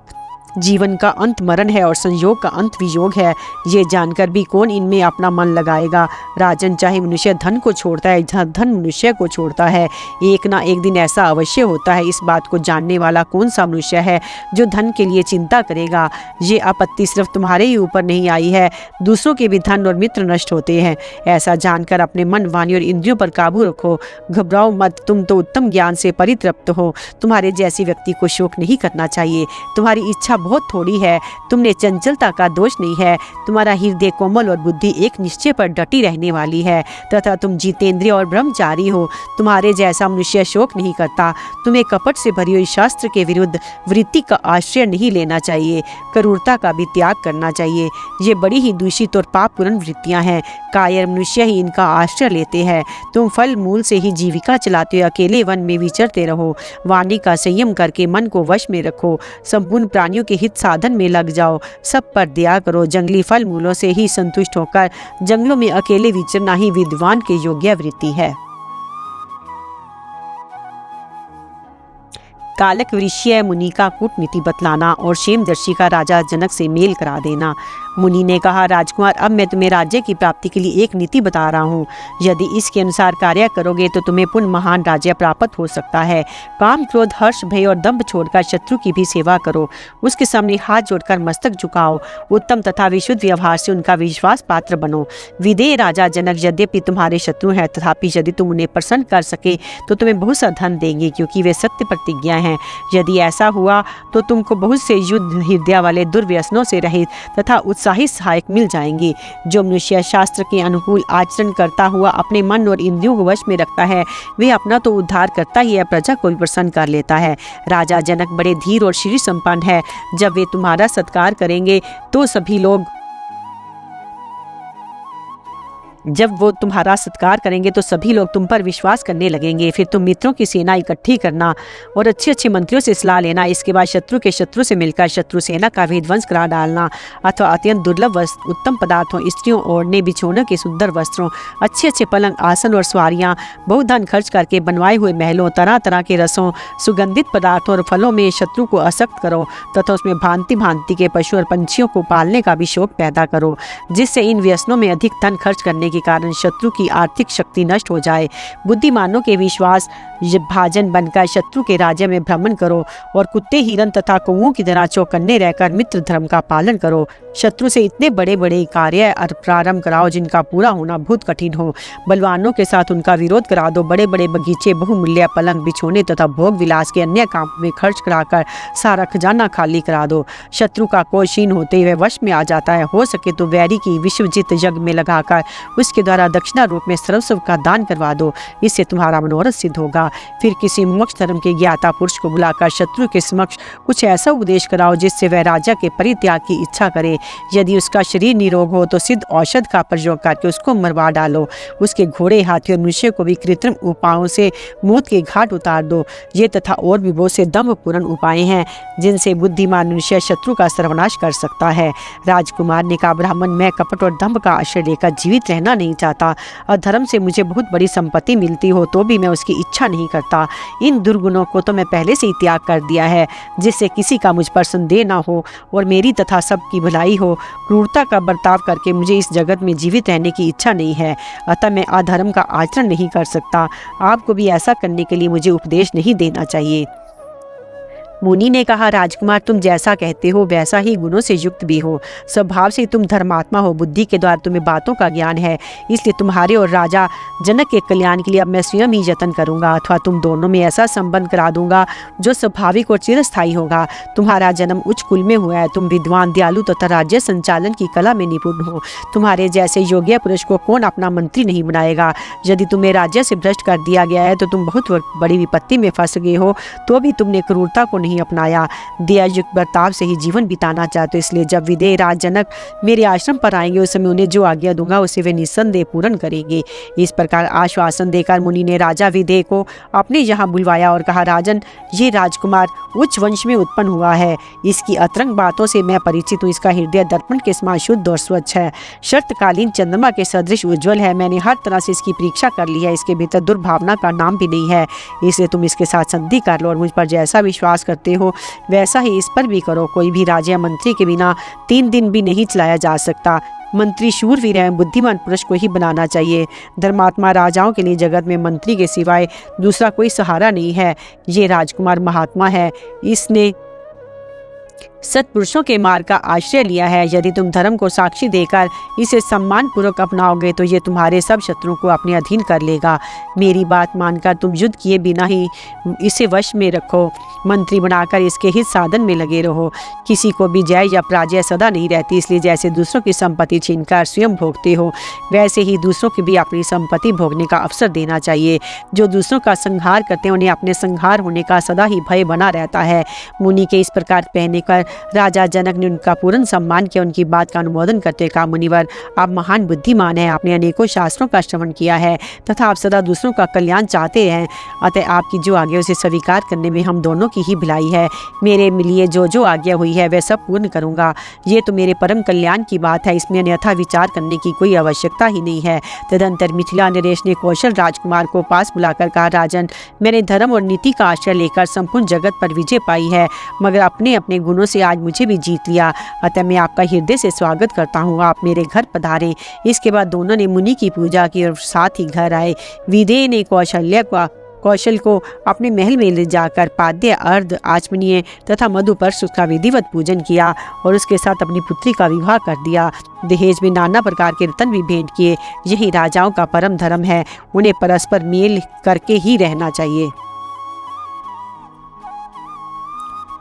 जीवन का अंत मरण है और संयोग का अंत वियोग है। ये जानकर भी कौन इनमें अपना मन लगाएगा। राजन, चाहे मनुष्य धन को छोड़ता है, धन मनुष्य को छोड़ता है। एक ना एक दिन ऐसा अवश्य होता है। इस बात को जानने वाला कौन सा मनुष्य है जो धन के लिए चिंता करेगा। ये आपत्ति सिर्फ तुम्हारे ही ऊपर नहीं आई है, दूसरों के भी धन और मित्र नष्ट होते हैं। ऐसा जानकर अपने मन, वाणी और इंद्रियों पर काबू रखो। घबराओ मत, तुम तो उत्तम ज्ञान से परितृप्त हो। तुम्हारे जैसी व्यक्ति को शोक नहीं करना चाहिए। तुम्हारी इच्छा बहुत थोड़ी है, तुमने चंचलता का दोष नहीं है। तुम्हारा हृदय कोमल और बुद्धि एक निश्चय पर डटी रहने वाली है तथा तुम जितेंद्रिय और ब्रह्मचारी हो। तुम्हारे जैसा मनुष्य शोक नहीं करता। तुम्हें कपट से भरी हुई शास्त्र के विरुद्ध वृत्ति का आश्रय नहीं लेना चाहिए। क्रूरता का भी त्याग करना चाहिए। ये बड़ी ही दूषित और पापपूर्ण वृत्तियां हैं। कायर मनुष्य ही इनका आश्रय लेते हैं। तुम फल मूल से ही जीविका चलाते हुए अकेले वन में विचरते रहो। वाणी का संयम करके मन को वश में रखो। संपूर्ण प्राणियों के हित साधन में लग जाओ। सब पर दया करो। जंगली फल मूलों से ही संतुष्ट होकर जंगलों में अकेले विचरना ही विद्वान के योग्य वृत्ति है। कालक वृष्य मुनि का कूटनीति बतलाना और क्षेमदर्शी का राजा जनक से मेल करा देना। मुनि ने कहा, राजकुमार, अब मैं तुम्हें राज्य की प्राप्ति के लिए एक नीति बता रहा हूँ। यदि इसके अनुसार कार्य करोगे तो तुम्हें पुनः महान राज्य प्राप्त हो सकता है। काम, क्रोध, हर्ष, भय और दंभ छोड़कर शत्रु की भी सेवा करो। उसके सामने हाथ जोड़कर मस्तक झुकाओ। उत्तम तथा विशुद्ध व्यवहार से उनका विश्वास पात्र बनो। विदेह राजा जनक यद्यपि तुम्हारे शत्रु हैं, तथापि यदि तुम उन्हें प्रसन्न कर सके तो तुम्हें बहुत सा धन देंगे, क्योंकि वे सत्य प्रतिज्ञा हैं। यदि ऐसा हुआ तो तुमको बहुत से युद्ध हृदय वाले दुर्व्यसनों से रहित तथा उत्साही सहायक मिल जाएंगे। जो मनुष्य शास्त्र के अनुकूल आचरण करता हुआ अपने मन और इंद्रियों को वश में रखता है, वे अपना तो उद्धार करता ही है, प्रजा को भी प्रसन्न कर लेता है। राजा जनक बड़े धीर और श्री संपन्न है। जब वे तुम्हारा सत्कार करेंगे तो सभी लोग तुम पर विश्वास करने लगेंगे। फिर तुम मित्रों की सेना इकट्ठी करना और अच्छे अच्छे मंत्रियों से सलाह लेना। इसके बाद शत्रु के शत्रु से मिलकर शत्रु सेना का विध्वंस करा डालना, अथवा अत्यंत दुर्लभ वस्त्र, उत्तम पदार्थों, स्त्रियों ओढ़ने बिछोने के सुंदर वस्त्रों, अच्छे अच्छे पलंग, आसन और सवारियां, बहुत धन खर्च करके बनवाए हुए महलों, तरह तरह के रसों, सुगंधित पदार्थों और फलों में शत्रु को आसक्त करो तथा उसमें भांति भांति के पशु और पंछियों को पालने का भी शौक पैदा करो, जिससे इन व्यसनों में अधिक धन खर्च करने के कारण शत्रु की आर्थिक शक्ति नष्ट हो जाए। बुद्धिमानों के विश्वास भाजन बनकर शत्रु के राज्य में भ्रमण करो और कुत्ते, हिरन तथा कौओं की तरह चौकन्ने रहकर मित्र धर्म का पालन करो। शत्रु से इतने बड़े बड़े कार्य प्रारंभ कराओ जिनका पूरा होना बहुत कठिन हो। बलवानों के साथ उनका विरोध करा दो। बड़े बड़े बगीचे, बहुमूल्य पलंग, बिछोने तथा भोग विलास के अन्य कामों में खर्च कराकर सारा खजाना खाली करा दो। शत्रु का कोई क्षीण होते हुए वश में आ जाता है। हो सके तो वैरी की विश्वजित यज्ञ में लगाकर उसके द्वारा दक्षिणा रूप में सर्वस्व का दान करवा दो। इससे तुम्हारा मनोरथ सिद्ध होगा। फिर किसी मोक्ष धर्म के ज्ञाता पुरुष को बुलाकर शत्रु के समक्ष कुछ ऐसा उपदेश कराओ जिससे वह राजा के परित्याग की इच्छा करे। यदि उसका शरीर निरोग हो तो सिद्ध औषध का प्रयोग करके उसको मरवा डालो। उसके घोड़े, हाथी और मनुष्य को भी कृत्रिम उपायों से मौत के घाट उतार दो। ये तथा और भी बहुत से दंभपूर्ण उपाय हैं जिनसे बुद्धिमान मनुष्य शत्रु का सर्वनाश कर सकता है। राजकुमार ने कहा, ब्राह्मण, मैं कपट और दंभ का आश्रय लेकर जीवित रहना नहीं चाहता। अधर्म से मुझे बहुत बड़ी संपत्ति मिलती हो तो भी मैं उसकी इच्छा नहीं करता। इन दुर्गुणों को तो मैं पहले से ही त्याग कर दिया है, जिससे किसी का मुझ पर संदेह ना हो और मेरी तथा सबकी भलाई हो। क्रूरता का बर्ताव करके मुझे इस जगत में जीवित रहने की इच्छा नहीं है, अतः मैं अधर्म का आचरण नहीं कर सकता। आपको भी ऐसा करने के लिए मुझे उपदेश नहीं देना चाहिए। मुनि ने कहा, राजकुमार, तुम जैसा कहते हो वैसा ही गुणों से युक्त भी हो। स्वभाव से तुम धर्मात्मा हो। बुद्धि के द्वारा तुम्हें बातों का ज्ञान है। इसलिए तुम्हारे और राजा जनक के कल्याण के लिए अब मैं स्वयं ही यत्न करूंगा, अथवा तुम दोनों में ऐसा संबंध करा दूंगा जो स्वाभाविक और चिरस्थायी होगा। तुम्हारा जन्म उच्च कुल में हुआ है। तुम विद्वान, दयालु तथा राज्य संचालन की कला में निपुण हो। तुम्हारे जैसे योग्य पुरुष को कौन अपना मंत्री नहीं बनाएगा। यदि तुम्हें राज्य से भ्रष्ट कर दिया गया है तो तुम बहुत बड़ी विपत्ति में फंस गए हो, तो भी तुमने क्रूरता को नहीं नहीं अपनाया, दयायुक्त बर्ताव से ही जीवन बिताना चाहते हो। इसलिए जब विदेह राज जनक मेरे आश्रम पर आएंगे उस समय उन्हें जो आज्ञा दूंगा उसे वे निस्संदेह पूर्ण करेंगे। इस प्रकार आश्वासन देकर मुनि ने राजा विदेह को अपने यहाँ बुलवाया और कहा, राजन, ये राजकुमार उच्च वंश में उत्पन्न हुआ है। इसकी अतरंग बातों से मैं परिचित हूँ। इसका हृदय दर्पण के समान शुद्ध और स्वच्छ है, शरतकालीन चंद्रमा के सदृश उज्ज्वल है। मैंने हर तरह से इसकी परीक्षा कर ली है, इसके भीतर दुर्भावना का नाम भी नहीं है। इसलिए तुम इसके साथ संधि कर लो और मुझ पर जैसा विश्वास करते हो वैसा ही इस पर भी करो। कोई भी राजा मंत्री के बिना 3 दिन भी नहीं चलाया जा सकता। मंत्री शूरवीर एवं बुद्धिमान पुरुष को ही बनाना चाहिए। धर्मात्मा राजाओं के लिए जगत में मंत्री के सिवाय दूसरा कोई सहारा नहीं है। ये राजकुमार महात्मा है, इसने सत्पुरुषों के मार्ग का आश्रय लिया है। यदि तुम धर्म को साक्षी देकर इसे सम्मान पूर्वक अपनाओगे तो ये तुम्हारे सब शत्रुओं को अपने अधीन कर लेगा। मेरी बात मानकर तुम युद्ध किए बिना ही इसे वश में रखो, मंत्री बनाकर इसके हित साधन में लगे रहो। किसी को भी जय या पराजय सदा नहीं रहती, इसलिए जैसे दूसरों की संपत्ति छीनकर स्वयं भोगते हो वैसे ही दूसरों की भी अपनी संपत्ति भोगने का अवसर देना चाहिए। जो दूसरों का संहार करते हैं उन्हें अपने संहार होने का सदा ही भय बना रहता है। मुनि के इस प्रकार कहने पर राजा जनक ने उनका पूर्ण सम्मान किया। उनकी बात का अनुमोदन करते कहा, मुनिवर, आप महान बुद्धिमान हैं, आपने अनेकों शास्त्रों का श्रवण किया है तथा आप सदा दूसरों का कल्याण चाहते हैं। अतः आपकी जो आज्ञा उसे स्वीकार करने में हम दोनों की ही भलाई है। मेरे लिए जो आज्ञा हुई है वह सब पूर्ण करूंगा। ये तो मेरे परम कल्याण की बात है, इसमें अन्यथा विचार करने की कोई आवश्यकता ही नहीं है। तदंतर मिथिला नरेश ने कौशल राजकुमार को पास बुलाकर कहा, राजन, मैंने धर्म और नीति का आश्रय लेकर संपूर्ण जगत पर विजय पाई है, मगर अपने अपने गुणों से आज मुझे भी जीत लिया। अतः मैं आपका हृदय से स्वागत करता हूँ, आप मेरे घर पधारें। इसके बाद दोनों ने मुनि की पूजा की और साथ ही घर आए। विदेह ने कौशल को अपने महल में ले जाकर पाद्य, अर्ध, आचमनीय तथा मधुपर्ष का विधिवत पूजन किया और उसके साथ अपनी पुत्री का विवाह कर दिया। दहेज में नाना प्रकार के रत्न भी भेंट किए। यही राजाओं का परम धर्म है, उन्हें परस्पर मेल करके ही रहना चाहिए।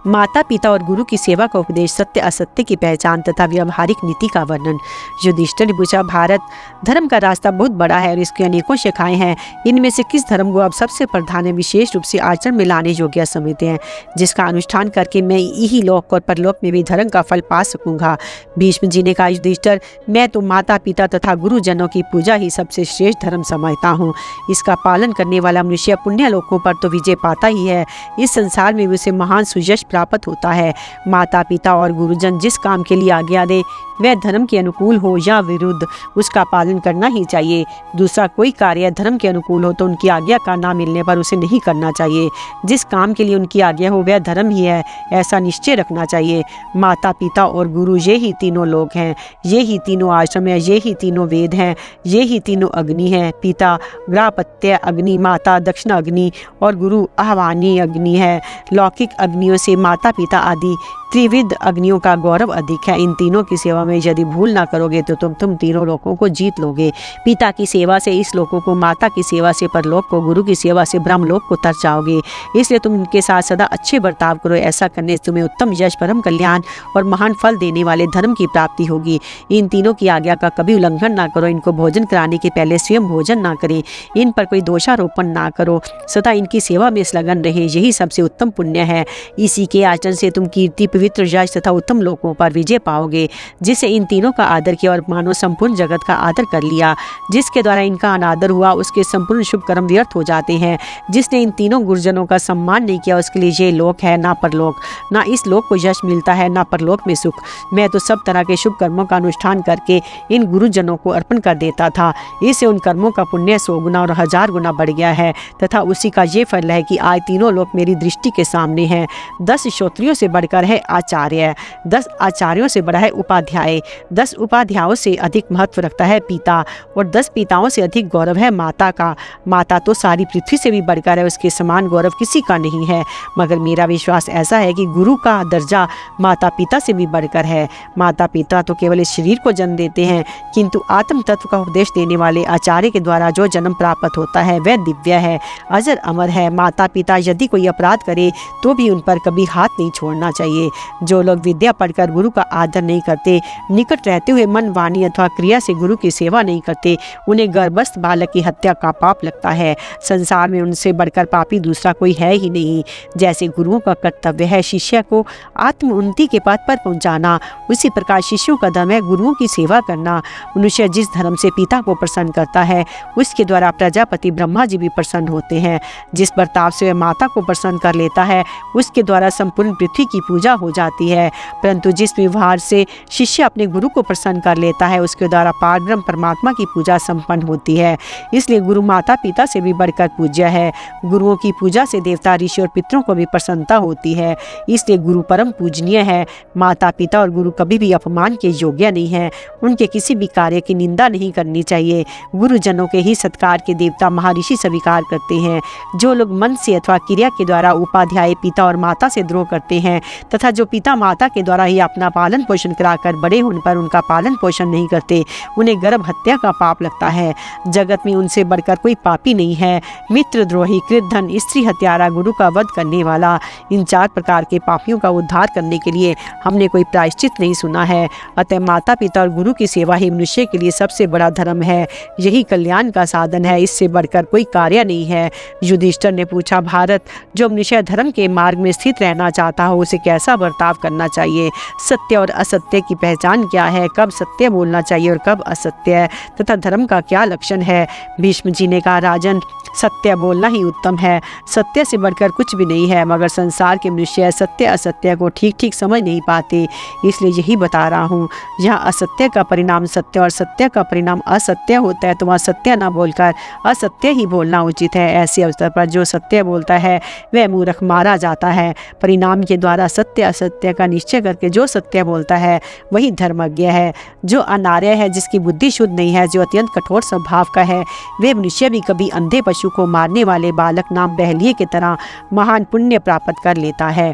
माता पिता और गुरु की सेवा का उपदेश, सत्य असत्य की पहचान तथा व्यवहारिक नीति का वर्णन। युधिष्ठिर ने पूछा, भारत धर्म का रास्ता बहुत बड़ा है और इसकी अनेकों शाखाएं हैं। इनमें से किस धर्म को आप सबसे प्रधान है, विशेष रूप से आचरण में लाने योग्य समझते हैं, जिसका अनुष्ठान करके मैं यही लोक और परलोक में भी धर्म का फल पा सकूंगा? भीष्म जी ने कहा, युधिष्ठिर, मैं तो माता पिता तथा गुरुजनों की पूजा ही सबसे श्रेष्ठ धर्म समझता हूँ। इसका पालन करने वाला मनुष्य पुण्य लोकों पर तो विजय पाता ही है, इस संसार में उसे महान सुयश प्राप्त होता है। माता पिता और गुरुजन जिस काम के लिए आज्ञा दे वह धर्म के अनुकूल हो या विरुद्ध, उसका पालन करना ही चाहिए। दूसरा कोई कार्य धर्म के अनुकूल हो तो उनकी आज्ञा का ना मिलने पर उसे नहीं करना चाहिए। जिस काम के लिए उनकी आज्ञा हो वह धर्म ही है, ऐसा निश्चय रखना चाहिए। माता पिता और गुरु ये ही तीनों लोग हैं, ये ही तीनों आश्रम है, ये ही तीनों वेद हैं, ये ही तीनों अग्नि हैं। पिता ग्रापत्य अग्नि, माता दक्षिण अग्नि और गुरु आह्वानी अग्नि है। लौकिक अग्नियों से माता पिता आदि त्रिविध अग्नियों का गौरव अधिक है। इन तीनों की सेवा में यदि भूल ना करोगे तो तुम तीनों लोकों को जीत लोगे। पिता की सेवा से इस लोकों को, माता की सेवा से परलोक को, गुरु की सेवा से ब्रह्मलोक को तर जाओगे। इसलिए तुम उनके साथ सदा अच्छे बर्ताव करो। ऐसा करने से तुम्हें उत्तम यश, परम कल्याण और महान फल देने वाले धर्म की प्राप्ति होगी। इन तीनों की आज्ञा का कभी उल्लंघन ना करो। इनको भोजन कराने के पहले स्वयं भोजन ना करें। इन पर कोई दोषारोपण ना करो। सदा इनकी सेवा में संलग्न रहे, यही सबसे उत्तम पुण्य है। इसी के आचरण से तुम कीर्ति, पवित्र यश तथा उत्तम लोकों पर विजय पाओगे। जिसे इन तीनों का आदर किया और मानो संपूर्ण जगत का आदर कर लिया, जिसके द्वारा इनका अनादर हुआ उसके संपूर्ण शुभ कर्म व्यर्थ हो जाते हैं। जिसने इन तीनों गुरुजनों का सम्मान नहीं किया उसके लिए ये लोक है ना परलोक, ना इस लोक को यश मिलता है ना परलोक में सुख। मैं तो सब तरह के शुभ कर्मों का अनुष्ठान करके इन गुरुजनों को अर्पण कर देता था। इससे उन कर्मों का पुण्य 100 गुना और 1000 गुना बढ़ गया है तथा उसी का ये फल है कि आज तीनों लोक मेरी दृष्टि के सामने हैं। 10 श्रोत्रियों से बढ़कर है आचार्य, 10 आचार्यों से बड़ा है उपाध्याय, 10 उपाध्यायों से अधिक महत्व रखता है पिता और 10 पिताओं से अधिक गौरव है माता का। माता तो सारी पृथ्वी से भी बढ़कर है, उसके समान गौरव किसी का नहीं है। मगर मेरा विश्वास ऐसा है कि गुरु का दर्जा माता पिता से भी बढ़कर है। माता पिता तो केवल इस शरीर को जन्म देते हैं, किंतु आत्म तत्व का उपदेश देने वाले आचार्य के द्वारा जो जन्म प्राप्त होता है वह दिव्य है, अजर अमर है। माता पिता यदि कोई अपराध करे तो भी उन पर कभी हाथ नहीं छोड़ना चाहिए। जो लोग विद्या पढ़कर गुरु का आदर नहीं करते, निकट रहते हुए मन, वाणी अथवा क्रिया से गुरु की सेवा नहीं करते, उन्हें गर्भस्थ बालक की हत्या का पाप लगता है। संसार में उनसे बढ़कर पापी दूसरा कोई है ही नहीं। जैसे गुरुओं का कर्तव्य है शिष्य को आत्म उन्नति के पथ पर पहुंचाना, उसी प्रकार शिष्यों का धर्म है गुरुओं की सेवा करना। मनुष्य जिस धर्म से पिता को प्रसन्न करता है, उसके द्वारा प्रजापति ब्रह्मा जी भी प्रसन्न होते हैं। जिस बर्ताव से वह माता को प्रसन्न कर लेता है, उसके द्वारा संपूर्ण पृथ्वी की पूजा हो जाती है। परंतु जिस व्यवहार से शिष्य अपने गुरु को प्रसन्न कर लेता है, उसके द्वारा पारब्रह्म परमात्मा की पूजा संपन्न होती है। इसलिए गुरु माता पिता से भी बढ़कर पूज्य है। गुरुओं की पूजा से देवता, ऋषि और पितरों को भी प्रसन्नता होती है। इसलिए गुरु परम पूजनीय है। माता पिता और गुरु कभी भी अपमान के योग्य नहीं है। उनके किसी भी कार्य की निंदा नहीं करनी चाहिए। गुरुजनों के ही सत्कार के देवता महर्षि स्वीकार करते हैं। जो लोग मन से अथवा क्रिया के द्वारा उपाध्याय पिता और माता से द्रोह करते हैं तथा जो पिता माता के द्वारा ही अपना पालन पोषण कराकर बड़े होने पर उनका पालन पोषण नहीं करते, उन्हें गर्भ हत्या का पाप लगता है। जगत में उनसे बढ़कर कोई पापी नहीं है। मित्रद्रोही, कृतधन, स्त्री हत्यारा, गुरु का वध करने वाला, इन 4 प्रकार के पापियों का उद्धार करने के लिए हमने कोई प्रायश्चित नहीं सुना है। अतः माता पिता और गुरु की सेवा ही मनुष्य के लिए सबसे बड़ा धर्म है। यही कल्याण का साधन है। इससे बढ़कर कोई कार्य नहीं है। युधिष्ठिर ने पूछा, भारत, जो मनुष्य धर्म के मार्ग में स्थित रहना चाहता हो, उसे कैसा बर्ताव करना चाहिए? सत्य और असत्य की पहचान क्या है? कब सत्य बोलना चाहिए और कब असत्य, तथा धर्म का क्या लक्षण है? भीष्म जी ने कहा, राजन, सत्य बोलना ही उत्तम है। सत्य से बढ़कर कुछ भी नहीं है। मगर संसार के मनुष्य सत्य असत्य को ठीक ठीक समझ नहीं पाते। इसलिए यही बता रहा हूँ। जहाँ असत्य का परिणाम सत्य और सत्य का परिणाम असत्य होता है, तो वहाँ सत्य न बोलकर असत्य ही बोलना उचित है। ऐसे अवसर पर जो सत्य बोलता है वह मूर्ख मारा जाता है। परिणाम के द्वारा सत्य असत्य का निश्चय करके जो सत्य बोलता है वही धर्मज्ञ है। जो अनार्य है, जिसकी बुद्धि शुद्ध नहीं है, जो अत्यंत कठोर स्वभाव का है, वे मनुष्य भी कभी अंधे पशु को मारने वाले बालक नाम बहलिए की तरह महान पुण्य प्राप्त कर लेता है।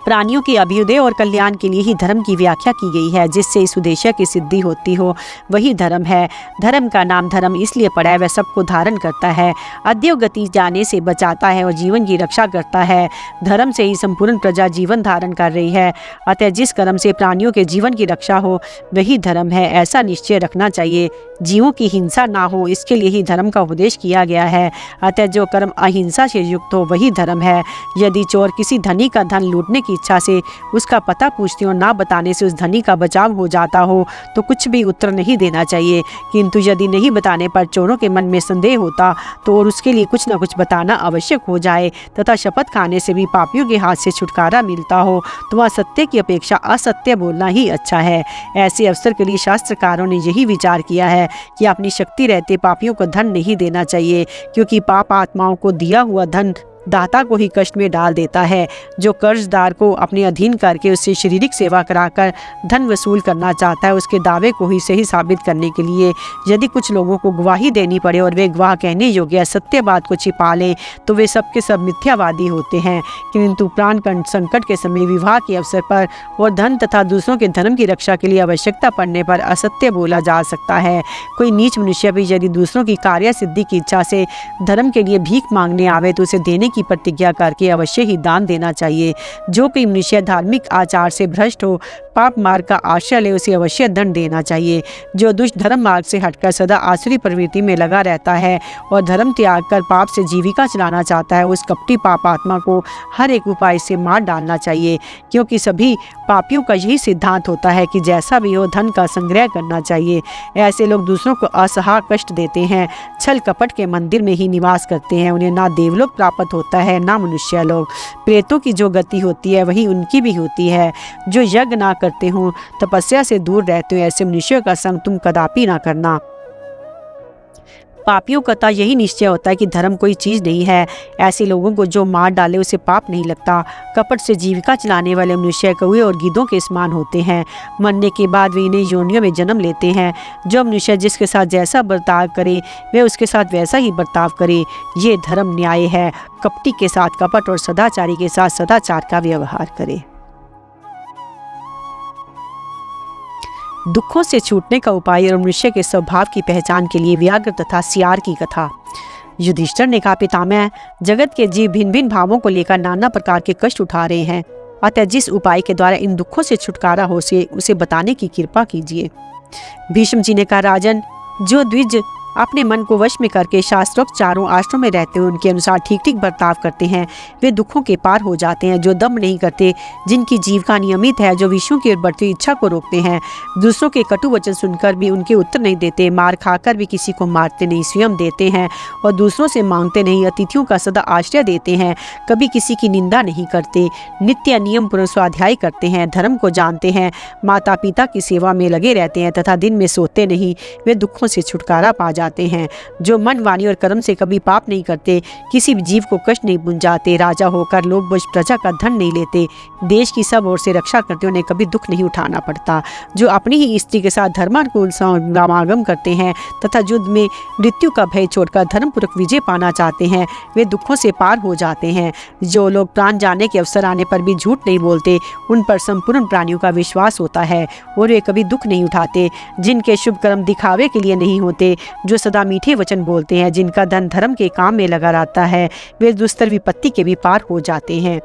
प्राणियों के अभ्युदय और कल्याण के लिए ही धर्म की व्याख्या की गई है। जिससे इस उद्देश्य की सिद्धि होती हो वही धर्म है। धर्म का नाम धर्म इसलिए पड़ा है, वह सबको धारण करता है, अधोगति जाने से बचाता है और जीवन की रक्षा करता है। धर्म से ही संपूर्ण प्रजा जीवन धारण कर रही है। अतः जिस कर्म से प्राणियों के जीवन की रक्षा हो वही धर्म है, ऐसा निश्चय रखना चाहिए। जीवों की हिंसा ना हो, इसके लिए ही धर्म का उपदेश किया गया है। अतः जो कर्म अहिंसा से युक्त हो वही धर्म है। यदि चोर किसी धनी का धन लूटने की इच्छा से उसका पता पूछते और ना बताने से उस धनी का बचाव हो जाता हो तो कुछ भी उत्तर नहीं देना चाहिए। किंतु यदि नहीं बताने पर चोरों के मन में संदेह होता तो और उसके लिए कुछ न कुछ बताना आवश्यक हो जाए तथा शपथ खाने से भी पापियों के हाथ से छुटकारा मिलता हो तो वह सत्य की अपेक्षा असत्य बोलना ही अच्छा है। ऐसे अवसर के लिए शास्त्रकारों ने यही विचार किया है कि अपनी शक्ति रहते पापियों को धन नहीं देना चाहिए, क्योंकि पाप आत्माओं को दिया हुआ धन दाता को ही कष्ट में डाल देता है। जो कर्जदार को अपने अधीन करके उससे शारीरिक सेवा कराकर धन वसूल करना चाहता है, उसके दावे को ही सही साबित करने के लिए यदि कुछ लोगों को गवाही देनी पड़े और वे गवाह कहने योग्य सत्य बात को छिपा लें तो वे सबके सब मिथ्यावादी होते हैं। किंतु प्राण संकट के समय, विवाह के अवसर पर और धन तथा दूसरों के धर्म की रक्षा के लिए आवश्यकता पड़ने पर असत्य बोला जा सकता है। कोई नीच मनुष्य भी यदि दूसरों की कार्य सिद्धि की इच्छा से धर्म के लिए भीख मांगने आवे तो उसे देने की प्रतिज्ञा करके अवश्य ही दान देना चाहिए। जो कोई मनुष्य धार्मिक आचार से भ्रष्ट हो, पाप मार्ग का आश्रय ले, उसे अवश्य दंड देना चाहिए। जो दुष्ट धर्म मार्ग से हटकर सदा आसुरी प्रवृत्ति में लगा रहता है और धर्म त्याग कर पाप से जीविका चलाना चाहता है, उस कपटी पाप आत्मा को हर एक उपाय से मार डालना चाहिए। क्योंकि सभी पापियों का यही सिद्धांत होता है कि जैसा भी हो धन का संग्रह करना चाहिए। ऐसे लोग दूसरों को असहा कष्ट देते हैं, छल कपट के मंदिर में ही निवास करते हैं। उन्हें ना देवलोक प्राप्त होता है ना मनुष्य लोग। प्रेतों की जो गति होती है वही उनकी भी होती है। जो यज्ञ ना करते हो, तपस्या से दूर रहते हो, ऐसे मनुष्यों का संग तुम कदापि ना करना। पापियों का यही निश्चय होता है कि धर्म कोई चीज़ नहीं है। ऐसे लोगों को जो मार डाले उसे पाप नहीं लगता। कपट से जीविका चलाने वाले मनुष्य कौए और गीदों के समान होते हैं। मरने के बाद वे इन्हें योनियों में जन्म लेते हैं। जो मनुष्य जिसके साथ जैसा बर्ताव करे वे उसके साथ वैसा ही बर्ताव करे। ये धर्म न्याय है। कपटी के साथ कपट और सदाचारी के साथ सदाचार का व्यवहार करे। दुखों से छूटने का उपाय और मनुष्य के स्वभाव की पहचान के लिए व्याघ्र तथा सियार की कथा। युधिष्ठिर ने कहा, पितामह, जगत के जीव भिन्न भिन्न भावों को लेकर नाना प्रकार के कष्ट उठा रहे हैं, अतः जिस उपाय के द्वारा इन दुखों से छुटकारा हो उसे बताने की कृपा कीजिए। भीष्म जी ने कहा, राजन, जो द्विज अपने मन को वश में करके शास्त्रोक्त चारों आश्रम में रहते हुए उनके अनुसार ठीक ठीक बर्ताव करते हैं, वे दुखों के पार हो जाते हैं। जो दम नहीं करते, जिनकी जीविका नियमित है, जो विषयों की ओर बढ़ती इच्छा को रोकते हैं, दूसरों के कटु वचन सुनकर भी उनके उत्तर नहीं देते, मार खाकर भी किसी को मारते नहीं, स्वयं देते हैं और दूसरों से मांगते नहीं, अतिथियों का सदा आश्रय देते हैं, कभी किसी की निंदा नहीं करते, नित्य नियम पूर्वक स्वाध्याय करते हैं, धर्म को जानते हैं, माता पिता की सेवा में लगे रहते हैं तथा दिन में सोते नहीं, वे दुखों से छुटकारा पा जाते हैं। जो मन, वाणी और कर्म से कभी पाप नहीं करते, किसी भी जीव को कष्ट नहीं पहुंचाते, राजा होकर लोग बोझ प्रजा का धन नहीं लेते, देश की सब ओर से रक्षा करते, उन्हें कभी दुख नहीं उठाना पड़ता, जो अपनी ही स्त्री के साथ धर्मानुकूल समागम करते हैं तथा युद्ध में मृत्यु का भय छोड़कर धर्मपूर्वक विजय पाना चाहते हैं, वे दुखों से पार हो जाते हैं। जो लोग प्राण जाने के अवसर आने पर भी झूठ नहीं बोलते, उन पर संपूर्ण प्राणियों का विश्वास होता है और वे कभी दुख नहीं उठाते। जिनके शुभ कर्म दिखावे के लिए नहीं होते, जो सदा मीठे वचन बोलते हैं, जिनका धन धर्म के काम में लगा रहता है, वे दुस्तर विपत्ति के भी पार हो जाते हैं।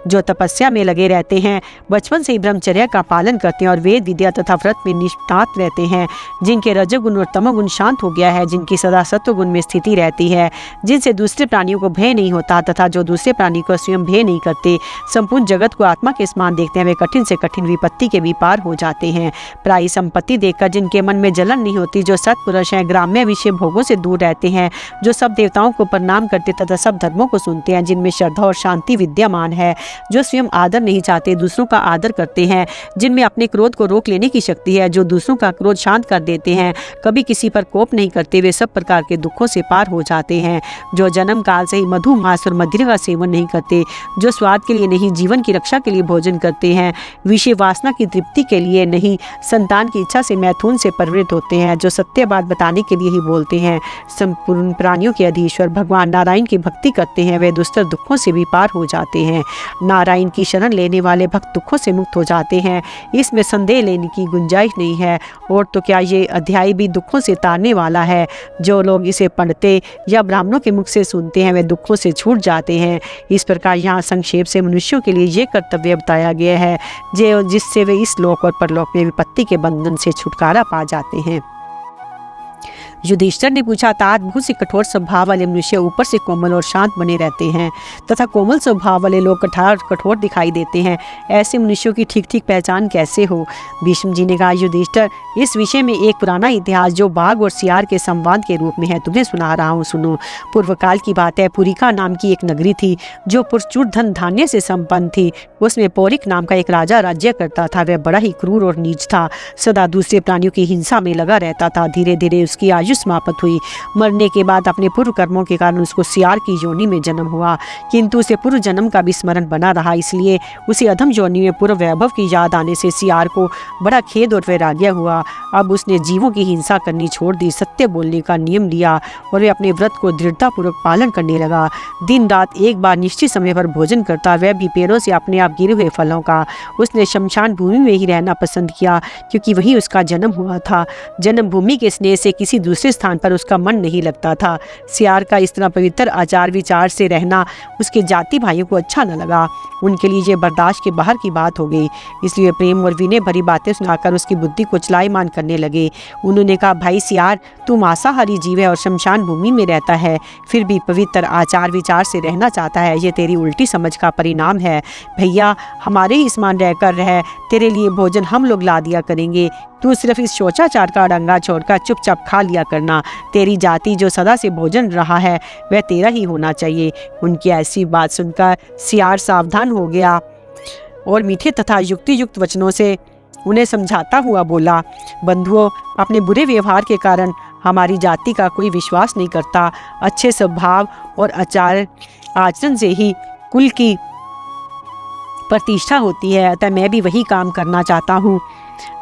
जो तपस्या में लगे रहते हैं, बचपन से ही ब्रह्मचर्य का पालन करते हैं और वेद विद्या तथा व्रत में निष्ठात रहते हैं, जिनके रजोगुण और तमोगुण शांत हो गया है, जिनकी सदा सत्वगुण में स्थिति रहती है, जिनसे दूसरे प्राणियों को भय नहीं होता तथा जो दूसरे प्राणी को स्वयं भय नहीं करते, संपूर्ण जगत को आत्मा के समान देखते हैं, वे कठिन से कठिन विपत्ति के भी पार हो जाते हैं। प्रायी संपत्ति देखकर जिनके मन में जलन नहीं होती, जो सत्पुरुष हैं, ग्राम्य विषय भोगों से दूर रहते हैं, जो सब देवताओं को प्रणाम करते तथा सब धर्मों को सुनते हैं, जिनमें श्रद्धा और शांति विद्यमान है, जो स्वयं आदर नहीं चाहते, दूसरों का आदर करते हैं, जिनमें अपने क्रोध को रोक लेने की शक्ति है, जो दूसरों का क्रोध शांत कर देते हैं, कभी किसी पर कोप नहीं करते, वे सब प्रकार के दुखों से पार हो जाते हैं। जो जन्म काल से ही मधु, मांस और मदिरा का सेवन नहीं करते, जो स्वाद के लिए नहीं, जीवन की रक्षा के लिए भोजन करते हैं, विषय वासना की तृप्ति के लिए नहीं, संतान की इच्छा से मैथुन से प्रवृत्त होते हैं, जो सत्य बात बताने के लिए ही बोलते हैं, संपूर्ण प्राणियों के अधीश्वर भगवान नारायण की भक्ति करते हैं, वे दुस्तर दुखों से भी पार हो जाते हैं। नारायण की शरण लेने वाले भक्त दुखों से मुक्त हो जाते हैं, इसमें संदेह लेने की गुंजाइश नहीं है। और तो क्या ये अध्याय भी दुखों से तारने वाला है। जो लोग इसे पढ़ते या ब्राह्मणों के मुख से सुनते हैं, वे दुखों से छूट जाते हैं। इस प्रकार यहाँ संक्षेप से मनुष्यों के लिए ये कर्तव्य बताया गया है, जिससे वे इस लोक और परलोक में विपत्ति के बंधन से छुटकारा पा जाते हैं। युधिष्ठिर ने पूछा, तात बहुत से कठोर स्वभाव वाले मनुष्य ऊपर से कोमल और शांत बने रहते हैं तथा कोमल स्वभाव वाले लोग कठोर दिखाई देते हैं, ऐसे मनुष्यों की ठीक ठीक पहचान कैसे हो। भीष्म जी ने कहा, युधिष्ठिर, इस विषय में एक पुराना इतिहास जो बाघ और सियार के संवाद के रूप में है तुम्हें सुना रहा हूँ, सुनो। पूर्व काल की बात है। पुरिका नाम की एक नगरी थी जो प्रचुर धन धान्य से संपन्न थी। उसमें पौरिक नाम का एक राजा राज्य करता था। वह बड़ा ही क्रूर और नीच था, सदा दूसरे प्राणियों की हिंसा में लगा रहता था। धीरे धीरे उसकी आयु समाप्त हुई। मरने के बाद अपने पूर्व कर्मों के कारण उसको सियार की योनि में जन्म हुआ, किंतु उसे पूर्व जन्म का भी स्मरण बना रहा, इसलिए उसे अधम योनि में पूर्व वैभव की याद आने से सियार को बड़ा खेद और वैराग्य हुआ। अब उसने जीवों की हिंसा करनी छोड़ दी, सत्य बोलने का नियम लिया और वह अपने व्रत को दृढ़तापूर्वक पालन करने लगा। दिन रात एक बार निश्चित समय पर भोजन करता, वह भी पेड़ों से अपने आप गिरे हुए फलों का। उसने शमशान भूमि में ही रहना पसंद किया, क्योंकि वही उसका जन्म हुआ था। जन्मभूमि के स्नेह से किसी दूसरे स्थान पर उसका मन नहीं लगता था। सियार का इस तरह पवित्र आचार विचार से रहना उसके जाति भाइयों को अच्छा न लगा। उनके लिए ये बर्दाश्त के बाहर की बात हो गई, इसलिए प्रेम और विनय भरी बातें सुनाकर उसकी बुद्धि को चलायमान करने लगे। उन्होंने कहा, भाई सियार, तू मांसाहारी जीव है और शमशान भूमि में रहता है, फिर भी पवित्र आचार विचार से रहना चाहता है। ये तेरी उल्टी समझ का परिणाम है। भैया, हमारे ही समान रहकर रह, तेरे लिए भोजन हम लोग ला दिया करेंगे, तू सिर्फ इस शोचाचार का डंगा छोड़कर चुपचाप खा लिया करना। तेरी जाति जो सदा से भोजन रहा है वह तेरा ही होना चाहिए। उनकी ऐसी बात सुनकर सियार सावधान हो गया और मीठे तथा युक्ति युक्त वचनों से उन्हें समझाता हुआ बोला, बंधुओं, अपने बुरे व्यवहार के कारण हमारी जाति का कोई विश्वास नहीं करता। अच्छे स्वभाव और आचरण से ही कुल की प्रतिष्ठा होती है, अतः मैं भी वही काम करना चाहता हूँ।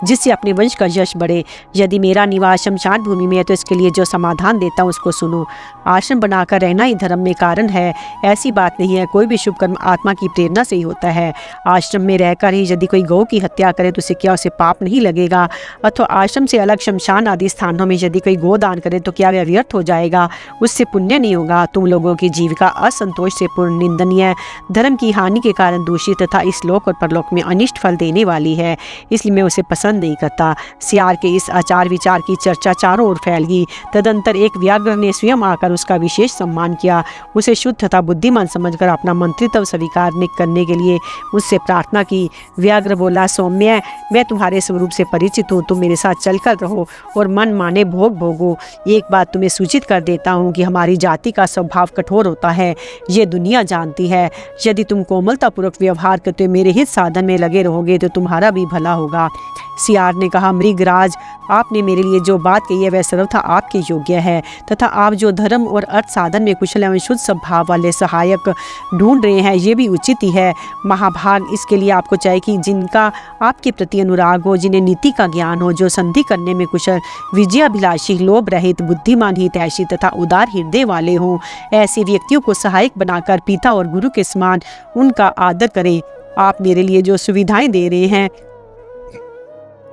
जिससे अपने वंश का यश बढ़े। यदि मेरा निवास शमशान भूमि में है तो इसके लिए जो समाधान देता हूँ उसको सुनो। आश्रम बनाकर रहना ही धर्म में कारण है, ऐसी बात नहीं है। कोई भी शुभ कर्म आत्मा की प्रेरणा से ही होता है। आश्रम में रहकर ही यदि कोई गौ की हत्या करे तो उसे क्या उसे पाप नहीं लगेगा? अथवा आश्रम से अलग शमशान आदि स्थानों में यदि कोई गोदान करे तो क्या वह व्यर्थ हो जाएगा? उससे पुण्य नहीं होगा। तुम लोगों की जीविका असंतोष से पूर्ण, निंदनीय, धर्म की हानि के कारण दूषित तथा इस लोक और परलोक में अनिष्ट फल देने वाली है, इसलिए मैं उसे पसंद नहीं करता। सियार के इस आचार विचार की चर्चा चारों ओर फैल गई। तदंतर एक व्याघ्र ने स्वयं आकर उसका विशेष सम्मान किया। उसे शुद्ध तथा बुद्धिमान समझकर अपना मंत्रित्व स्वीकार करने के लिए उससे प्रार्थना की। व्याघ्र बोला, सौम्य, मैं तुम्हारे स्वरूप से परिचित हूँ, तुम मेरे साथ चलकर रहो और मन माने भोग भोगो। एक बात तुम्हें सूचित कर देता हूँ कि हमारी जाति का स्वभाव कठोर होता है, ये दुनिया जानती है। यदि तुम कोमलतापूर्वक व्यवहार करते मेरे हित साधन में लगे रहोगे तो तुम्हारा भी भला होगा। सियार ने कहा, मृगराज, आपने मेरे लिए जो बात कही है वह सर्वथा आपके योग्य है, तथा आप जो धर्म और अर्थ साधन में कुशल एवं शुद्ध स्वभाव वाले सहायक ढूंढ रहे हैं ये भी उचित ही है। महाभाग, इसके लिए आपको चाहिए कि जिनका आपके प्रति अनुराग हो, जिन्हें नीति का ज्ञान हो, जो संधि करने में कुशल, विजयाभिलाषी, लोभ रहित, बुद्धिमान, हितैषी तथा उदार हृदय वाले हों, ऐसे व्यक्तियों को सहायक बनाकर पिता और गुरु के समान उनका आदर करें। आप मेरे लिए जो सुविधाएं दे रहे हैं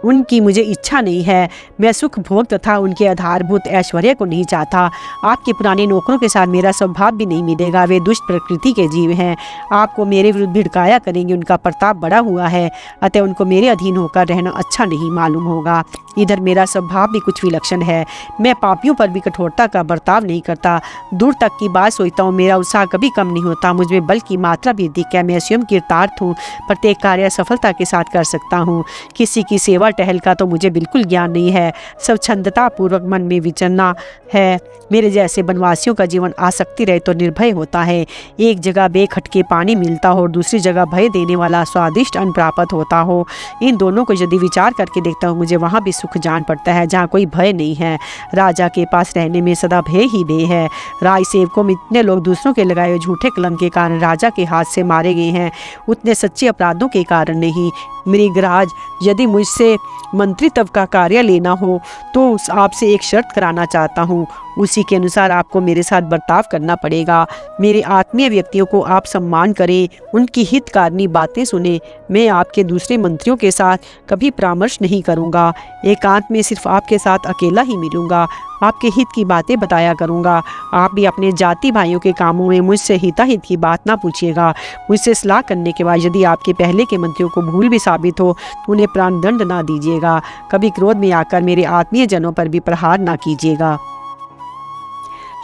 उनकी मुझे इच्छा नहीं है। मैं सुख भोग तथा उनके आधारभूत ऐश्वर्य को नहीं चाहता। आपके पुराने नौकरों के साथ मेरा स्वभाव भी नहीं मिलेगा, वे दुष्ट प्रकृति के जीव हैं, आपको मेरे विरुद्ध भिड़काया करेंगे। उनका प्रताप बड़ा हुआ है, अतः उनको मेरे अधीन होकर रहना अच्छा नहीं मालूम होगा। इधर मेरा स्वभाव भी कुछ विलक्षण है, मैं पापियों पर भी कठोरता का बर्ताव नहीं करता। दूर तक की बात सोचता हूँ, मेरा उत्साह कभी कम नहीं होता, मुझमें बल की मात्रा भी अधिक है। मैं स्वयं कृतार्थ हूँ, प्रत्येक कार्य सफलता के साथ कर सकता हूँ। किसी की सेवा टहल का तो मुझे बिल्कुल ज्ञान नहीं है, स्वच्छंदता पूर्वक मन में विचरना है। मेरे जैसे वनवासियों का जीवन आसक्ति रहे तो निर्भय होता है। एक जगह बेखटके पानी मिलता हो और दूसरी जगह भय देने वाला स्वादिष्ट अन्न प्राप्त होता हो। इन दोनों को यदि विचार करके देखता हूँ मुझे वहाँ भी सुख जान पड़ता है जहाँ कोई भय नहीं है। राजा के पास रहने में सदा भय ही भय है। राय सेवकों में इतने लोग दूसरों के लगाए हुए झूठे कलंक के कारण राजा के हाथ से मारे गए हैं, उतने सच्चे अपराधों के कारण नहीं। मृगराज, यदि मुझसे मंत्रित्व का कार्य लेना हो तो आपसे एक शर्त कराना चाहता हूँ, उसी के अनुसार आपको मेरे साथ बर्ताव करना पड़ेगा। मेरे आत्मीय व्यक्तियों को आप सम्मान करें, उनकी हितकारिणी बातें सुने। मैं आपके दूसरे मंत्रियों के साथ कभी परामर्श नहीं करूँगा, एकांत में सिर्फ आपके साथ अकेला ही मिलूँगा, आपके हित की बातें बताया करूँगा। आप भी अपने जाति भाइयों के कामों में मुझसे हिताहित की बात ना पूछिएगा। मुझसे सलाह करने के बाद यदि आपके पहले के मंत्रियों को भूल भी साबित हो तो उन्हें प्राणदंड ना दीजिएगा। कभी क्रोध में आकर मेरे आत्मीय जनों पर भी प्रहार ना कीजिएगा।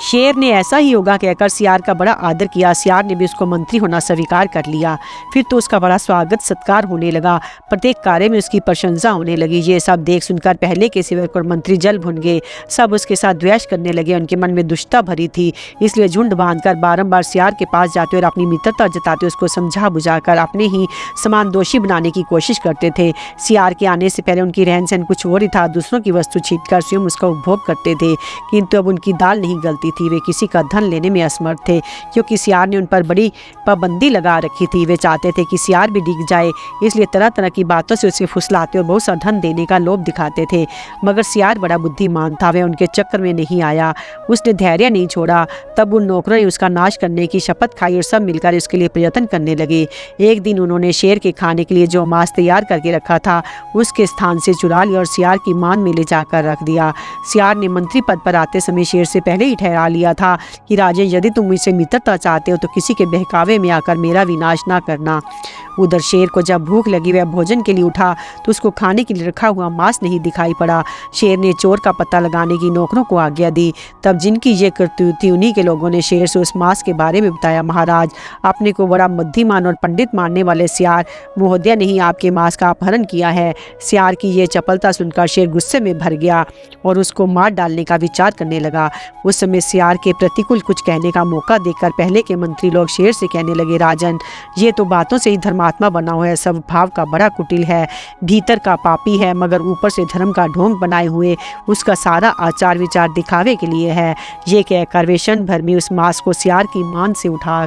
शेर ने ऐसा ही होगा कहकर सियार का बड़ा आदर किया। सियार ने भी उसको मंत्री होना स्वीकार कर लिया। फिर तो उसका बड़ा स्वागत सत्कार होने लगा, प्रत्येक कार्य में उसकी प्रशंसा होने लगी। ये सब देख सुनकर पहले के सेवक और मंत्री जल भुन गए, सब उसके साथ द्वेष करने लगे। उनके मन में दुष्टता भरी थी, इसलिए झुंड बांधकर बारंबार सियार के पास जाते और अपनी मित्रता जताते उसको समझा बुझाकर अपने ही समान दोषी बनाने की कोशिश करते थे। सियार के आने से पहले उनकी रहन सहन कुछ और ही था, दूसरों की वस्तु छीनकर स्वयं उसका उपभोग करते थे, किंतु अब उनकी दाल नहीं गलती थी। वे किसी का धन लेने में असमर्थ थे, क्योंकि सियार ने उन पर बड़ी पाबंदी लगा रखी थी। वे चाहते थे कि सियार भी डिग जाए, इसलिए तरह तरह की बातों से उसे फुसलाते और बहुत सा धन देने का लोभ दिखाते थे। मगर सियार बड़ा बुद्धिमान था, वह उनके चक्कर में नहीं आया, उसने धैर्य नहीं छोड़ा। तब उन नौकरों ने उसका नाश करने की शपथ खाई और सब मिलकर इसके लिए प्रयत्न करने लगे। एक दिन उन्होंने शेर के खाने के लिए जो मांस तैयार करके रखा था उसके स्थान से चुरा लिया और सियार की मान में ले जाकर रख दिया। सियार ने मंत्री पद पर आते समय शेर से पहले ही ठहरा लिया था कि राजे, यदि तुम मुझसे मित्रता चाहते हो तो किसी के बहकावे में आकर मेरा विनाश ना करना। उधर शेर को जब भूख लगी वह भोजन के लिए उठा तो उसको खाने के लिए रखा हुआ मांस नहीं दिखाई पड़ा। शेर ने चोर का पता लगाने की नौकरों को आज्ञा दी। तब जिनकी ये करतूत थी उन्हीं के लोगों ने शेर से उस मांस के बारे में बताया। महाराज, अपने को बड़ा बुद्धिमान और पंडित मानने वाले सियार महोदय ने ही आपके मांस का अपहरण किया है। सियार की ये चपलता सुनकर शेर गुस्से में भर गया और उसको मार डालने का विचार करने लगा। उस समय सियार के प्रतिकूल कुछ कहने का मौका देखकर पहले के मंत्री लोग शेर से कहने लगे, राजन, ये तो बातों से ही धर्मात्मा बना हुआ है, स्वभाव का बड़ा कुटिल है, भीतर का पापी है, मगर ऊपर से धर्म का ढोंग बनाए हुए उसका सारा आचार विचार दिखावे के लिए है। ये कहकर वे क्षण भर में उस मांस को सियार की मान से उठा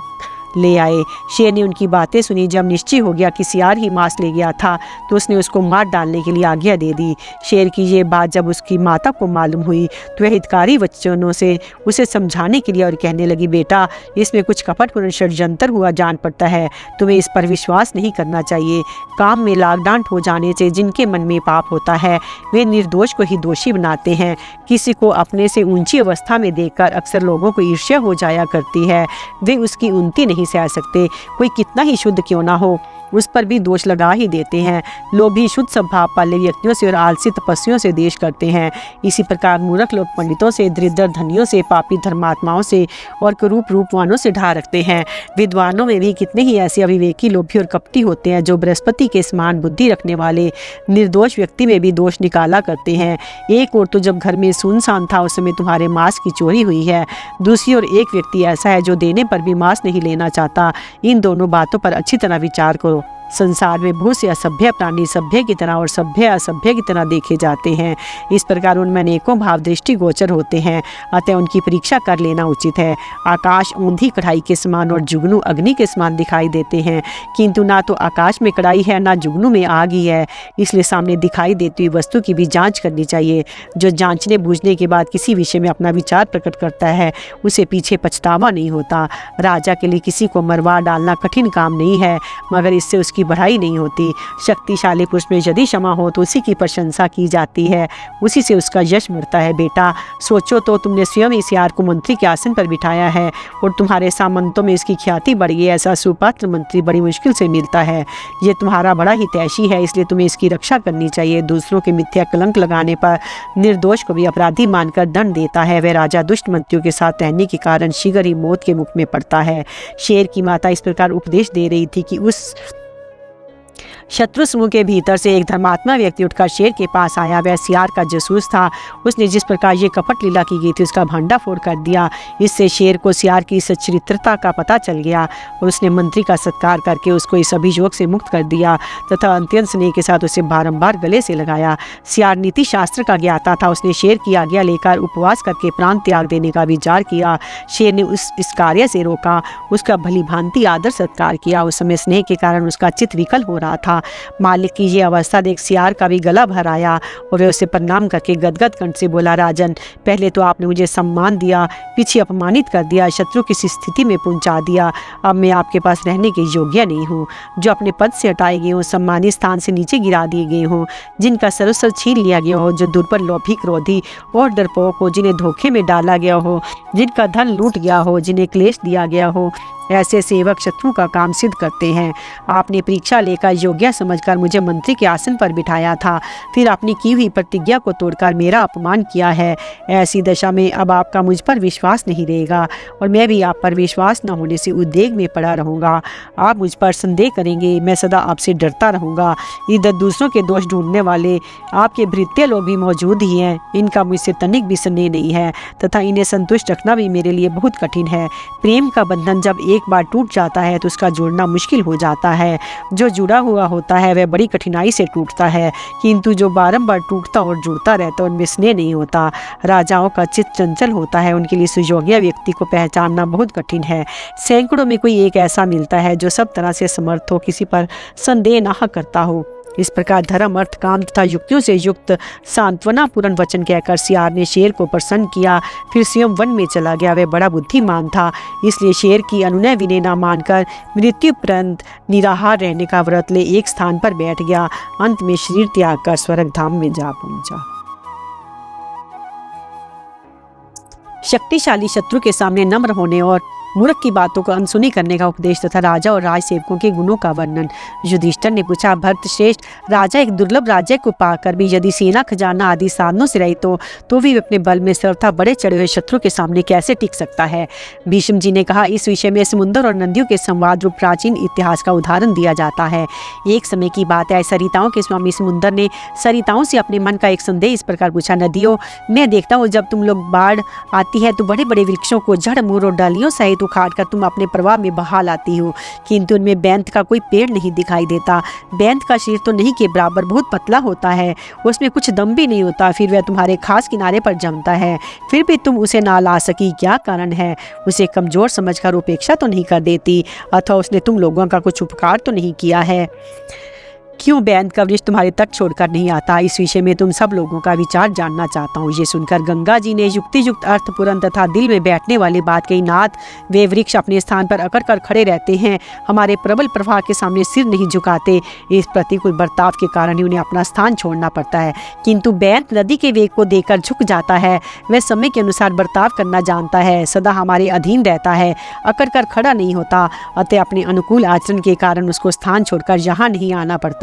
ले आए। शेर ने उनकी बातें सुनी। जब निश्चय हो गया कि सियार ही मांस ले गया था तो उसने उसको मार डालने के लिए आज्ञा दे दी। शेर की ये बात जब उसकी माता को मालूम हुई तो वह हितकारी वचनों से उसे समझाने के लिए और कहने लगी, बेटा, इसमें कुछ कपटपूर्ण षड्यंत्र हुआ जान पड़ता है, तुम्हें इस पर विश्वास नहीं करना चाहिए। काम में लागडांट हो जाने से जिनके मन में पाप होता है वे निर्दोष को ही दोषी बनाते हैं। किसी को अपने से ऊंची अवस्था में देखकर अक्सर लोगों को ईर्ष्या हो जाया करती है। वे उसकी उन्नति नहीं सह सकते। कोई कितना ही शुद्ध क्यों ना हो, उस पर भी दोष लगा ही देते हैं। लोभी शुद्ध स्वभाव वाले व्यक्तियों से और आलसी तपस्वियों से देश करते हैं। इसी प्रकार मूर्ख लोग पंडितों से, दरिद्र धनियों से, पापी धर्मात्माओं से और कुरूप रूपवानों से ढा रखते हैं। विद्वानों में भी कितने ही ऐसे अविवेकी, लोभी और कपटी होते हैं जो बृहस्पति के समान बुद्धि रखने वाले निर्दोष व्यक्ति में भी दोष निकाला करते हैं। एक और तो जब घर में सुनसान था उस समय तुम्हारे मांस की चोरी हुई है। दूसरी ओर एक व्यक्ति ऐसा है जो देने पर भी मांस नहीं लेना चाहता। इन दोनों बातों पर अच्छी तरह विचार करो। संसार में बहुत से असभ्य प्राणी सभ्य की तरह और सभ्य असभ्य की तरह देखे जाते हैं। इस प्रकार उनमें अनेकों भाव दृष्टि गोचर होते हैं, अतः उनकी परीक्षा कर लेना उचित है। आकाश ऊंधी कढ़ाई के समान और जुगनू अग्नि के समान दिखाई देते हैं, किंतु ना तो आकाश में कढ़ाई है ना जुगनू में आग ही है। इसलिए सामने दिखाई देती हुई वस्तु की भी जांच करनी चाहिए। जो जांचने बूझने के बाद किसी विषय में अपना विचार प्रकट करता है उसे पीछे पछतावा नहीं होता। राजा के लिए किसी को मरवा डालना कठिन काम नहीं है, मगर इससे उसकी बढ़ाई नहीं होती। शक्तिशाली पुरुष में यदि क्षमा हो तो उसी की प्रशंसा की जाती है, उसी से उसका यश मिलता है। बेटा, सोचो तो, तुमने स्वयं इस यार को मंत्री के आसन पर बिठाया है और तुम्हारे सामंतों में इसकी ख्याति बढ़ गई। ऐसा सुपात्र मंत्री बड़ी मुश्किल से मिलता है। ये तुम्हारा बड़ा ही तैशी है, इसलिए तुम्हें इसकी रक्षा करनी चाहिए। दूसरों के मिथ्या कलंक लगाने पर निर्दोष को भी अपराधी मानकर दंड देता है। वह राजा दुष्ट मंत्रियों के साथ रहने के कारण शीघ्र ही मौत के मुख में पड़ता है। शेर की माता इस प्रकार उपदेश दे रही थी कि उस शत्रु समूह के भीतर से एक धर्मात्मा व्यक्ति उठकर शेर के पास आया। वह सियार का जासूस था। उसने जिस प्रकार ये कपट लीला की गई थी उसका भंडाफोड़ कर दिया। इससे शेर को सियार की सच्चरित्रता का पता चल गया और उसने मंत्री का सत्कार करके उसको इस अभियोग से मुक्त कर दिया तथा अत्यंत स्नेह के साथ उसे बारंबार गले से लगाया। सियार नीति शास्त्र का ज्ञाता था। उसने शेर की आज्ञा लेकर उपवास करके प्राण त्याग देने का विचार किया। शेर ने इस कार्य से रोका, उसका भली भांति आदर सत्कार किया। उस समय स्नेह के कारण उसका चित्त विकल हो रहा था। मालिक की ये अवस्था देख सियार का भी गला भर आया और वह उसे प्रणाम करके गदगद कंठ से बोला, राजन, पहले तो आपने मुझे सम्मान दिया, पीछे अपमानित कर दिया, शत्रु की स्थिति में पहुंचा दिया। अब मैं आपके पास रहने के योग्य नहीं हूँ। जो अपने पद से हटाए गए हों, सम्मानित स्थान से नीचे गिरा दिए गए हों, जिनका सर्वस्व छीन लिया गया हो, जो दुर्बल, लोभी, क्रोधी और डरपोक हो, जिन्हें धोखे में डाला गया हो, जिनका धन लूट गया हो, जिन्हें क्लेश दिया गया हो, ऐसे सेवक शत्रु का काम सिद्ध करते हैं। आपने परीक्षा लेकर योग्य समझकर मुझे मंत्री के आसन पर बिठाया था, फिर अपनी की हुई प्रतिज्ञा को तोड़कर मेरा अपमान किया है। ऐसी दशा में अब आपका मुझ पर विश्वास नहीं रहेगा और मैं भी आप पर विश्वास न होने से उद्वेग में पड़ा रहूँगा। आप मुझ पर संदेह करेंगे, मैं सदा आपसे डरता रहूँगा। इधर दूसरों के दोष ढूंढने वाले आपके भृत्य लोग भी मौजूद ही हैं। इनका मुझसे तनिक भी संदेह नहीं है तथा इन्हें संतुष्ट रखना भी मेरे लिए बहुत कठिन है। प्रेम का बंधन जब एक बार टूट जाता है तो उसका जुड़ना मुश्किल हो जाता है। जो जुड़ा हुआ होता है वह बड़ी कठिनाई से टूटता है, किंतु जो बारंबार टूटता और जुड़ता रहता है उनमें स्नेह नहीं होता। राजाओं का चित्त चंचल होता है, उनके लिए सुयोग्य व्यक्ति को पहचानना बहुत कठिन है। सैकड़ों में कोई एक ऐसा मिलता है जो सब तरह से समर्थ हो, किसी पर संदेह न करता हो। इस प्रकार धर्म, अर्थ, काम तथा युक्तियों से युक्त सांत्वनापूर्ण वचन कहकर सियार ने शेर को प्रसन्न किया। फिर स्वयं वन में चला गया। वह बड़ा बुद्धिमान था, इसलिए शेर की अनुनय विनय न मानकर मृत्युपर्यंत निराहार रहने का व्रत ले एक स्थान पर बैठ गया। अंत में शरीर त्याग कर स्वर्ग धाम में जा पहुंचा। शक्तिशाली शत्रु के सामने नम्र होने और मूर्ख की बातों को अनसुनी करने का उपदेश तथा राजा और राजसेवकों के गुणों का वर्णन। युधिष्ठिर ने पूछा, भरत श्रेष्ठ, राजा एक दुर्लभ राज्य को पाकर भी यदि सेना, खजाना आदि साधनों से रहित तो भी अपने बल में सर्वथा बड़े चढ़े हुए शत्रु के सामने कैसे टिक सकता है। भीष्म जी ने कहा, इस विषय में समुद्र और नदियों के संवाद रूप प्राचीन इतिहास का उदाहरण दिया जाता है। एक समय की बात है, सरिताओं के स्वामी समुद्र ने सरिताओं से अपने मन का एक संदेह इस प्रकार पूछा, नदियों, मैं देखता हूँ जब तुम लोग बाढ़ आती है तो बड़े बड़े वृक्षों को जड़, मूल और डालियों सहित उखाड़ कर तुम अपने प्रवाह में बहा लाती हो, किंतु उनमें बैंत का कोई पेड़ नहीं दिखाई देता। बैंत का शरीर तो नहीं के बराबर बहुत पतला होता है, उसमें कुछ दम भी नहीं होता, फिर वह तुम्हारे खास किनारे पर जमता है, फिर भी तुम उसे ना ला सकी, क्या कारण है? उसे कमज़ोर समझकर उपेक्षा तो नहीं कर देती, अथवा उसने तुम लोगों का कुछ उपकार तो नहीं किया है? क्यों बैंत का वृक्ष तुम्हारे तक छोड़कर नहीं आता? इस विषय में तुम सब लोगों का विचार जानना चाहता हूँ। ये सुनकर गंगा जी ने युक्ति युक्त अर्थपूर्ण तथा दिल में बैठने वाली बात कही। नाथ, वे वृक्ष अपने स्थान पर अकड़ कर खड़े रहते हैं, हमारे प्रबल प्रवाह के सामने सिर नहीं झुकाते। इस प्रतिकूल बर्ताव के कारण ही उन्हें अपना स्थान छोड़ना पड़ता है, किंतु बैंत नदी के वेग को देखकर झुक जाता है। वह समय के अनुसार बर्ताव करना जानता है, सदा हमारे अधीन रहता है, अकड़ कर खड़ा नहीं होता। अतः अपने अनुकूल आचरण के कारण उसको स्थान छोड़कर यहाँ नहीं आना पड़ता।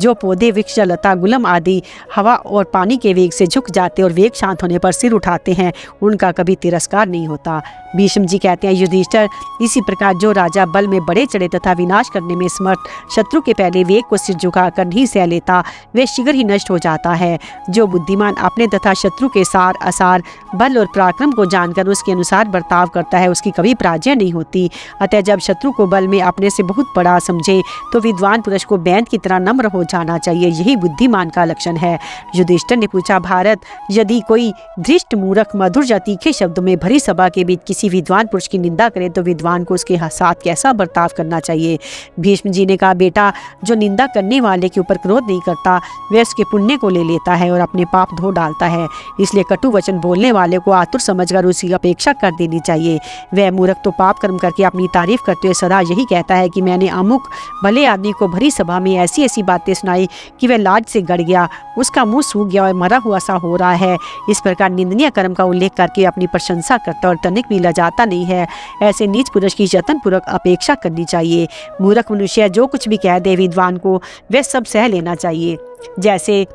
जो पौधे, वृक्ष, लता, गुलम आदि हवा और पानी के वेग से झुक जाते और वेग शांत होने पर सिर उठाते हैं, उनका कभी तिरस्कार नहीं होता। भीष्म जी कहते हैं, युधिष्ठिर, इसी प्रकार जो राजा बल में बढ़े चढ़े तथा विनाश करने में समर्थ शत्रु के पहले वेग को सिर झुकाकर नहीं सह लेता, वह शीघ्र ही नष्ट हो जाता है। जो बुद्धिमान अपने तथा शत्रु के सार असार बल और पराक्रम को जानकर उसके अनुसार बर्ताव करता है, उसकी कभी पराजय नहीं होती। अतः जब शत्रु को बल में अपने से बहुत बड़ा समझे तो विद्वान पुरुष को बैंत की तरह नम्र हो जाना चाहिए, यही बुद्धिमान का लक्षण है। युधिष्ठिर ने पूछा, भारत, यदि कोई धृष्ट मूर्ख मधुर या तीखे शब्दों में भरी सभा के बीच किसी विद्वान पुरुष की निंदा करे तो विद्वान को उसके साथ कैसा बर्ताव करना चाहिए? भीष्म जी ने कहा, बेटा, जो निंदा करने वाले के ऊपर क्रोध नहीं करता वह उसके पुण्य को ले लेता है और अपने पाप धो डालता है। इसलिए कटु वचन बोलने वाले को आतुर समझकर उसकी अपेक्षा कर देनी चाहिए। वह मूर्ख तो पाप कर्म करके अपनी तारीफ करते हुए सदा यही कहता है कि मैंने अमुक भले आदमी को भरी सभा में ऐसी ऐसी बातें सुनाई कि वह लाज से गड़ गया, उसका मुंह सूख गया और मरा हुआ सा हो रहा है। इस प्रकार निंदनीय कर्म का उल्लेख करके अपनी प्रशंसा करता और तनिक भी लजाता नहीं है। ऐसे नीच पुरुष की यत्नपूर्वक अपेक्षा करनी चाहिए। मूर्ख मनुष्य जो कुछ भी कह दे विद्वान को वह सब सह लेना चाहिए। जैसे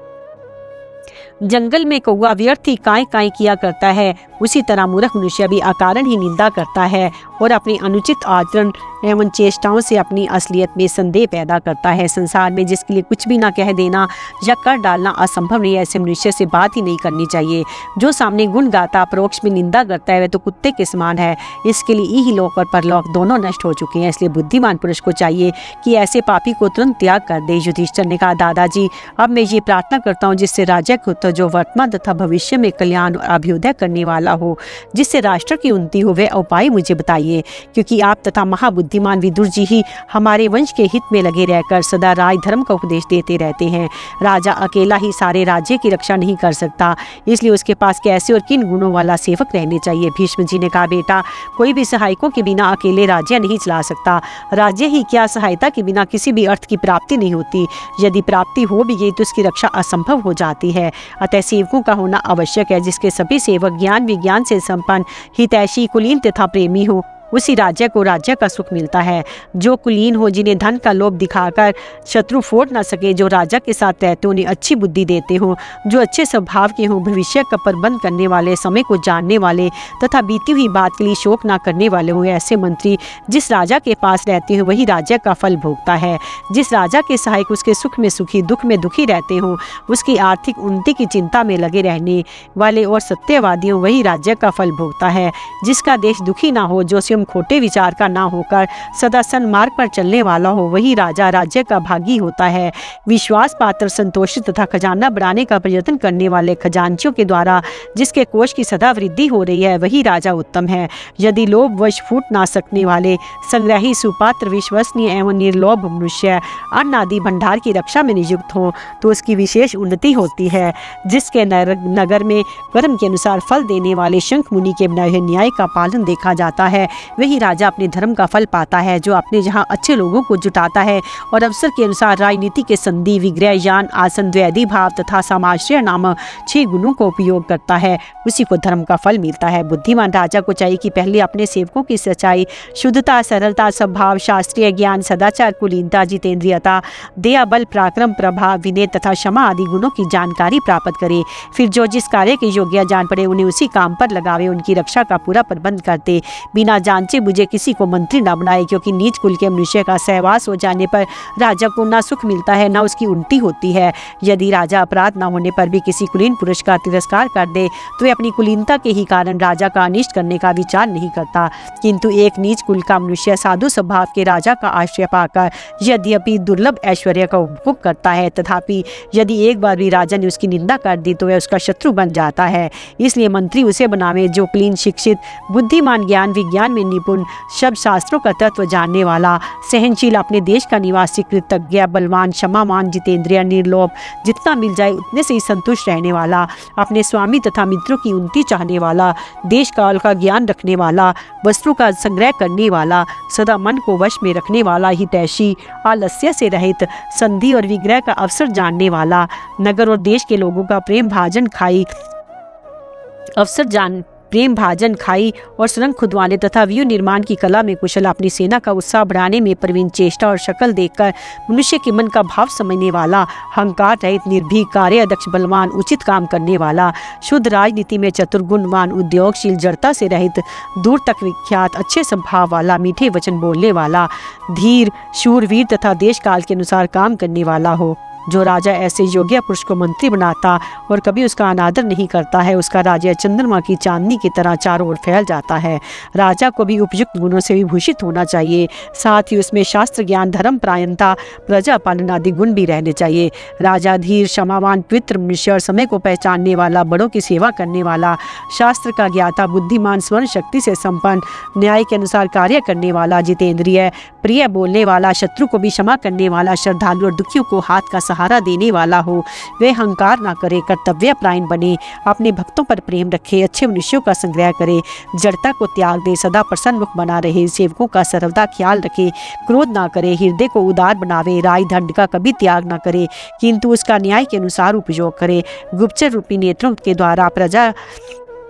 जंगल में कौआ व्यर्थ ही काई काई किया करता है, उसी तरह मूर्ख मनुष्य भी अकारण ही निंदा करता है और अपनी अनुचित आचरण एवं चेष्टाओं से अपनी असलियत में संदेह पैदा करता है। संसार में जिसके लिए कुछ भी ना कह देना या कर डालना असंभव नहीं, ऐसे मनुष्य से बात ही नहीं करनी चाहिए। जो सामने गुण गाता परोक्ष में निंदा करता है वह तो कुत्ते के समान है। इसके लिए ही लोक और परलोक दोनों नष्ट हो चुके हैं। इसलिए बुद्धिमान पुरुष को चाहिए कि ऐसे पापी को तुरंत त्याग कर दे। युधिष्ठिर ने कहा, दादाजी, अब मैं ये प्रार्थना करता हूँ जिससे राज्य को जो वर्तमान तथा भविष्य में कल्याण और अभ्युदय करने वाला हो, जिससे राष्ट्र की उन्नति हो, वह उपाय मुझे बताइए, क्योंकि आप तथा महाबुद्धिमान विदुर जी ही हमारे वंश के हित में लगे रहकर सदा राज धर्म का उपदेश देते रहते हैं। राजा अकेला ही सारे राज्य की रक्षा नहीं कर सकता, इसलिए उसके पास कैसे और किन गुणों वाला सेवक रहने चाहिए। भीष्म जी ने कहा, बेटा, कोई भी सहायकों के बिना अकेले राज्य नहीं चला सकता। राज्य ही क्या, सहायता के बिना किसी भी अर्थ की प्राप्ति नहीं होती। यदि प्राप्ति हो भी गई तो उसकी रक्षा असंभव हो जाती है। अतः सेवकों का होना आवश्यक है, जिसके सभी सेवक ज्ञान विज्ञान से संपन्न, हितैषी, कुलीन तथा प्रेमी हो, उसी राज्य को राज्य का सुख मिलता है। जो कुलीन हो, जिन्हें धन का लोभ दिखाकर शत्रु फोड़ न सके, जो राजा के साथ रहते उन्हें अच्छी बुद्धि देते हो, जो अच्छे स्वभाव के हों, भविष्य का प्रबंध करने वाले, समय को जानने वाले तथा बीती हुई बात के लिए शोक न करने वाले हों, ऐसे मंत्री जिस राजा के पास रहते हैं वही राज्य का फल भोगता है। जिस राजा के सहायक उसके सुख में सुखी, दुख में दुखी रहते हों, उसकी आर्थिक उन्नति की चिंता में लगे रहने वाले और सत्यवादी हों, वही राज्य का फल भोगता है। जिसका देश दुखी ना हो, जो खोटे विचार का ना होकर सदा सन्मार्ग पर चलने वाला हो, वही राजा राज्य का भागी होता है। विश्वास पात्र, संतोषित तथा खजाना बढ़ाने का प्रयत्न करने वाले खजांचियों के द्वारा जिसके कोष की सदा वृद्धि हो रही है, वही राजा उत्तम है। यदि लोभ वश फूट ना सकने वाले संग्रही, सुपात्र, विश्वसनीय एवं निर्लोभ मनुष्य अन्न आदि भंडार की रक्षा में नियुक्त हो तो उसकी विशेष उन्नति होती है। जिसके नगर में कर्म के अनुसार फल देने वाले शंख मुनि के बनाए न्याय का पालन देखा जाता है, वही राजा अपने धर्म का फल पाता है। जो अपने जहाँ अच्छे लोगों को जुटाता है और अवसर के अनुसार राजनीति के संधि, विग्रह, यान, आसन, द्वैधी भाव तथा समाश्रय नामक 6 गुणों को उपयोग करता है, उसी को धर्म का फल मिलता है। बुद्धिमान राजा को चाहिए कि पहले अपने सेवकों की सच्चाई, शुद्धता, सरलता, स्वभाव, शास्त्रीय ज्ञान, सदाचार, कुलीनता, जितेंद्रियता, दया, बल, पराक्रम, प्रभाव, विनय तथा क्षमा आदि गुणों की जानकारी प्राप्त करे। फिर जो जिस कार्य के योग्य जान पड़े उन्हें उसी काम पर लगावे, उनकी रक्षा का पूरा प्रबंध करते, बिना जांचे बुझे किसी को मंत्री न बनाए, क्योंकि नीच कुल के मनुष्य का सहवास हो जाने पर राजा को ना सुख मिलता है ना उसकी उन्नति होती है। यदि राजा अपराध न होने पर भी किसी कुलीन पुरुष का तिरस्कार कर दे तो वह अपनी कुलीनता के ही कारण राजा का अनिष्ट करने का विचार नहीं करता, किंतु एक नीच कुल का मनुष्य साधु स्वभाव के राजा का आश्रय पाकर यद्यपि दुर्लभ ऐश्वर्य का उपभोग करता है, तथापि यदि एक बार भी राजा ने उसकी निंदा कर दी तो वह उसका शत्रु बन जाता है। इसलिए मंत्री उसे बनावे जो कुलीन, शिक्षित, बुद्धिमान, ज्ञान विज्ञान में निपुण, शब्द शास्त्रों का तत्व जानने वाला, सहनशील, अपने देश का निवासी, कृतज्ञ, बलवान, क्षमावान, जितेंद्रिय, निर्लोभ, जितना मिल जाए उतने से ही संतुष्ट रहने वाला, अपने स्वामी तथा मित्रों की उन्नति चाहने वाला, देश काल का ज्ञान रखने वाला, वस्त्रों का संग्रह करने वाला, सदा मन को वश में रखने वाला, हितैषी, आलस्य से रहित, संधि और विग्रह का अवसर जानने वाला, नगर और देश के लोगों का प्रेम भाजन खाई और सुरंग खुदवाने तथा व्यूह निर्माण की कला में कुशल, अपनी सेना का उत्साह बढ़ाने में प्रवीण, चेष्टा और शक्ल देखकर मनुष्य के मन का भाव समझने वाला, अहंकार रहित, निर्भीक, कार्यदक्ष, बलवान, उचित काम करने वाला, शुद्ध, राजनीति में चतुर, गुणवान, उद्योगशील, जड़ता से रहित, दूर तक विख्यात, अच्छे स्वभाव वाला, मीठे वचन बोलने वाला, धीर, शूरवीर तथा देश काल के अनुसार काम करने वाला हो। जो राजा ऐसे योग्य पुरुष को मंत्री बनाता और कभी उसका अनादर नहीं करता है, उसका राज्य चंद्रमा की चांदनी की तरह चारों ओर फैल जाता है। राजा को भी उपयुक्त गुणों से विभूषित होना चाहिए, साथ ही उसमें शास्त्र ज्ञान, धर्म परायणता, प्रजा पालन आदि गुण भी रहने चाहिए। राजा धीर, क्षमावान, पवित्र मनुष्य और समय को पहचानने वाला, बड़ों की सेवा करने वाला, शास्त्र का ज्ञाता, बुद्धिमान, स्वर्ण शक्ति से संपन्न, न्याय के अनुसार कार्य करने वाला, जितेंद्रिय, प्रिय बोलने वाला, शत्रु को भी क्षमा करने वाला, श्रद्धालु और दुखियों को हाथ का सहारा देने वाला हो। वे अहंकार ना करे, कर्तव्य परायण बने, अपने भक्तों पर प्रेम रखे, अच्छे मनुष्यों का संग्रह करे, जड़ता को त्याग दे, सदा प्रसन्न मुख बना रहे, सेवकों का सर्वदा ख्याल रखे, क्रोध ना करे, हृदय को उदार बनावे, राय दंड का कभी त्याग ना करे, किंतु उसका न्याय के अनुसार उपयोग करे, गुप्तचर रूपी नेत्रों के द्वारा प्रजा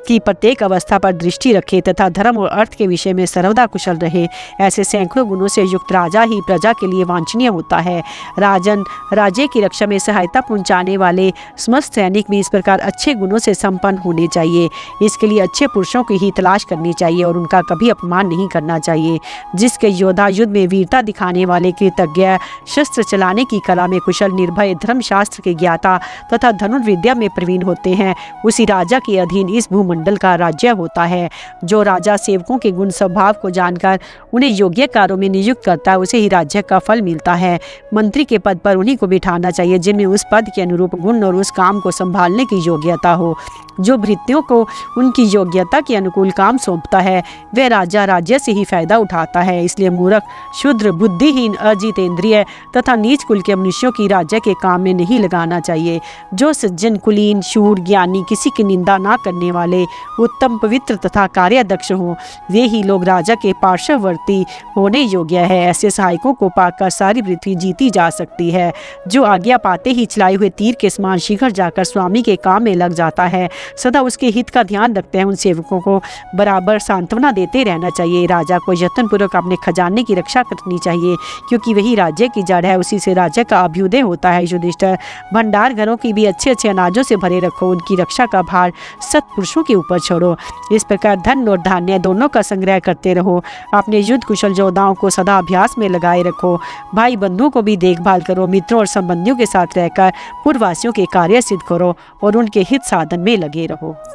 की प्रत्येक अवस्था पर दृष्टि रखे तथा धर्म और अर्थ के विषय में सर्वदा कुशल रहे। ऐसे सैकड़ों गुणों से युक्त राजा ही प्रजा के लिए वांछनीय होता है। राजन, राज्य की रक्षा में सहायता पहुंचाने वाले समस्त सैनिक भी इस प्रकार अच्छे गुणों से संपन्न होने चाहिए। इसके लिए अच्छे पुरुषों की ही तलाश करनी चाहिए और उनका कभी अपमान नहीं करना चाहिए। जिसके योद्धा युद्ध में वीरता दिखाने वाले, कृतज्ञ, शस्त्र चलाने की कला में कुशल, निर्भय, धर्मशास्त्र के ज्ञाता तथा धनुर्विद्या में प्रवीण होते हैं, उसी राजा के अधीन इस भूमंडल का राज्य होता है। जो राजा सेवकों के गुण स्वभाव को जानकर उन्हें योग्य कार्यों में नियुक्त करता है, उसे ही राज्य का फल मिलता है। मंत्री के पद पर उन्हीं को बिठाना चाहिए जिनमें उस पद के अनुरूप गुण और उस काम को संभालने की योग्यता हो। जो भृत्यों को उनकी योग्यता के अनुकूल काम सौंपता है, वह राजा राज्य से ही फायदा उठाता है। इसलिए मूर्ख, शूद्र, बुद्धिहीन, अजितेंद्रिय तथा नीच कुल के मनुष्यों की राज्य के काम में नहीं लगाना चाहिए। जो सज्जन, कुलीन, शूर, ज्ञानी, किसी की निंदा ना करने वाले, उत्तम, पवित्र तथा कार्यदक्ष हों, वे ही लोग राजा के पार्श्ववर्ती होने योग्य है। ऐसे सहायकों को पाकर सारी पृथ्वी जीती जा सकती है। जो आज्ञा पाते ही चलाए हुए तीर के समान शीघ्र जाकर स्वामी के काम में लग जाता है, सदा उसके हित का ध्यान रखते हैं, उन सेवकों को बराबर सांत्वना देते रहना चाहिए। राजा को यत्नपूर्वक अपने खजाने की रक्षा करनी चाहिए, क्योंकि वही राज्य की जड़ है, उसी से राज्य का अभ्युदय होता है। युधिष्ठिर, भंडार घरों की भी अच्छे अच्छे अनाजों से भरे रखो, उनकी रक्षा का भार सत्पुरुषों के ऊपर छोड़ो। इस प्रकार धन और धान्य दोनों का संग्रह करते रहो। अपने युद्ध कुशल योद्धाओं को सदा अभ्यास में लगाए रखो। भाई बंधुओं को भी देखभाल करो। मित्रों और संबंधियों के साथ रहकर पूर्ववासियों के कार्य सिद्ध करो और उनके हित साधन में लगे रहो।